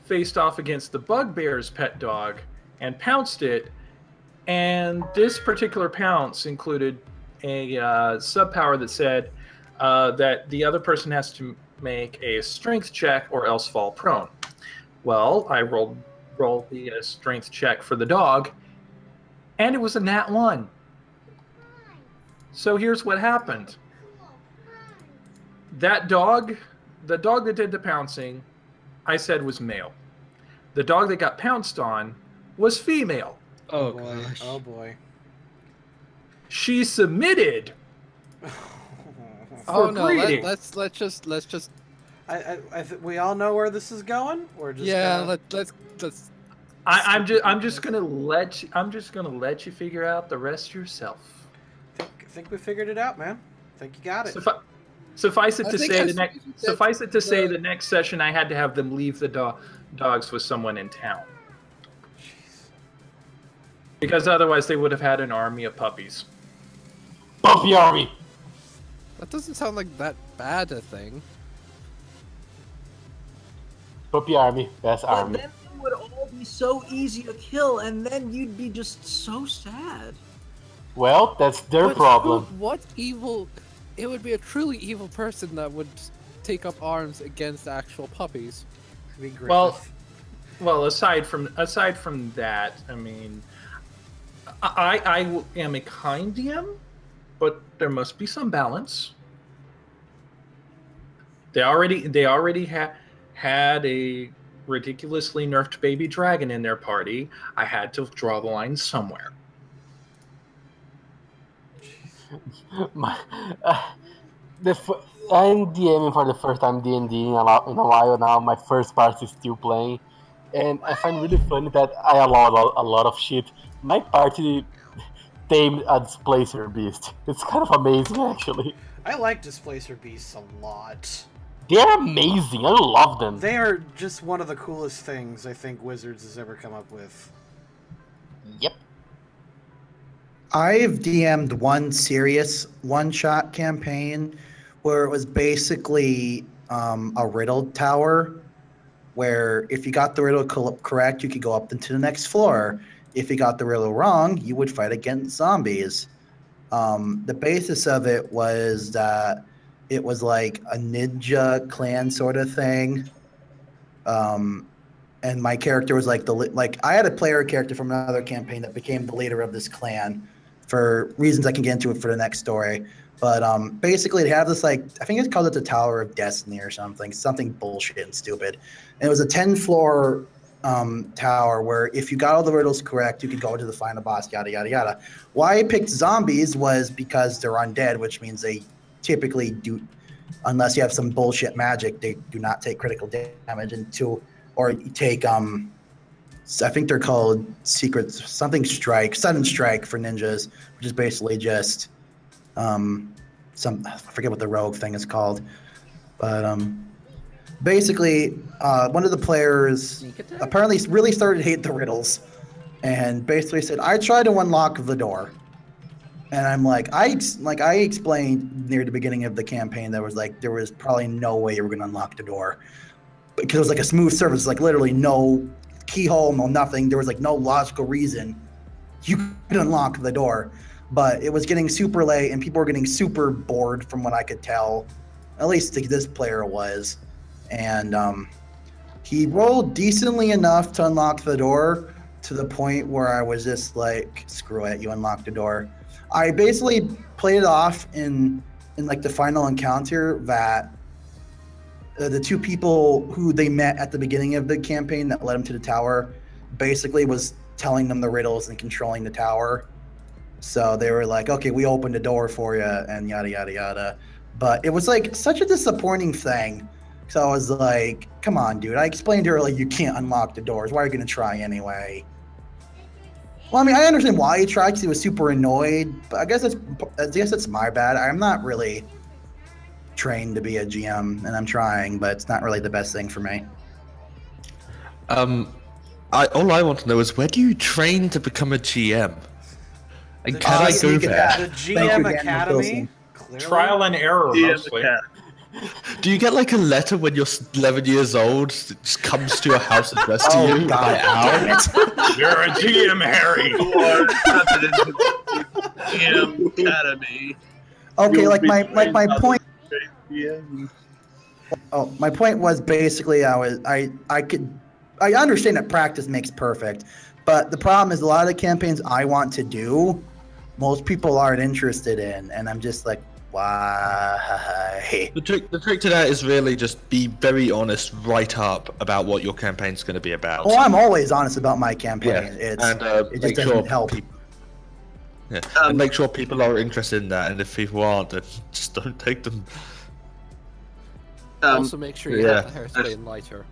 faced off against the bugbear's pet dog and pounced it. And this particular pounce included a sub-power that said that the other person has to make a strength check or else fall prone. Well, I rolled the strength check for the dog, and it was a nat 1. So here's what happened. That dog, the dog that did the pouncing, I said was male. The dog that got pounced on was female. Oh boy. gosh. Oh boy. She submitted. Oh for no! breeding. Let's just. We all know where this is going. We're just let's. I'm just gonna let you figure out the rest yourself. Think we figured it out, man. Think you got it. Suffice it to say the next session I had to have them leave the dogs with someone in town. Jeez. Because otherwise they would have had an army of puppies. Puppy army. That doesn't sound like that bad a thing. Puppy army, best army. Then they would all be so easy to kill, and then you'd be just so sad. Well, that's their problem. What evil? It would be a truly evil person that would take up arms against actual puppies. Well, aside from that, I mean, I am a kind DM, but there must be some balance. They already had a ridiculously nerfed baby dragon in their party. I had to draw the line somewhere. I'm DMing for the first time D&D in a while now. My first party is still playing, and I find really funny that I allow a lot of shit. My party tamed a displacer beast. It's kind of amazing, actually. I like displacer beasts a lot. They're amazing. I love them. They are just one of the coolest things I think Wizards has ever come up with. Yep. I've DM'd one serious one-shot campaign where it was basically a riddle tower where if you got the riddle correct, you could go up into the next floor. If you got the riddle wrong, you would fight against zombies. The basis of it was that it was like a ninja clan sort of thing. And my character was like I had a player character from another campaign that became the leader of this clan for reasons I can get into it for the next story. But basically, they have this I think it's called the Tower of Destiny or something bullshit and stupid. And it was a 10-floor tower where if you got all the riddles correct, you could go to the final boss, yada, yada, yada. Why I picked zombies was because they're undead, which means they typically do, unless you have some bullshit magic, they do not take critical damage or take I think they're called sudden strike for ninjas, which is basically just I forget what the rogue thing is called, but basically one of the players apparently really started to hate the riddles and basically said, I tried to unlock the door. And I'm I explained near the beginning of the campaign there was probably no way you were going to unlock the door because it was like a smooth surface, literally no keyhole, no nothing. There was no logical reason you could unlock the door, but it was getting super late and people were getting super bored from what I could tell. At least this player was, and he rolled decently enough to unlock the door to the point where I was just like, screw it, you unlocked the door. I basically played it off in the final encounter that the two people who they met at the beginning of the campaign that led them to the tower basically was telling them the riddles and controlling the tower. So they were like, okay, we opened the door for you and yada, yada, yada. But it was such a disappointing thing. So I was like, come on, dude. I explained to her, you can't unlock the doors. Why are you going to try anyway? Well, I mean, I understand why he tried because he was super annoyed, but I guess it's my bad. I'm not really trained to be a GM, and I'm trying, but it's not really the best thing for me. All I want to know is where do you train to become a GM? And can I go there? The GM Academy? Trial and error, mostly. Do you get a letter when you're 11 years old that just comes to your house addressed to you by Al? You're a GM, Harry. You are president of the GM Academy. Okay, my point. My point was basically I I understand that practice makes perfect, but the problem is a lot of the campaigns I want to do, most people aren't interested in, and I'm just like, why? The trick to that is really just be very honest right up about what your campaign's going to be about. Oh, I'm always honest about my campaign. Yeah. It just doesn't help. Yeah, and make sure people are interested in that, and if people aren't, then just don't take them. Also, make sure you have the hairspray lighter.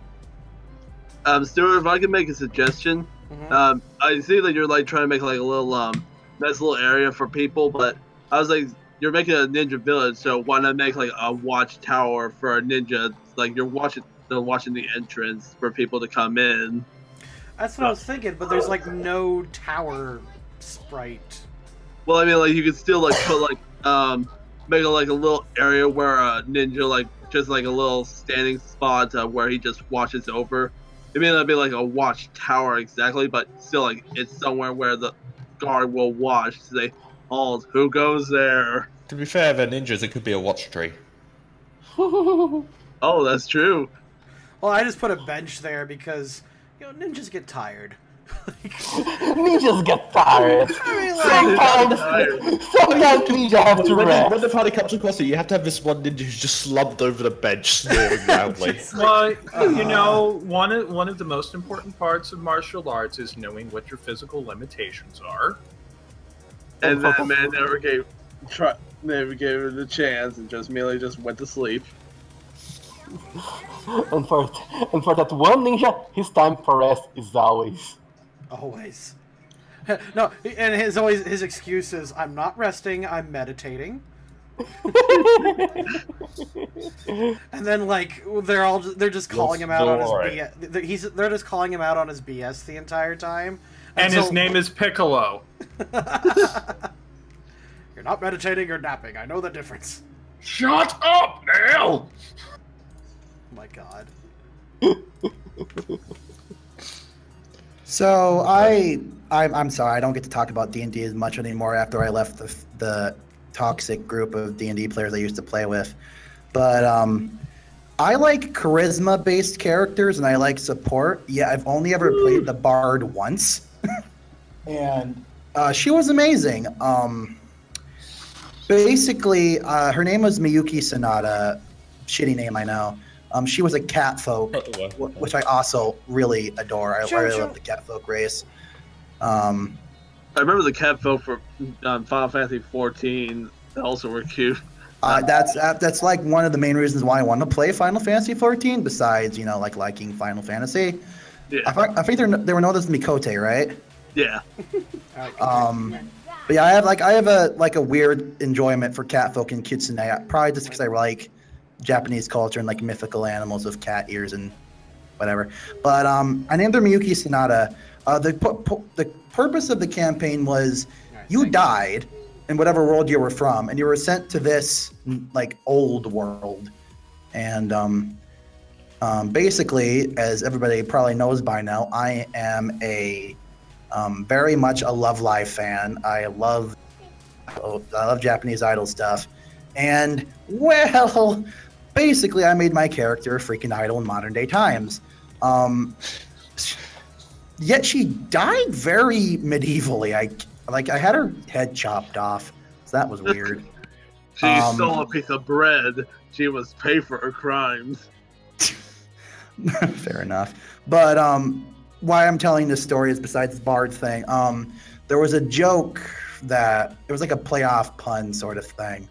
Stuart, if I can make a suggestion, I see that you're like trying to make like a little nice little area for people, but I was like, you're making a ninja village, so why not make like a watchtower for a ninja? Like they're watching the entrance for people to come in. That's what I was thinking, but there's like no tower sprite. Well, I mean, like you could still like put like make like a little area where a ninja like just like a little standing spot where he just watches over. It may not be like a watchtower exactly, but still like it's somewhere where the guard will watch. So they halt. Who goes there? To be fair, they're ninjas. It could be a watch tree. Oh, that's true. Well, I just put a bench there because ninjas get tired. Ninjas get tired. Sometimes ninja have to rest. When the party comes across it, you have to have this one ninja who's just slumped over the bench, snoring loudly. Well, one of the most important parts of martial arts is knowing what your physical limitations are. And that man never gave her the chance and just merely just went to sleep. And for that one ninja, his time for rest is always. Always. No, and his excuse is, I'm not resting, I'm meditating. And then like they're just calling him out on his BS. They're just calling him out on his BS the entire time. And his name is Piccolo. You're not meditating, you're napping. I know the difference. Shut up, Neil! Oh my god. So I'm sorry, I don't get to talk about D&D as much anymore after I left the toxic group of D&D players I used to play with. But I like charisma-based characters and I like support. Yeah, I've only ever played the Bard once. And she was amazing. Basically, her name was Miyuki Sanada. Shitty name, I know. She was a catfolk, which I also really adore. I really love the catfolk race. I remember the catfolk for Final Fantasy XIV. They also were cute. That's like one of the main reasons why I want to play Final Fantasy XIV. Besides, like liking Final Fantasy. Yeah. I think they were known as Mikote, right? Yeah. But yeah, I have a weird enjoyment for catfolk and kitsune. Probably just because I like Japanese culture and like mythical animals with cat ears and whatever. But I named her Miyuki Sanada. The purpose of the campaign was you died in whatever world you were from, and you were sent to this like old world. And basically, as everybody probably knows by now, I am a very much a Love Live fan. I love Japanese idol stuff. And, well, basically I made my character a freaking idol in modern day times. Yet she died very medievally. I had her head chopped off, so that was weird. She stole a piece of bread. She must pay for her crimes. Fair enough. But why I'm telling this story is besides the Bard thing. There was a joke that it was like a playoff pun sort of thing.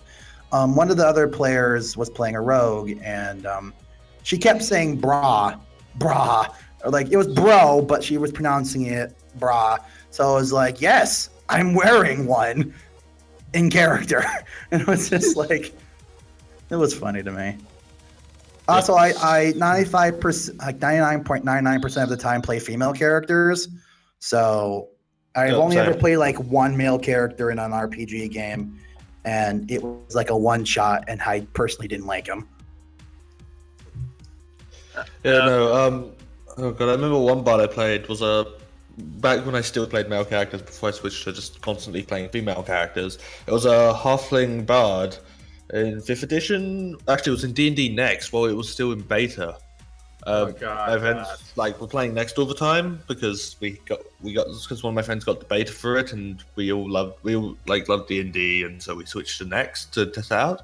One of the other players was playing a rogue, and she kept saying "brah, brah," or like it was "bro," but she was pronouncing it "brah." So I was like, "Yes, I'm wearing one in character," and it was just like, it was funny to me. Also, I 95%, like 99.99% of the time play female characters, so I've only ever played like one male character in an RPG game, and it was like a one shot, and I personally didn't like him. Yeah, no. Oh god, I remember one bard I played was back when I still played male characters before I switched to just constantly playing female characters. It was a halfling bard in 5th edition. Actually, it was in D&D Next while it was still in beta. My friends like were playing next all the time because because one of my friends got the beta for it, and we all loved D&D, and so we switched to Next to test it out.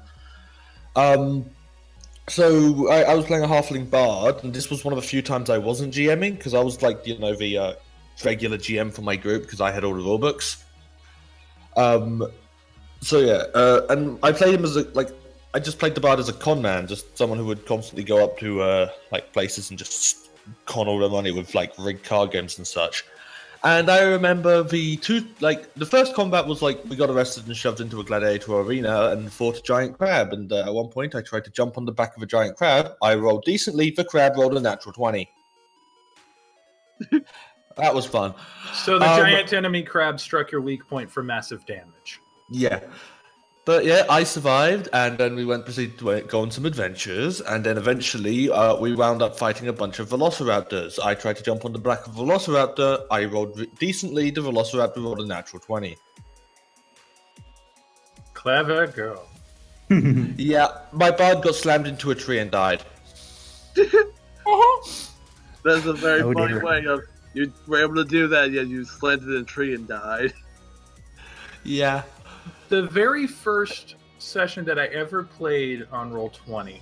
So I was playing a halfling bard, and this was one of the few times I wasn't GMing because I was like the regular GM for my group because I had all the rule books. So yeah, and I played him as I just played the bard as a con man, just someone who would constantly go up to places and just con all the money with rigged card games and such. And I remember the first combat was we got arrested and shoved into a gladiator arena and fought a giant crab. And at one point I tried to jump on the back of a giant crab. I rolled decently. The crab rolled a natural 20. That was fun. So the giant enemy crab struck your weak point for massive damage. Yeah. But yeah, I survived, and then we proceeded to go on some adventures, and then eventually we wound up fighting a bunch of velociraptors. I tried to jump on the back of a velociraptor. I rolled decently. The velociraptor rolled a natural 20. Clever girl. Yeah, my bard got slammed into a tree and died. That's a very funny way of you were able to do that, yet you slammed in a tree and died. Yeah. The very first session that I ever played on Roll20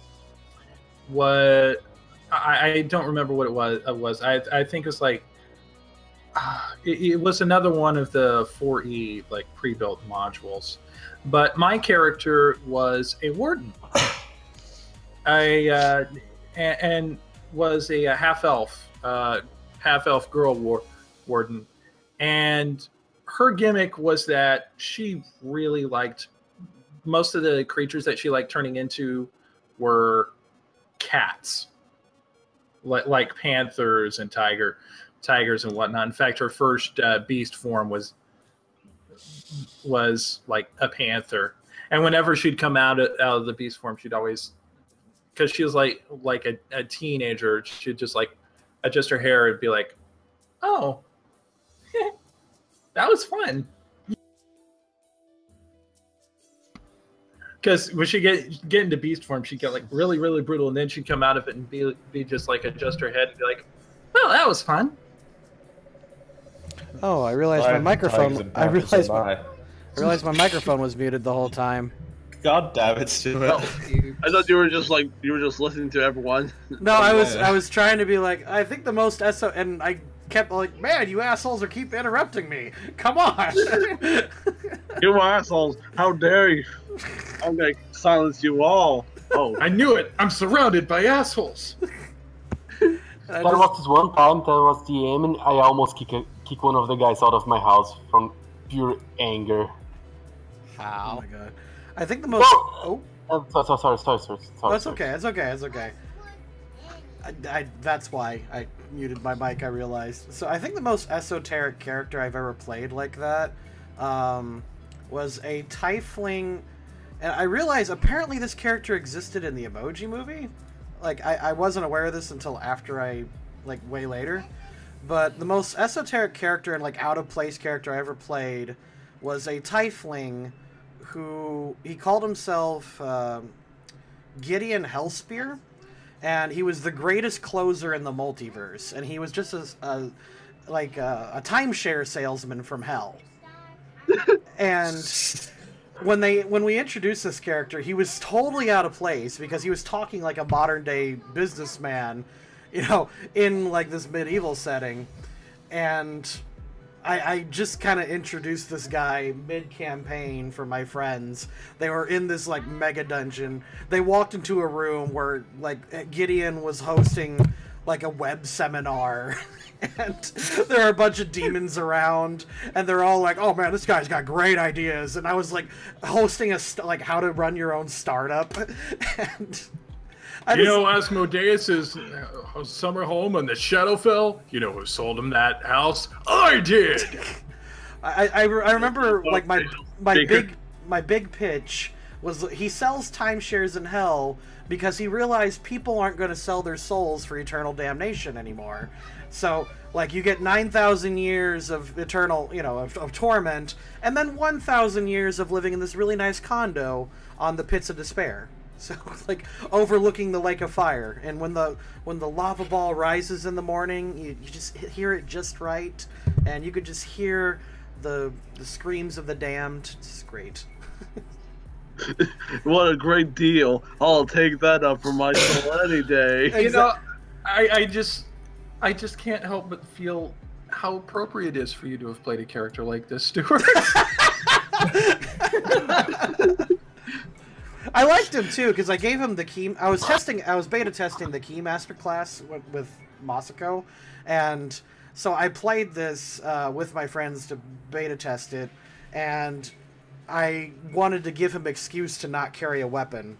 was I don't remember what it was. I think it's it was another one of the 4E pre-built modules, but my character was a warden. And was a half elf girl warden, and her gimmick was that she really liked most of the creatures that she liked turning into were cats, like panthers and tigers and whatnot. In fact, her first beast form was like a panther, and whenever she'd come out of the beast form, she'd always, because she was like a teenager, she'd just adjust her hair and be like, "Oh, that was fun." Because when she get into beast form, she'd get really, really brutal, and then she'd come out of it and be just adjust her head and be like, "Well, that was fun." Oh, I realized my microphone. I realized my microphone was muted the whole time. God damn it, Stuart! I thought you were just listening to everyone. No, I was trying to be I think the most and I kept man, you assholes keep interrupting me. Come on. You assholes! How dare you! I'm gonna silence you all. Oh, I knew it! I'm surrounded by assholes. There was this one time that was DM, and I almost kick one of the guys out of my house from pure anger. How? Oh my god! I think the most. Sorry. That's okay. It's okay. That's why I muted my mic. I realized. So I think the most esoteric character I've ever played like that was a tiefling, and I realized apparently this character existed in the Emoji Movie. I wasn't aware of this until after I way later, but the most esoteric character and out of place character I ever played was a tiefling who he called himself Gideon Hellspear. And he was the greatest closer in the multiverse, and he was just a timeshare salesman from hell. And when we introduced this character, he was totally out of place because he was talking like a modern day businessman, in this medieval setting. And I just kind of introduced this guy mid-campaign for my friends. They were in this mega dungeon. They walked into a room where Gideon was hosting a web seminar, and there are a bunch of demons around, and they're all "Oh man, this guy's got great ideas." And I was hosting how to run your own startup, and Asmodeus' summer home on the Shadowfell? You know who sold him that house? I did! I remember, my big pitch was he sells timeshares in hell because he realized people aren't going to sell their souls for eternal damnation anymore. So, you get 9,000 years of eternal, of torment, and then 1,000 years of living in this really nice condo on the pits of despair. So like overlooking the lake of fire, and when the lava ball rises in the morning, you just hear it just right, and you could just hear the screams of the damned. It's great. What a great deal! I'll take that up for my soul any day. You know, I just can't help but feel how appropriate it is for you to have played a character like this, Stuart. I liked him too because I gave him the key. I was beta testing the Keymaster class with Masako, and so I played this with my friends to beta test it, and I wanted to give him excuse to not carry a weapon.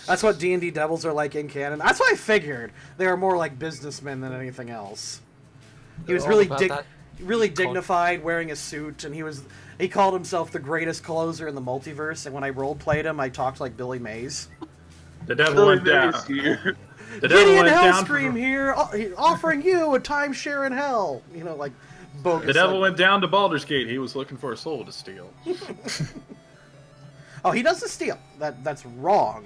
That's what D&D devils are like in canon. That's what I figured. They are more like businessmen than anything else. He was really dignified, wearing a suit, and he called himself the greatest closer in the multiverse. And when I role played him, I talked like Billy Mays. The devil went down. The devil went down. Hellscream here, offering you a timeshare in hell. You know, like bogus. The devil went down to Baldur's Gate. He was looking for a soul to steal. Oh, he doesn't steal. That's wrong.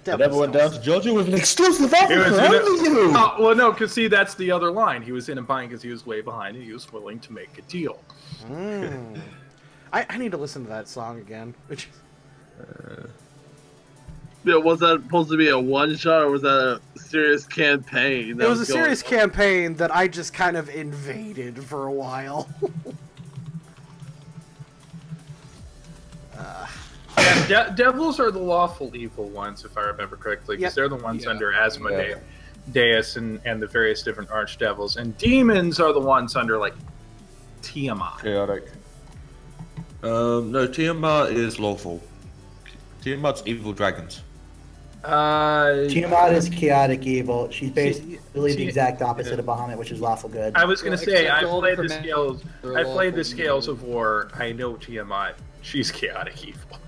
The devil went down to Georgia with an exclusive offer for only you. Oh, well, no, because see, that's the other line. He was in a bind because he was way behind, and he was willing to make a deal. I need to listen to that song again. Yeah, was that supposed to be a one-shot, or was that a serious campaign? It was a serious campaign that I just kind of invaded for a while. Yeah, devils are the lawful evil ones, if I remember correctly, because they're the ones under Asmodeus and the various different archdevils, and demons are the ones under like Tiamat. Chaotic. No, Tiamat is lawful. Tiamat's evil dragons. Tiamat is chaotic evil. She's basically the exact opposite of Bahamut, which is lawful good. I was gonna say I played the scales of war. I know Tiamat. She's chaotic evil.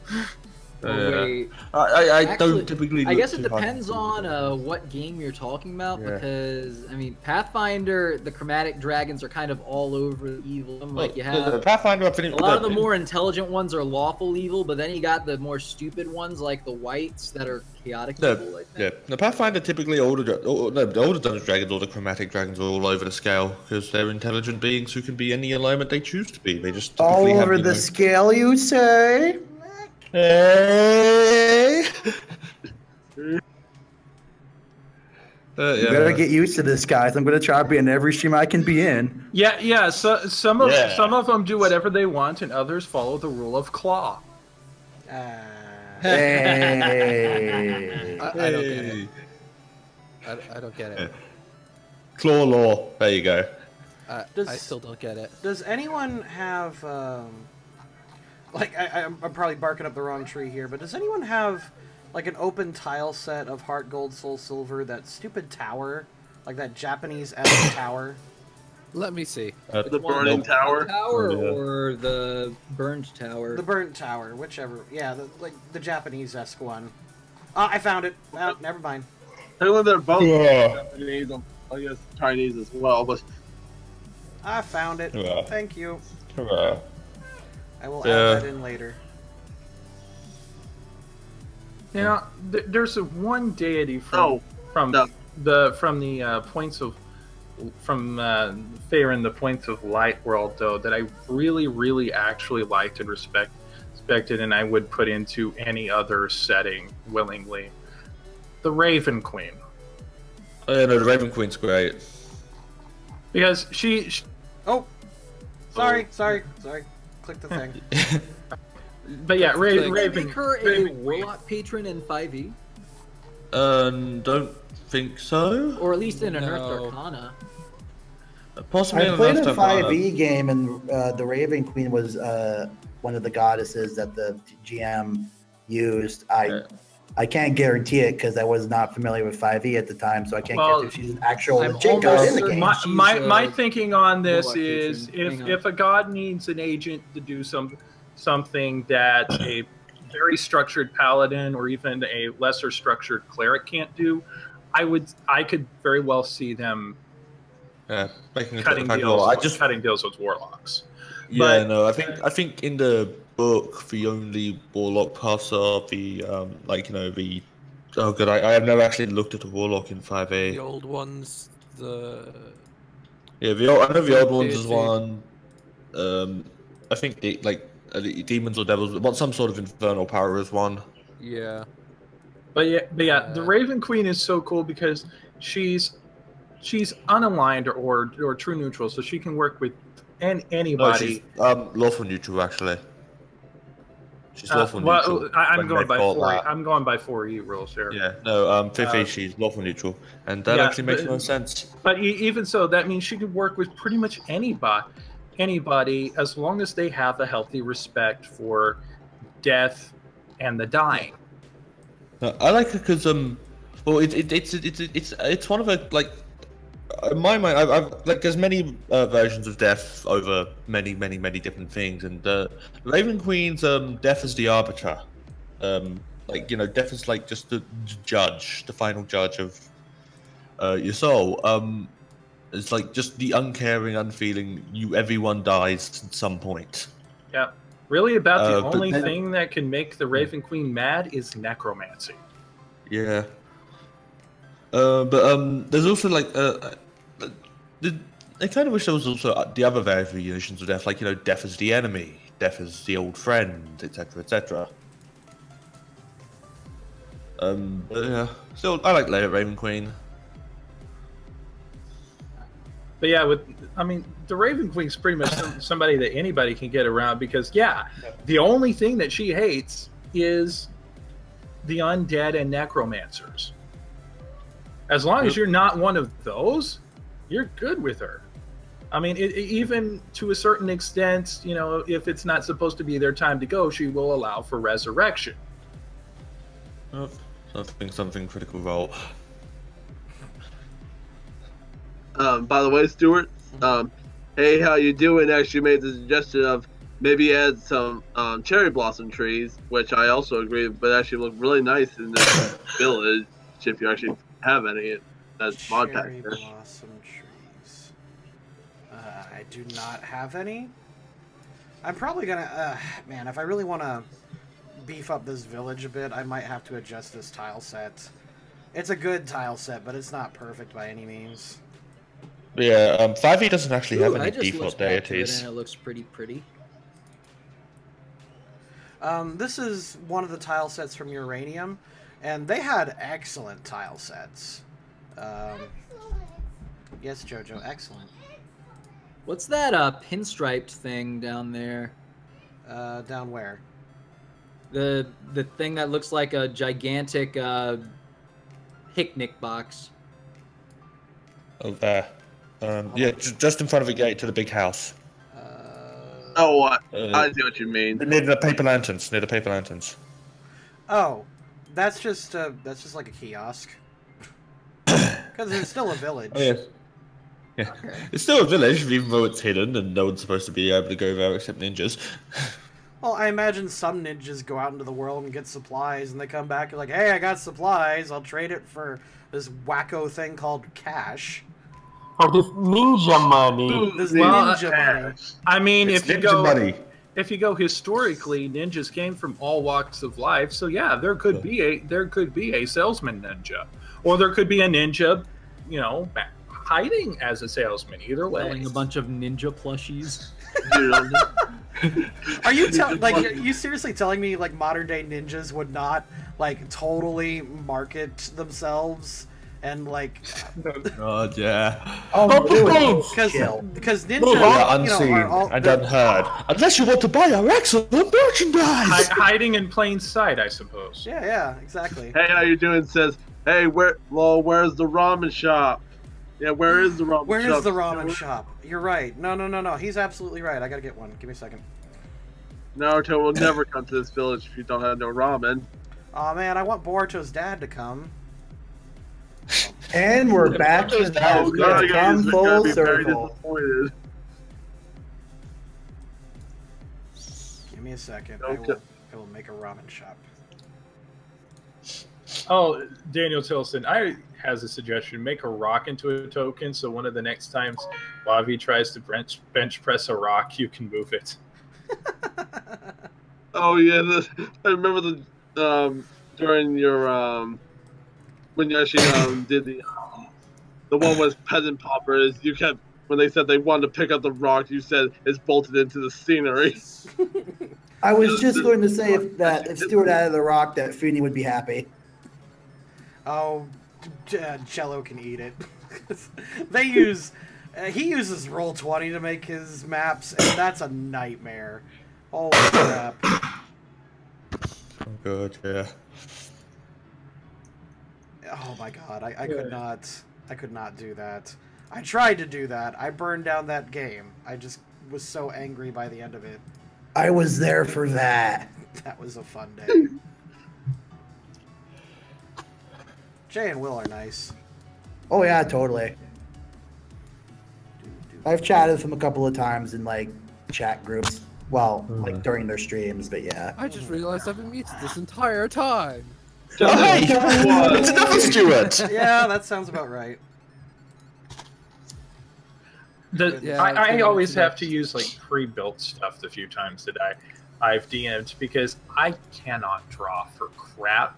Wait. I don't typically. I guess it depends on what game you're talking about, because I mean, Pathfinder, the chromatic dragons are kind of all over the evil. Like you have Pathfinder, a lot of the more intelligent ones are lawful evil, but then you got the more stupid ones like the whites that are chaotic evil. Like that. Yeah, the Pathfinder typically the older Dungeons Dragons or the chromatic dragons are all over the scale because they're intelligent beings who can be any alignment they choose to be. They just all over the scale, you say? Hey. You better get used to this, guys. I'm gonna try to be in every stream I can be in. Yeah. So some of them do whatever they want, and others follow the rule of claw. Hey. I don't get it. I don't get it. Claw law. There you go. I still don't get it. Does anyone have like I'm probably barking up the wrong tree here, but does anyone have like an open tile set of Heart Gold, Soul Silver, that stupid tower, like that Japanese-esque tower? Let me see. The burning tower? Or the burned tower? The burnt tower, whichever. Yeah, the Japanese-esque one. I found it. Never mind. Technically, they're both Japanese. I guess Chinese as well, but I found it. Thank you. I will Yeah. add that in later. Now, there's one deity from the points of Faerun, the points of light world, though, that I really actually liked and respected, and I would put into any other setting willingly. The Raven Queen. Oh yeah, no, the Raven Queen's great. Because she oh, sorry. Click the thing. But yeah, Raven. Make her a warlock patron in 5e. Don't think so. Or at least in an Earth Arcana. Possibly. I played a 5e game, and the Raven Queen was one of the goddesses that the GM used. I can't guarantee it because I was not familiar with 5e at the time, so I can't guarantee if she's an actual legit god in the game. My thinking on this is if a god needs an agent to do something that a very structured paladin or even a lesser structured cleric can't do, I could very well see them making cutting deals with warlocks. Yeah, no, I think in the book, the only warlock paths are the like the. Oh god, I have never actually looked at a warlock in 5e. The old ones, Yeah, I know the old ones is deity. one. I think the demons or devils want some sort of infernal power is one. Yeah. But yeah, the Raven Queen is so cool because she's unaligned or true neutral, so she can work with anybody. No, she's lawful neutral actually. She's lawful neutral. I'm going by 4. I'm going by 4E rules here. Yeah, no, 5e she's lawful neutral, and that actually makes no sense. But even so, that means she can work with pretty much anybody as long as they have a healthy respect for death and the dying. No, I like her because well, it's one of the like. In my mind, I've like there's many versions of death over many different things, and Raven Queen's death is the arbiter. Like death is like just the judge, the final judge of your soul. It's like just the uncaring, unfeeling. Everyone dies at some point. Yeah, really, about the only thing that can make the Raven Queen mad is necromancy. Yeah. But there's also like I kind of wish there was also the other variations of death, like death is the enemy, death is the old friend, etc., etc. But yeah, still I like Raven Queen. But yeah, the Raven Queen's pretty much somebody that anybody can get around because the only thing that she hates is the undead and necromancers. As long as you're not one of those, you're good with her. I mean, even to a certain extent, if it's not supposed to be their time to go, she will allow for resurrection. Oh, something critical role. By the way, Stuart, hey, how you doing? Actually made the suggestion of maybe add some cherry blossom trees, which I also agree, but actually look really nice in this village if you actually have any. That's mod pack. Cherry blossom trees. I do not have any. I'm probably gonna, man, if I really want to beef up this village a bit, I might have to adjust this tile set. It's a good tile set, but it's not perfect by any means. Yeah, 5e doesn't actually have any default deities. And it looks pretty. This is one of the tile sets from Uranium, and they had excellent tile sets. Yes, Jojo, excellent. What's that pinstriped thing down there? Down where? The thing that looks like a gigantic picnic box. Oh, there. Yeah, just in front of the gate to the big house. I see what you mean. Near the paper lanterns. Oh, that's just like a kiosk. Because it's still a village. Oh, yes. Yeah. Okay. It's still a village, even though it's hidden and no one's supposed to be able to go there except ninjas. Well, I imagine some ninjas go out into the world and get supplies, and they come back and like, hey, I got supplies, I'll trade it for this wacko thing called cash. For this ninja money. Money. I mean, it's if you go historically, ninjas came from all walks of life, so yeah, there could be a salesman ninja. Or there could be a ninja, hiding as a salesman. Either way, selling a bunch of ninja plushies. Are you seriously telling me like modern day ninjas would not like totally market themselves and like? God, yeah. Because ninjas are unseen and unheard, unless you want to buy our excellent merchandise. Hiding in plain sight, I suppose. Yeah, exactly. Hey, how you doing? Says, hey, where's the ramen shop? Yeah, where is the ramen shop? Where is the ramen shop? You're right. No. He's absolutely right. I gotta get one. Give me a second. Naruto will never come to this village if you don't have no ramen. Aw, man, I want Boruto's dad to come. And we're back to that. It's come full circle. Give me a second. I will make a ramen shop. Oh, Daniel Tilson, has a suggestion. Make a rock into a token, so one of the next times Bobby tries to bench press a rock, you can move it. Oh yeah, I remember during your when you actually did the one with peasant poppers. You kept when they said they wanted to pick up the rock, you said it's bolted into the scenery. I was just going to say if Stuart added the rock, that Feeney would be happy. Oh, Jello can eat it. They use he uses Roll20 to make his maps, and that's a nightmare. Holy crap! Oh god, yeah. Oh my god, I could not do that. I tried to do that. I burned down that game. I just was so angry by the end of it. I was there for that. That was a fun day. Jay and Will are nice. Oh yeah, totally. I've chatted with them a couple of times in like chat groups. Well, like during their streams, but yeah. I just realized I've been muted this entire time. Oh, hey! It's another Stuart! Yeah, that sounds about right. I always have to use like pre-built stuff the few times that I've DM'd because I cannot draw for crap.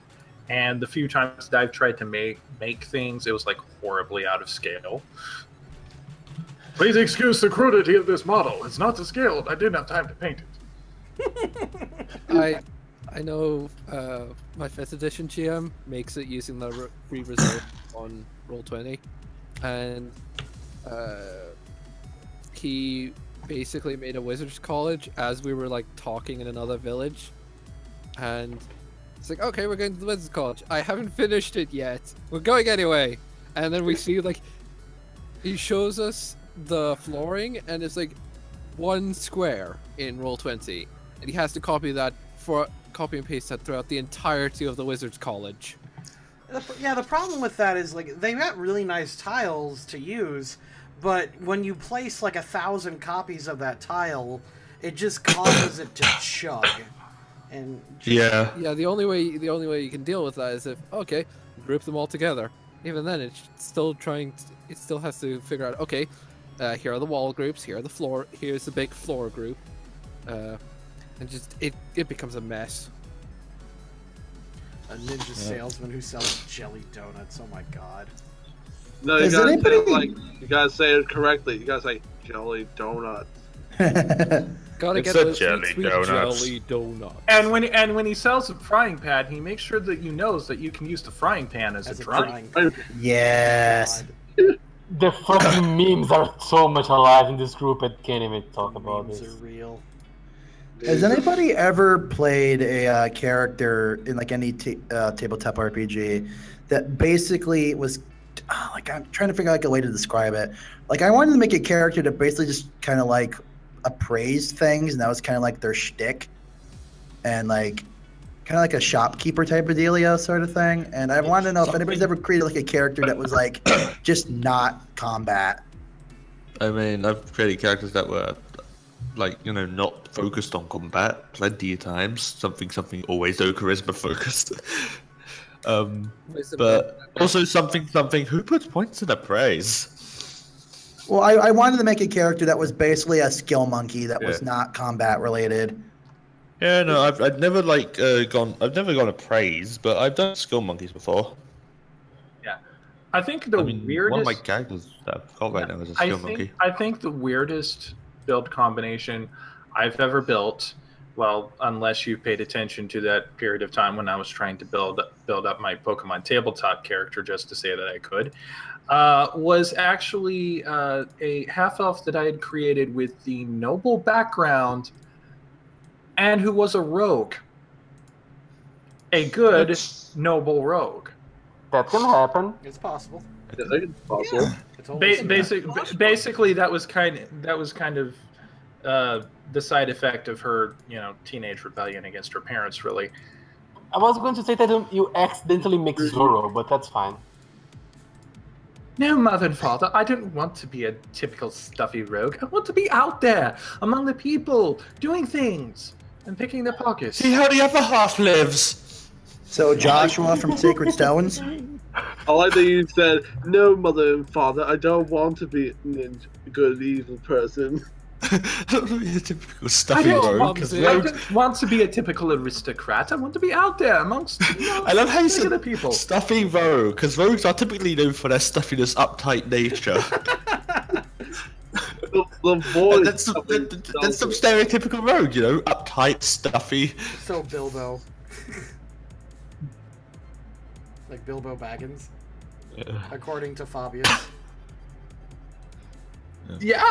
And the few times that I've tried to make things, it was like horribly out of scale. Please excuse the crudity of this model. It's not to scale. I didn't have time to paint it. I know my 5th edition GM makes it using the free reserve on Roll20, and he basically made a wizard's college as we were like talking in another village, and it's like, okay, we're going to the wizard's college. I haven't finished it yet. We're going anyway, and then we see like he shows us the flooring, and it's like 1 square in Roll20, and he has to copy and paste that throughout the entirety of the wizard's college. Yeah, the problem with that is like they've got really nice tiles to use, but when you place like 1,000 copies of that tile, it just causes it to chug. And yeah, the only way you can deal with that is if group them all together. Even then, it still has to figure out, okay, here are the wall groups, here's the big floor group, and just it becomes a mess. A ninja salesman who sells jelly donuts. Oh my god. No, you gotta say it correctly. You gotta say jelly donuts. Gotta it's get those sweet jelly donuts. And when he sells a frying pan, he makes sure that you knows that you can use the frying pan as a drying pan. Yes. The fucking memes are so much alive in this group. I can't even talk about this. Memes are real. Has anybody ever played a character in like any tabletop RPG that basically was like, I'm trying to figure out like a way to describe it. Like I wanted to make a character that basically just kind of like appraised things, and that was kind of like their shtick, and like kind of like a shopkeeper type of dealio sort of thing. And I wanted to know if anybody's ever created like a character that was like just not combat. I mean, I've created characters that were like, you know, not focused on combat plenty of times. Something always though charisma focused. But also something who puts points in appraise. Well, I wanted to make a character that was basically a skill monkey that was not combat related. Yeah, no, I've never like gone appraise, but I've done skill monkeys before. Yeah, I think weirdest. One of my characters that I've got right now is a skill monkey. I think the weirdest build combination I've ever built, well, unless you paid attention to that period of time when I was trying to build up my Pokemon tabletop character just to say that I could, was actually a half-elf that I had created with the noble background and who was a rogue. A good noble rogue. That can happen. It's possible. I think it's possible. Yeah. Basically, that was kind of the side effect of her, teenage rebellion against her parents. Really, I was going to say that you accidentally mixed Zoro, but that's fine. No, mother and father, I don't want to be a typical stuffy rogue. I want to be out there among the people, doing things and picking their pockets. See how the other half lives. So Joshua from Sacred Stones. I like that you said, no, mother and father, I don't want to be a good evil person. a typical I stuffy don't, rogue. I don't want to be a typical aristocrat. I want to be out there amongst I love how you said regular people. stuffy rogue, because rogues are typically known for their stuffiness, uptight nature. The voice. That's some stereotypical rogue, you know, uptight, stuffy. So Bilbo. Like Bilbo Baggins. Yeah. According to Fabius. Yeah,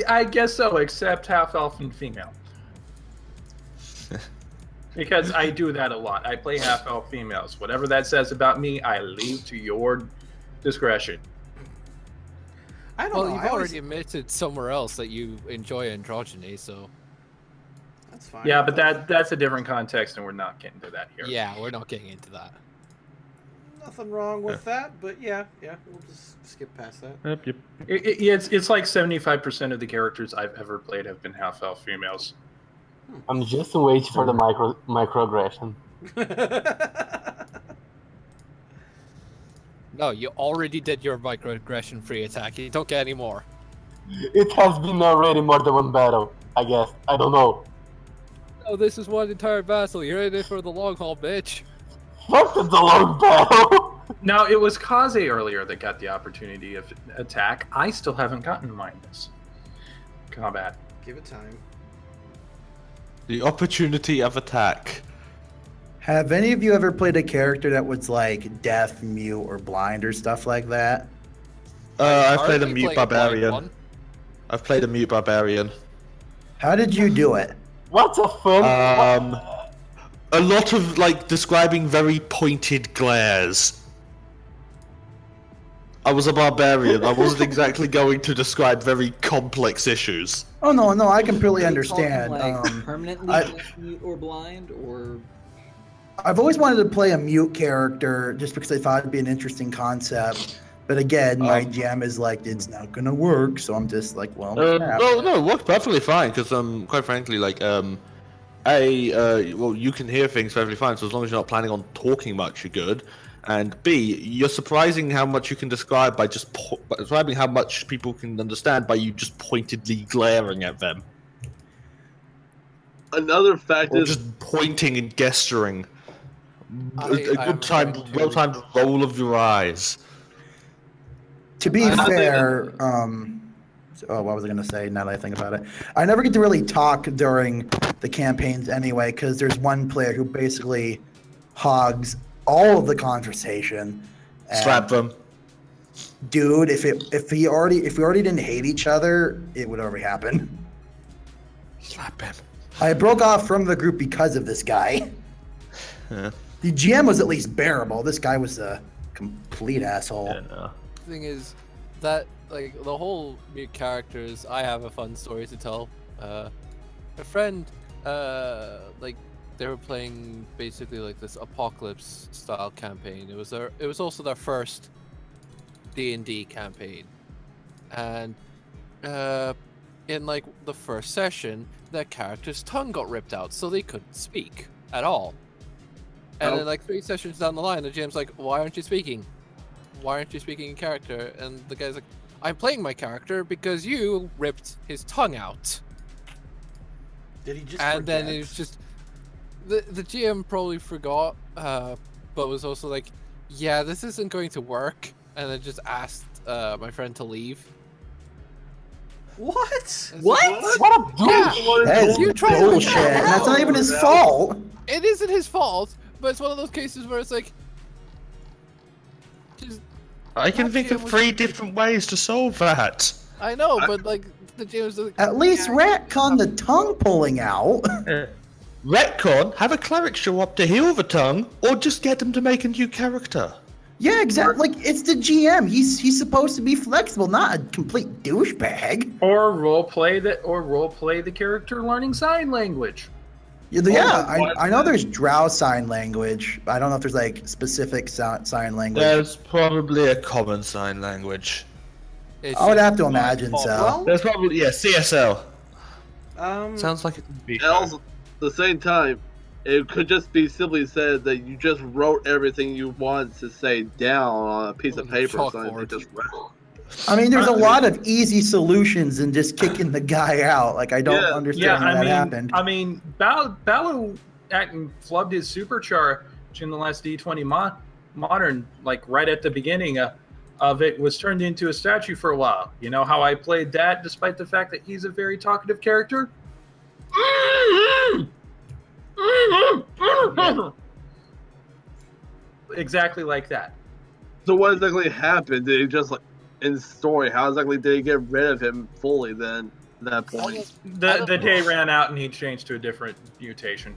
I guess so, except half elf and female. Because I do that a lot. I play half elf females. Whatever that says about me, I leave to your discretion. I don't know. Well, you've already admitted somewhere else that you enjoy androgyny, so. That's fine. Yeah, but that's a different context, and we're not getting to that here. Yeah, we're not getting into that. Nothing wrong with that, but yeah, we'll just skip past that. Yep. It's like 75% of the characters I've ever played have been half elf females. I'm just waiting for the microaggression. No, you already did your microaggression free attack. You don't get any more. It has been already more than one battle, I guess. I don't know. Oh, this is one entire battle. You're in it for the long haul, bitch. What is the long battle? Now, it was Kaze earlier that got the opportunity of attack. I still haven't gotten mine this combat. Give it time. The opportunity of attack. Have any of you ever played a character that was like deaf, mute, or blind, or stuff like that? I've played a mute barbarian. How did you do it? What's a fun? A lot of like describing very pointed glares. I was a barbarian. I wasn't exactly going to describe very complex issues. Oh no, I completely understand. Like permanently deaf, mute, or blind, or I've always wanted to play a mute character just because I thought it'd be an interesting concept. But again, my GM is like, it's not gonna work, so I'm just like, well, no, it worked perfectly fine because quite frankly, like well, you can hear things perfectly fine, so as long as you're not planning on talking much, you're good. And B, you're surprising how much you can describe by just describing how much people can understand by you just pointedly glaring at them. Another fact is just pointing and gesturing. Well-timed roll of your eyes. To be fair, what was I going to say now that I think about it? I never get to really talk during the campaigns anyway, because there's one player who basically hogs all of the conversation. Slap them. Dude, if we already didn't hate each other, it would already happen. Slap him. I broke off from the group because of this guy. Yeah. The GM was at least bearable. This guy was a complete asshole. Yeah, no. The thing is that like the whole mute characters, I have a fun story to tell. A friend, like they were playing basically like this apocalypse style campaign. It was also their first D&D campaign, and in like the first session, their character's tongue got ripped out, so they couldn't speak at all. And then like 3 sessions down the line, the GM's like, "Why aren't you speaking? Why aren't you speaking in character?" And the guy's like, "I'm playing my character because you ripped his tongue out." Did he just? And then it was just the GM probably forgot, but was also like, "Yeah, this isn't going to work," and then just asked my friend to leave. What? What? What a douche! Yeah. That You is tried to bullshit. And that's not even his fault. It isn't his fault, but it's one of those cases where it's like, just I can think of 3 different ways to solve that. I know, but like the GM's like, At least retcon the tongue pulling out. Retcon, have a cleric show up to heal the tongue, or just get them to make a new character. Yeah, exactly. Like, it's the GM. He's supposed to be flexible, not a complete douchebag. Or role play the character learning sign language. Yeah, I know there's drow sign language. I don't know if there's like specific sign language. There's probably a common sign language. I would have to imagine so. Well, There's probably CSL. Sounds like it would be. Else, at the same time, it could just be simply said that you just wrote everything you wanted to say down on a piece of paper, so you just read. I mean, there's a lot of easy solutions in just kicking the guy out. Like, I don't understand how that happened. I mean, Baloo flubbed his supercharge in the last D20 Modern, like right at the beginning of it, was turned into a statue for a while. You know how I played that, despite the fact that he's a very talkative character? Yeah. Exactly like that. So what exactly happened? Did he just like in the story? How exactly did he get rid of him fully? Then at that point, the day ran out and he changed to a different mutation.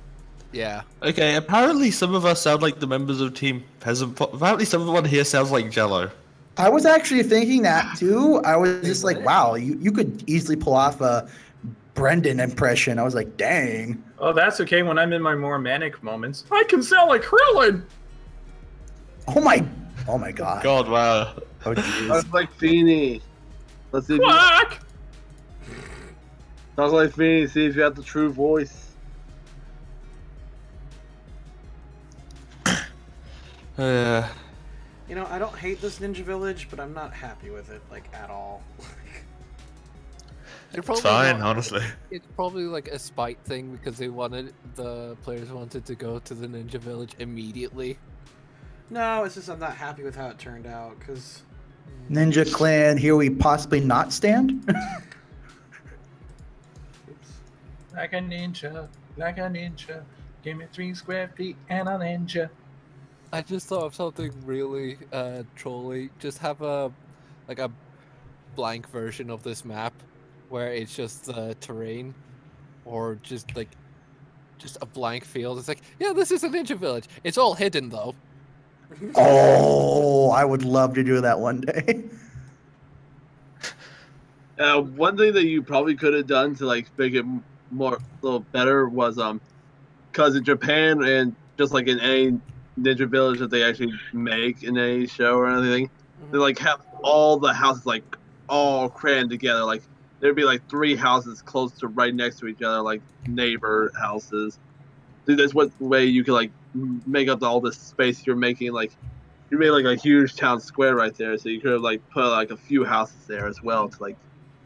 Yeah. Okay. Apparently, some of us sound like the members of Team Peasant. Apparently, someone here sounds like Jello. I was actually thinking that too. I was just like, wow, you could easily pull off a Brendan impression. I was like, dang. Oh, that's okay. When I'm in my more manic moments, I can sound like Krillin. Oh my god. God, wow. Oh jeez. Sounds like Feeny. Let's see. Quack! Sounds like Feeny. See if you have the true voice. You know, I don't hate this Ninja Village, but I'm not happy with it, like, at all. It's fine, honestly. It's probably like a spite thing because the players wanted to go to the Ninja Village immediately. No, it's just I'm not happy with how it turned out, because... Ninja Clan, here we possibly not stand? Like a ninja, give me 3 square feet and a ninja. I just thought of something really trolly. Just have a blank version of this map where it's just the terrain, or just a blank field. It's like, yeah, this is a ninja village. It's all hidden though. Oh, I would love to do that one day. One thing that you probably could have done to like make it more a little better was because in Japan and just like in any ninja village that they actually make in any show or anything, they like have all the houses like all crammed together. Like there'd be like 3 houses close to right next to each other, like neighbor houses. Dude, that's what way you could like make up all this space you're making. Like you made like a huge town square right there, so you could have like put like a few houses there as well to like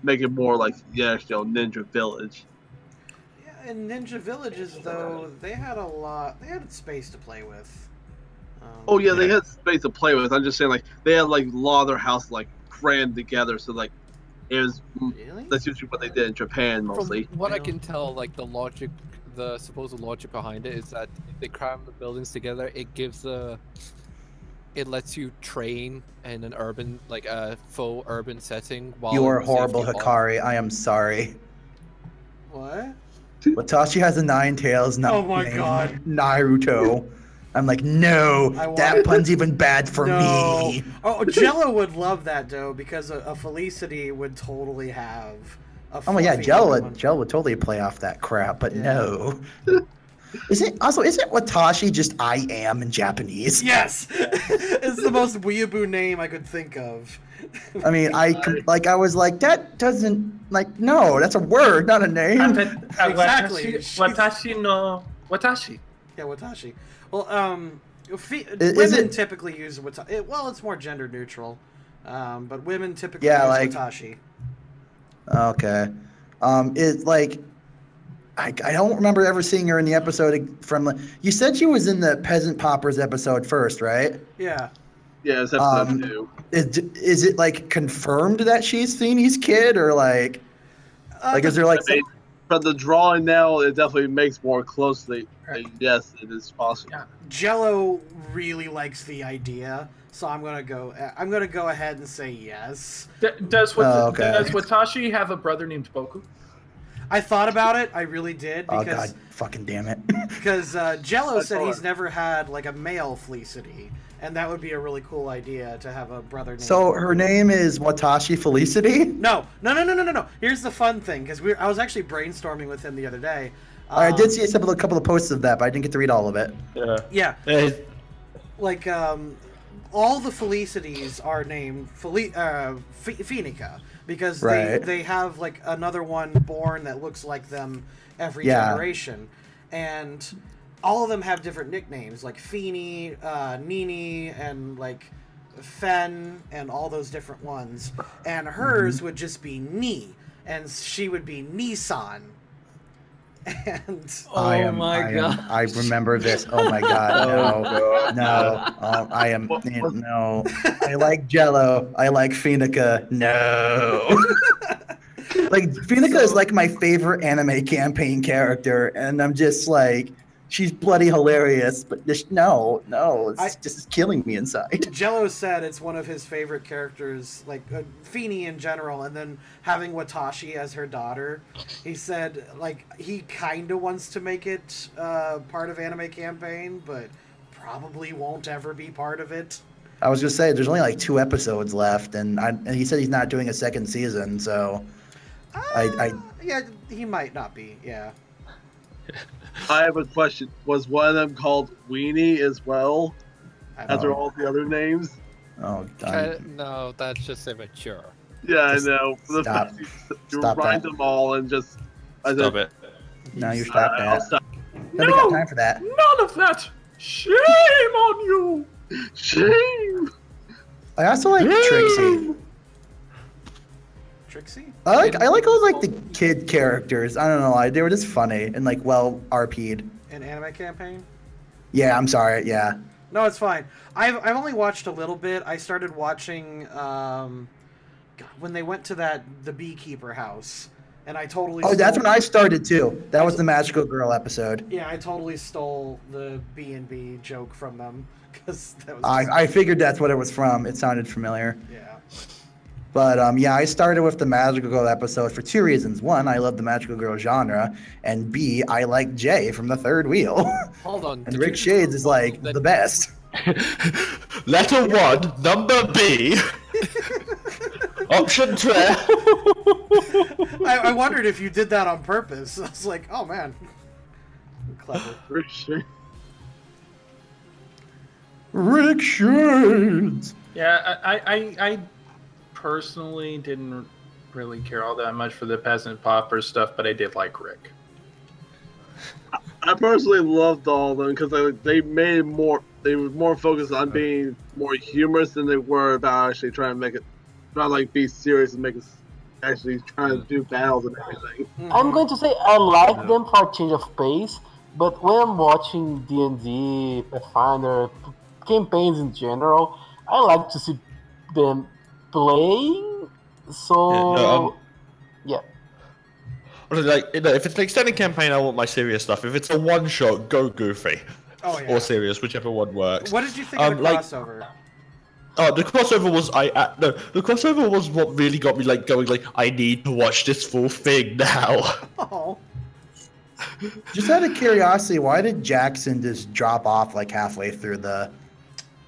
make it more like the actual ninja village. Yeah, in Ninja Villages though, they had space to play with. Oh yeah, they had space to play with. I'm just saying, like they had like a lot of their houses like crammed together, so like it was. Really? That's usually what they did in Japan mostly. From what I can tell, like the supposed logic behind it is that if they cram the buildings together, it lets you train in an urban, like a faux urban setting. While You are horrible, Hikari. I am sorry. What? Watashi has a 9 tails. Oh my god. Naruto. I'm like, no, that pun's even bad for me. Oh, Jello would love that though, because a Felicity would totally have. Oh my god, Jello would totally play off that crap, but no. Isn't Watashi just I am in Japanese? Yes, it's the most weeaboo name I could think of. I mean, I was like, that doesn't no, that's a word, not a name. Exactly. Watashi no Watashi. Yeah, Watashi. Well, women typically use Watashi. Well, it's more gender neutral, but women typically use Watashi. Okay. It's like I don't remember ever seeing her in the episode from. You said she was in the Peasant Poppers episode first, right? Yeah. Yeah, it's episode 2. Is it like confirmed that she's Feeney's kid, or like is there like? But the drawing now, it definitely makes more closely. Yes, it is possible. Yeah. Jello really likes the idea, so I'm gonna go ahead and say yes. Does Watashi have a brother named Boku? I thought about it. I really did. Because, oh god, fucking damn it! Because Jello said he's never had like a male Felicity, and that would be a really cool idea to have a brother named. So her name is Watashi Felicity? No. Here's the fun thing, because I was actually brainstorming with him the other day. I did see a couple of posts of that, but I didn't get to read all of it. Yeah. Like all the Felicities are named Phoenica, because they have like another one born that looks like them every generation, and all of them have different nicknames like Feeny, Nini, and like Fen and all those different ones, and hers would just be Ni, and she would be Nissan. And I remember this. Oh my god, no. I am no. I like Jello. I like Phoenica. No. Like Phoenica is like my favorite anime campaign character, and I'm just like, she's bloody hilarious, but just no, it's just killing me inside. Jello said it's one of his favorite characters, like Feeny in general, and then having Watashi as her daughter. He said, like, he kind of wants to make it part of anime campaign, but probably won't ever be part of it. I was gonna say there's only like 2 episodes left, and he said he's not doing a second season, so yeah, he might not be. Yeah. I have a question. Was one of them called Weenie as well? As are all the other names? Oh, no, that's just immature. Yeah, just I know. Stop. You remind them all and just... Stop it. No, you stop that. Stop. No, got time for that. None of that! Shame on you! Shame! I also like Trixie. Trixie? I like all like the kid characters. I don't know. They were just funny and like well RP'd. An anime campaign? Yeah, I'm sorry. Yeah. No, it's fine. I've only watched a little bit. I started watching when they went to the beekeeper house, and I totally. Oh, that's when I started too. That was the Magical Girl episode. Yeah, I totally stole the B&B joke from them because that was. I figured that's what it was from. It sounded familiar. Yeah. But yeah, I started with the Magical Girl episode for 2 reasons. 1, I love the Magical Girl genre, and B, I like Jay from the Third Wheel. Hold on. And Rick Shades is like the best. Letter 1, number B. Option 2. I wondered if you did that on purpose. I was like, oh man, clever. Rick Shades. Rick Shades. Yeah, I personally didn't really care all that much for the peasant popper stuff, but I did like Rick. I personally loved all of them because they made it more. They were more focused on being more humorous than they were about actually trying to make it, not like be serious and make it actually trying to do battles and everything. I'm going to say I like them for a change of pace, but when I'm watching D&D, Pathfinder, campaigns in general, I like to see them playing. So yeah. Like, if it's an extended campaign, I want my serious stuff. If it's a one shot, go goofy. Oh, yeah. Or serious, whichever one works. What did you think of the crossover? Oh, the crossover was the crossover was what really got me like going like I need to watch this full thing now. Oh. Just out of curiosity, why did Jackson just drop off like halfway through the?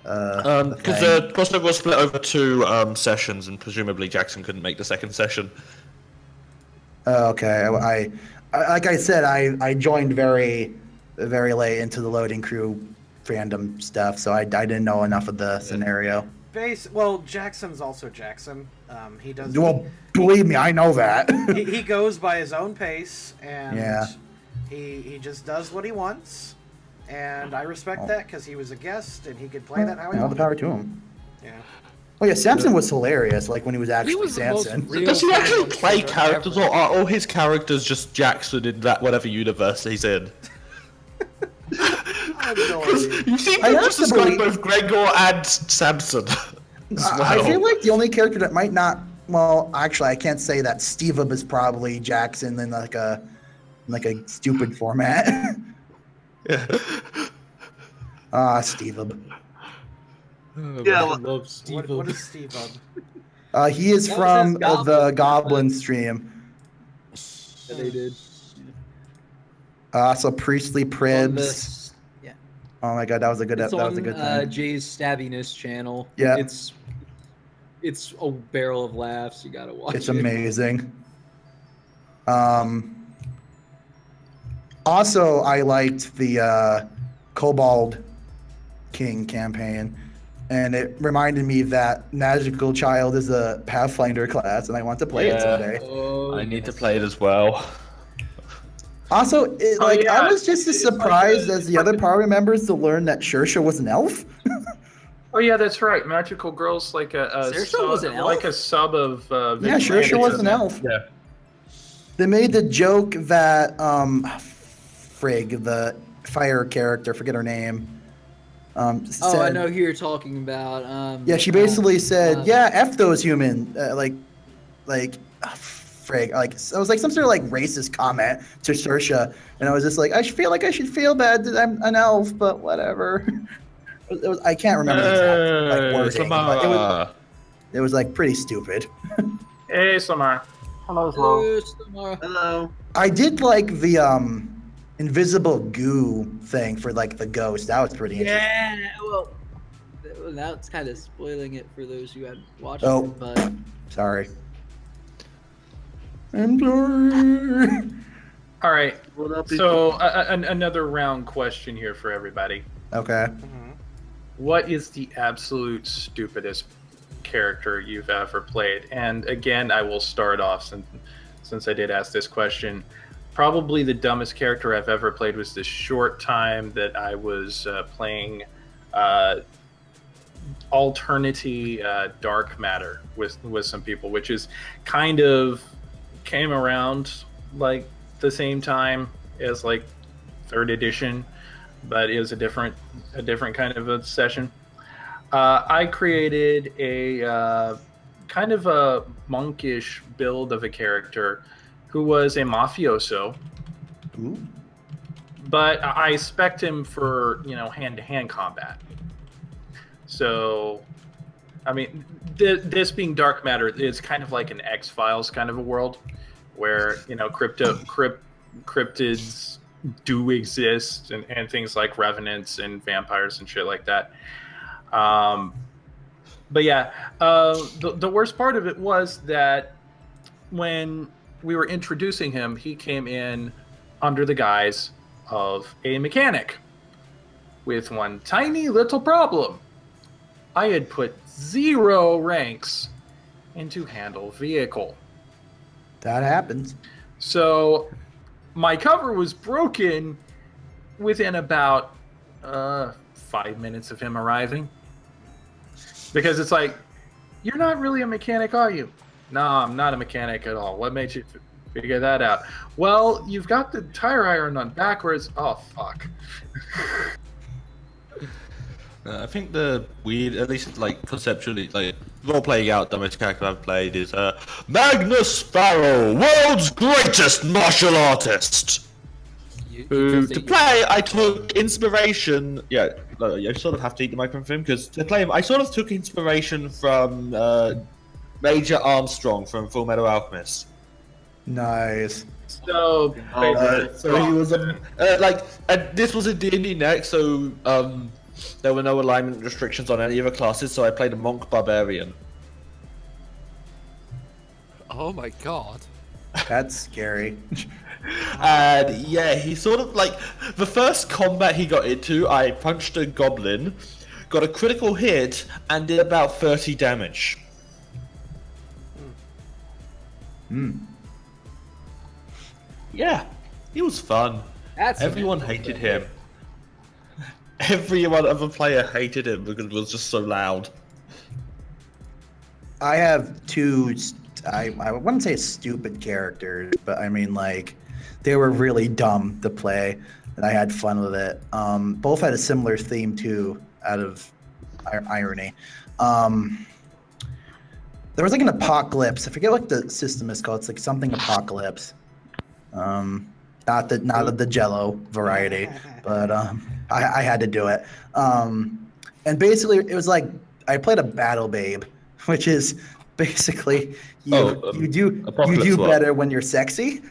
Because the crossover was split over 2 sessions, and presumably Jackson couldn't make the second session. Okay, I like I said, I joined very late into the loading crew fandom stuff, so I didn't know enough of the scenario. Well, Jackson's also Jackson. He does. Well, believe me, I know that. he goes by his own pace, and yeah. he just does what he wants, and I respect that because he was a guest and he could play that how he wanted. All the power to him. Yeah. Oh yeah, Samson was hilarious. Like when he was actually Samson. Does he actually play characters, or are all his characters just Jackson in that whatever universe he's in? I have no idea. You seem to just describe both Gregor and Samson. I feel like the only character that might not. Well, actually, I can't say that. Steve is probably Jackson in like a stupid format. Yeah. Steve. Yeah, I love Steve. What is Steve? He is from the Goblin stream. Yeah, they did. So Priestley Pribs. Yeah. Oh my god, that was a good. It's that was a good thing. Jay's Stabbiness channel. Yeah. It's a barrel of laughs. You gotta watch. It's amazing. Also, I liked the Kobold King campaign, and it reminded me that Magical Child is a Pathfinder class, and I want to play it someday. Oh, I need to play it as well. Also, I was just as surprised as the other party members to learn that Shersha was an elf. Oh yeah, that's right. Magical Girl's like a Saoirse sub, was an elf? like a sub of. Yeah, Saoirse was an elf. Yeah. They made the joke that Frigg, the fire character, forget her name. Oh, Said, I know who you're talking about. Yeah, she basically said, "Yeah, f those human." Frigg. Like it was like some sort of like racist comment to Saoirse, and I was just like, I feel like I should feel bad that I'm an elf, but whatever. I can't remember the exact like, wording, but it was like pretty stupid. Hey, Samar. Hello, Slow. Hello. I did like the invisible goo thing for like the ghost. That was pretty interesting. Yeah, well, now it's kind of spoiling it for those who hadn't watched Oh, it, but sorry. I'm sorry. All right. So another round question here for everybody. Okay. What is the absolute stupidest character you've ever played? And again, I will start off since I did ask this question. Probably the dumbest character I've ever played was the short time that I was playing Alternity Dark Matter with some people, which is kind of came around like the same time as like 3rd edition, but it was a different kind of a session. I created a kind of a monkish build of a character who was a mafioso. Ooh. But I spec'd him for, hand-to-hand combat. So, I mean, this being Dark Matter is kind of like an X-Files kind of a world where, cryptids do exist and things like revenants and vampires and shit like that. But yeah, the worst part of it was that when we were introducing him, he came in under the guise of a mechanic with one tiny little problem. I had put 0 ranks into handle vehicle. That happens. So my cover was broken within about 5 minutes of him arriving. Because it's like, you're not really a mechanic, are you? No, I'm not a mechanic at all. What made you figure that out? Well, you've got the tire iron on backwards. Oh, fuck. I think the weird, at least like conceptually, like role-playing out dumbest character I've played is Magnus Sparrow, world's greatest martial artist. To play, I took inspiration. Yeah, you sort of have to eat the microphone for him because to play him, I sort of took inspiration from Major Armstrong from Full Metal Alchemist. Nice. So, so he was this was a D&D next, so there were no alignment restrictions on any of the classes, so I played a monk barbarian. Oh my god. That's scary. And yeah, he sort of like the first combat he got into, I punched a goblin, got a critical hit, and did about 30 damage. Yeah, he was fun. Everyone hated him. Every other player hated him because it was just so loud. I have 2. I wouldn't say stupid characters, but I mean like they were really dumb to play, and I had fun with it. Both had a similar theme too, out of irony. There was like an apocalypse. I forget what the system is called. It's like something apocalypse. Not the Jello variety, but I had to do it. And basically, it was like I played a battle babe, which is basically you do better when you're sexy.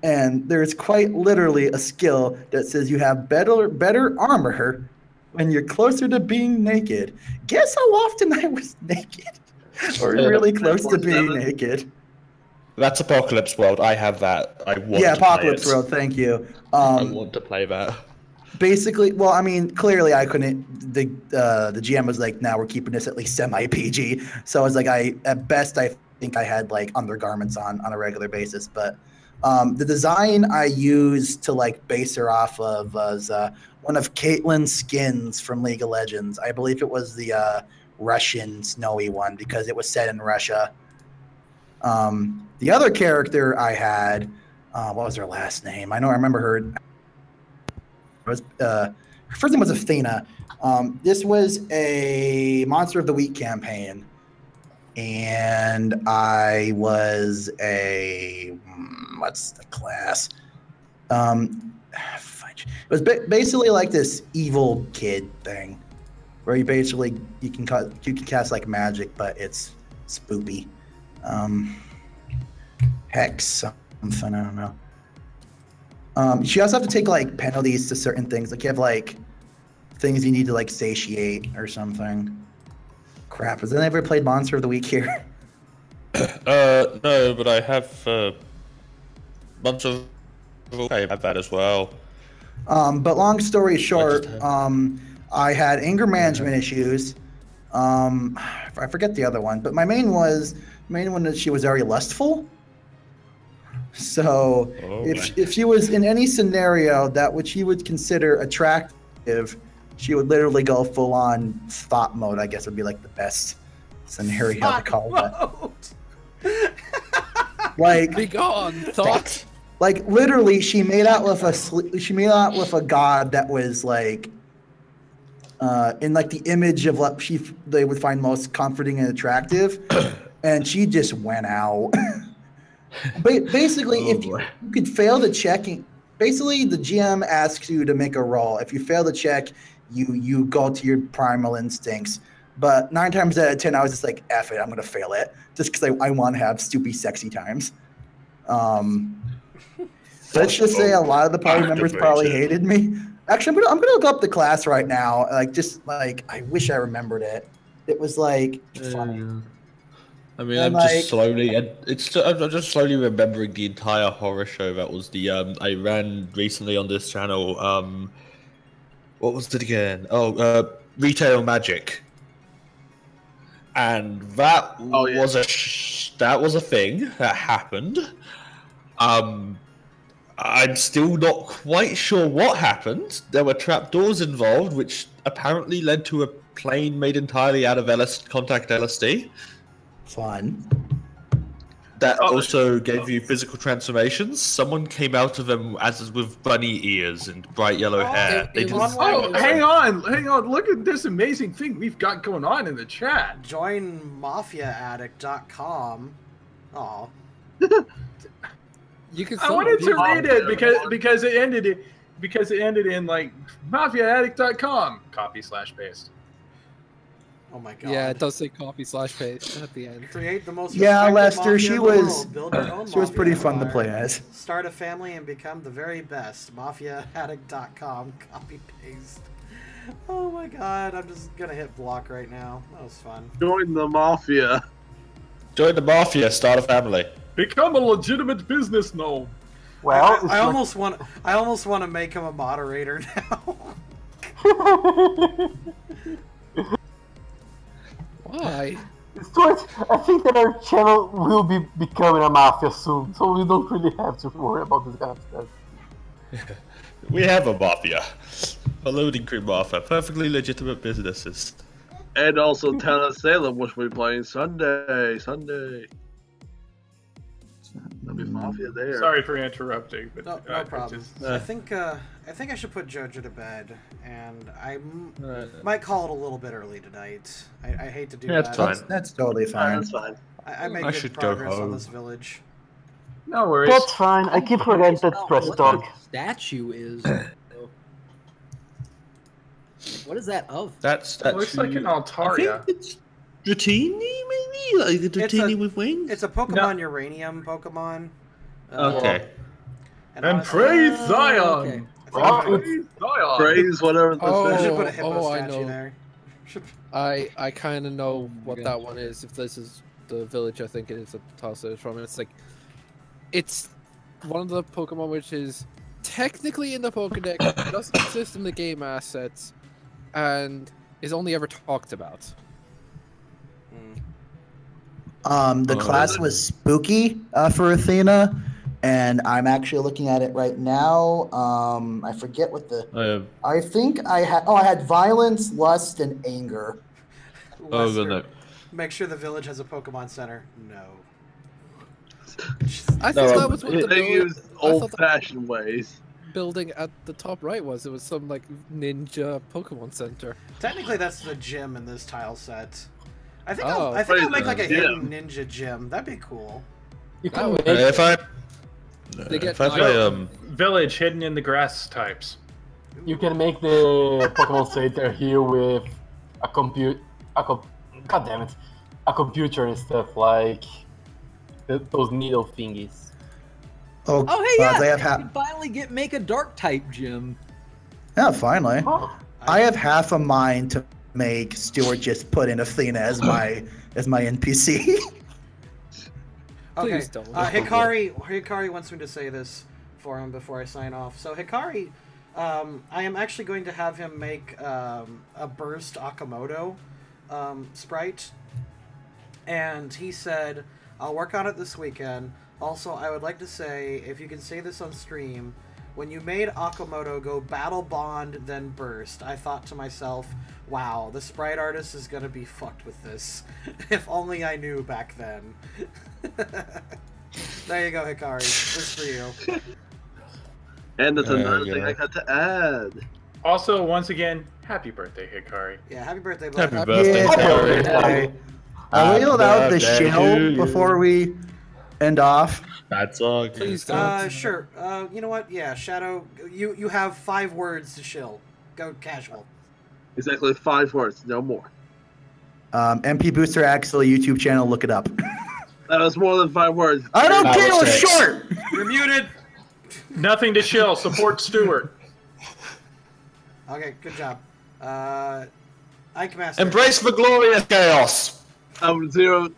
And there's quite literally a skill that says you have better armor when you're closer to being naked. Guess how often I was naked? Or really close to being naked. That's Apocalypse World. I have that. I want Yeah, to play Apocalypse it. World, thank you. I want to play that. Basically, well, I mean, clearly I couldn't. The GM was like, "Now we're keeping this at least semi-PG." So I was like, at best, I think I had like undergarments on a regular basis. But The design I used to like base her off of was one of Caitlyn's skins from League of Legends. I believe it was the Russian snowy one because it was set in Russia. The other character I had, what was her last name? I remember her. It was, her first name was Athena. This was a Monster of the Week campaign, and I was what's the class? It was basically like this evil kid thing, where you can cast like magic, but it's spoopy. Hex something, I don't know. You also have to take like penalties to certain things. Like you have like things you need to like satiate or something. Crap, has anyone ever played Monster of the Week here? No, but I have bunch of I have that as well. But long story short, I had anger management issues. I forget the other one, but my main one is she was very lustful. So if she was in any scenario that which she would consider attractive, she would literally go full on thought mode. I guess would be like the best scenario to call that. Like be gone, thought. Like literally, she made out with a god that was like in like the image of what they would find most comforting and attractive, and she just went out. Basically, if you could fail the checking, basically the GM asks you to make a roll. If you fail the check, you go to your primal instincts. But 9 times out of 10, I was just like, F it, I'm gonna fail it, just because I want to have stupid, sexy times. Let's just say a lot of the party members probably hated me. Actually, I'm gonna look up the class right now. I wish I remembered it. It was like funny. I mean, I'm just slowly remembering the entire horror show that was the I ran recently on this channel. What was it again? Retail Magic, and that was a thing that happened. I'm still not quite sure what happened. There were trapdoors involved, which apparently led to a plane made entirely out of contact LSD. Fun. That also gave you physical transformations. Someone came out of them with bunny ears and bright yellow hair. Hang on! Look at this amazing thing we've got going on in the chat. Join MafiaAddict.com. Aw. I wanted to read it because it ended in like MafiaAddict.com copy/paste. Oh my god. Yeah, it does say copy/paste at the end. Create the most Lester, she was pretty fun to empire. play as. Start a family and become the very best. MafiaAddict.com copy paste. Oh my god, I'm just gonna hit block right now. That was fun. Join the mafia. Join the mafia, start a family. Become a legitimate business gnome. Well, I almost want to make him a moderator now. Why? I think that our channel will be becoming a mafia soon, so we don't really have to worry about this kind of stuff. We have a mafia. A loading crew mafia. Perfectly legitimate businesses. And also Town of Salem, which we're playing Sunday. There'll be mafia there. Sorry for interrupting, but no problem. I think I should put Jojo to bed, and I might call it a little bit early tonight. I hate to do that. That's fine. That's totally fine. That's fine. I made good progress on this village. No worries. That's fine. I keep forgetting to press dog. Statue is. What is that of? That looks like an Altaria. I think it's Dratini, maybe? Like the Dratini with wings? It's a Pokemon Uranium Pokemon. Okay. And praise Zion! Okay. Praise whatever the I should put a hippo statue there. I kind of know what that one is. If this is the village, I think it is a Tassa is from. It's one of the Pokemon which is technically in the Pokedex, doesn't exist in the game assets, and is only ever talked about. The class was spooky for Athena, and I'm actually looking at it right now. I forget what the. I think I had. Oh, I had violence, lust, and anger. Lester, make sure the village has a Pokemon Center. No. I thought that was what the They use old-fashioned ways. building at the top right was. It was some like ninja Pokemon Center. Technically, that's the gym in this tile set. I think Oh, I'll make like a hidden ninja gym. That'd be cool. You can make if I village hidden in the grass types. You can make the Pokemon Center here with a computer and stuff like those needle thingies. Oh hey, yeah, they you have can finally make a dark type gym. Yeah, finally. I have half a mind to make Stuart just put in Athena as my NPC. Okay, Hikari wants me to say this for him before I sign off. So Hikari, I am actually going to have him make a burst Akamoto sprite, and he said, I'll work on it this weekend. Also, I would like to say, if you can say this on stream, when you made Akamoto go Battle Bond then Burst, I thought to myself, wow, the sprite artist is going to be fucked with this. If only I knew back then. There you go, Hikari. This for you. And that's another thing I got to add. Also, once again, happy birthday, Hikari. Yeah, happy birthday, Happy bud. birthday, Hikari. I wheeled out the shield before we end off. That's all good. Please don't. Sure. You know what? Yeah, Shadow, you have 5 words to shill. Go casual. Exactly 5 words, no more. MP Booster Axel YouTube channel, look it up. That was more than 5 words. I don't care, it was short! You're muted! Nothing to shill. Support Stewart. Okay, good job. Ike Master. Embrace the glorious chaos! Zero,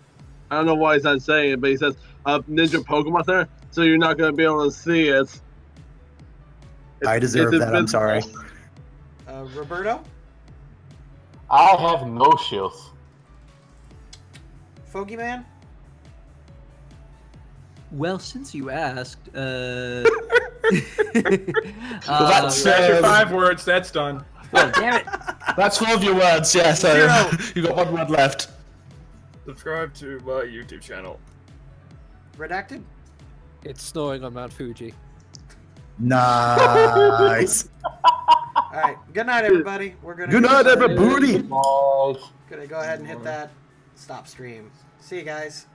I don't know why he's not saying it, but he says, Ninja Pokemon Center, so you're not going to be able to see it. I deserve that, I'm sorry. Roberto? I have no shields. Fogey Man? Well, since you asked, Well, That's your 5 words. That's done. Oh, damn it! That's one of your words, yeah, so you got 1 word left. Subscribe to my YouTube channel. Redacted? It's snowing on Mount Fuji. Nice. Alright, good night, everybody. We're gonna Good night, everybody. Gonna go ahead and hit that stop stream. See you guys.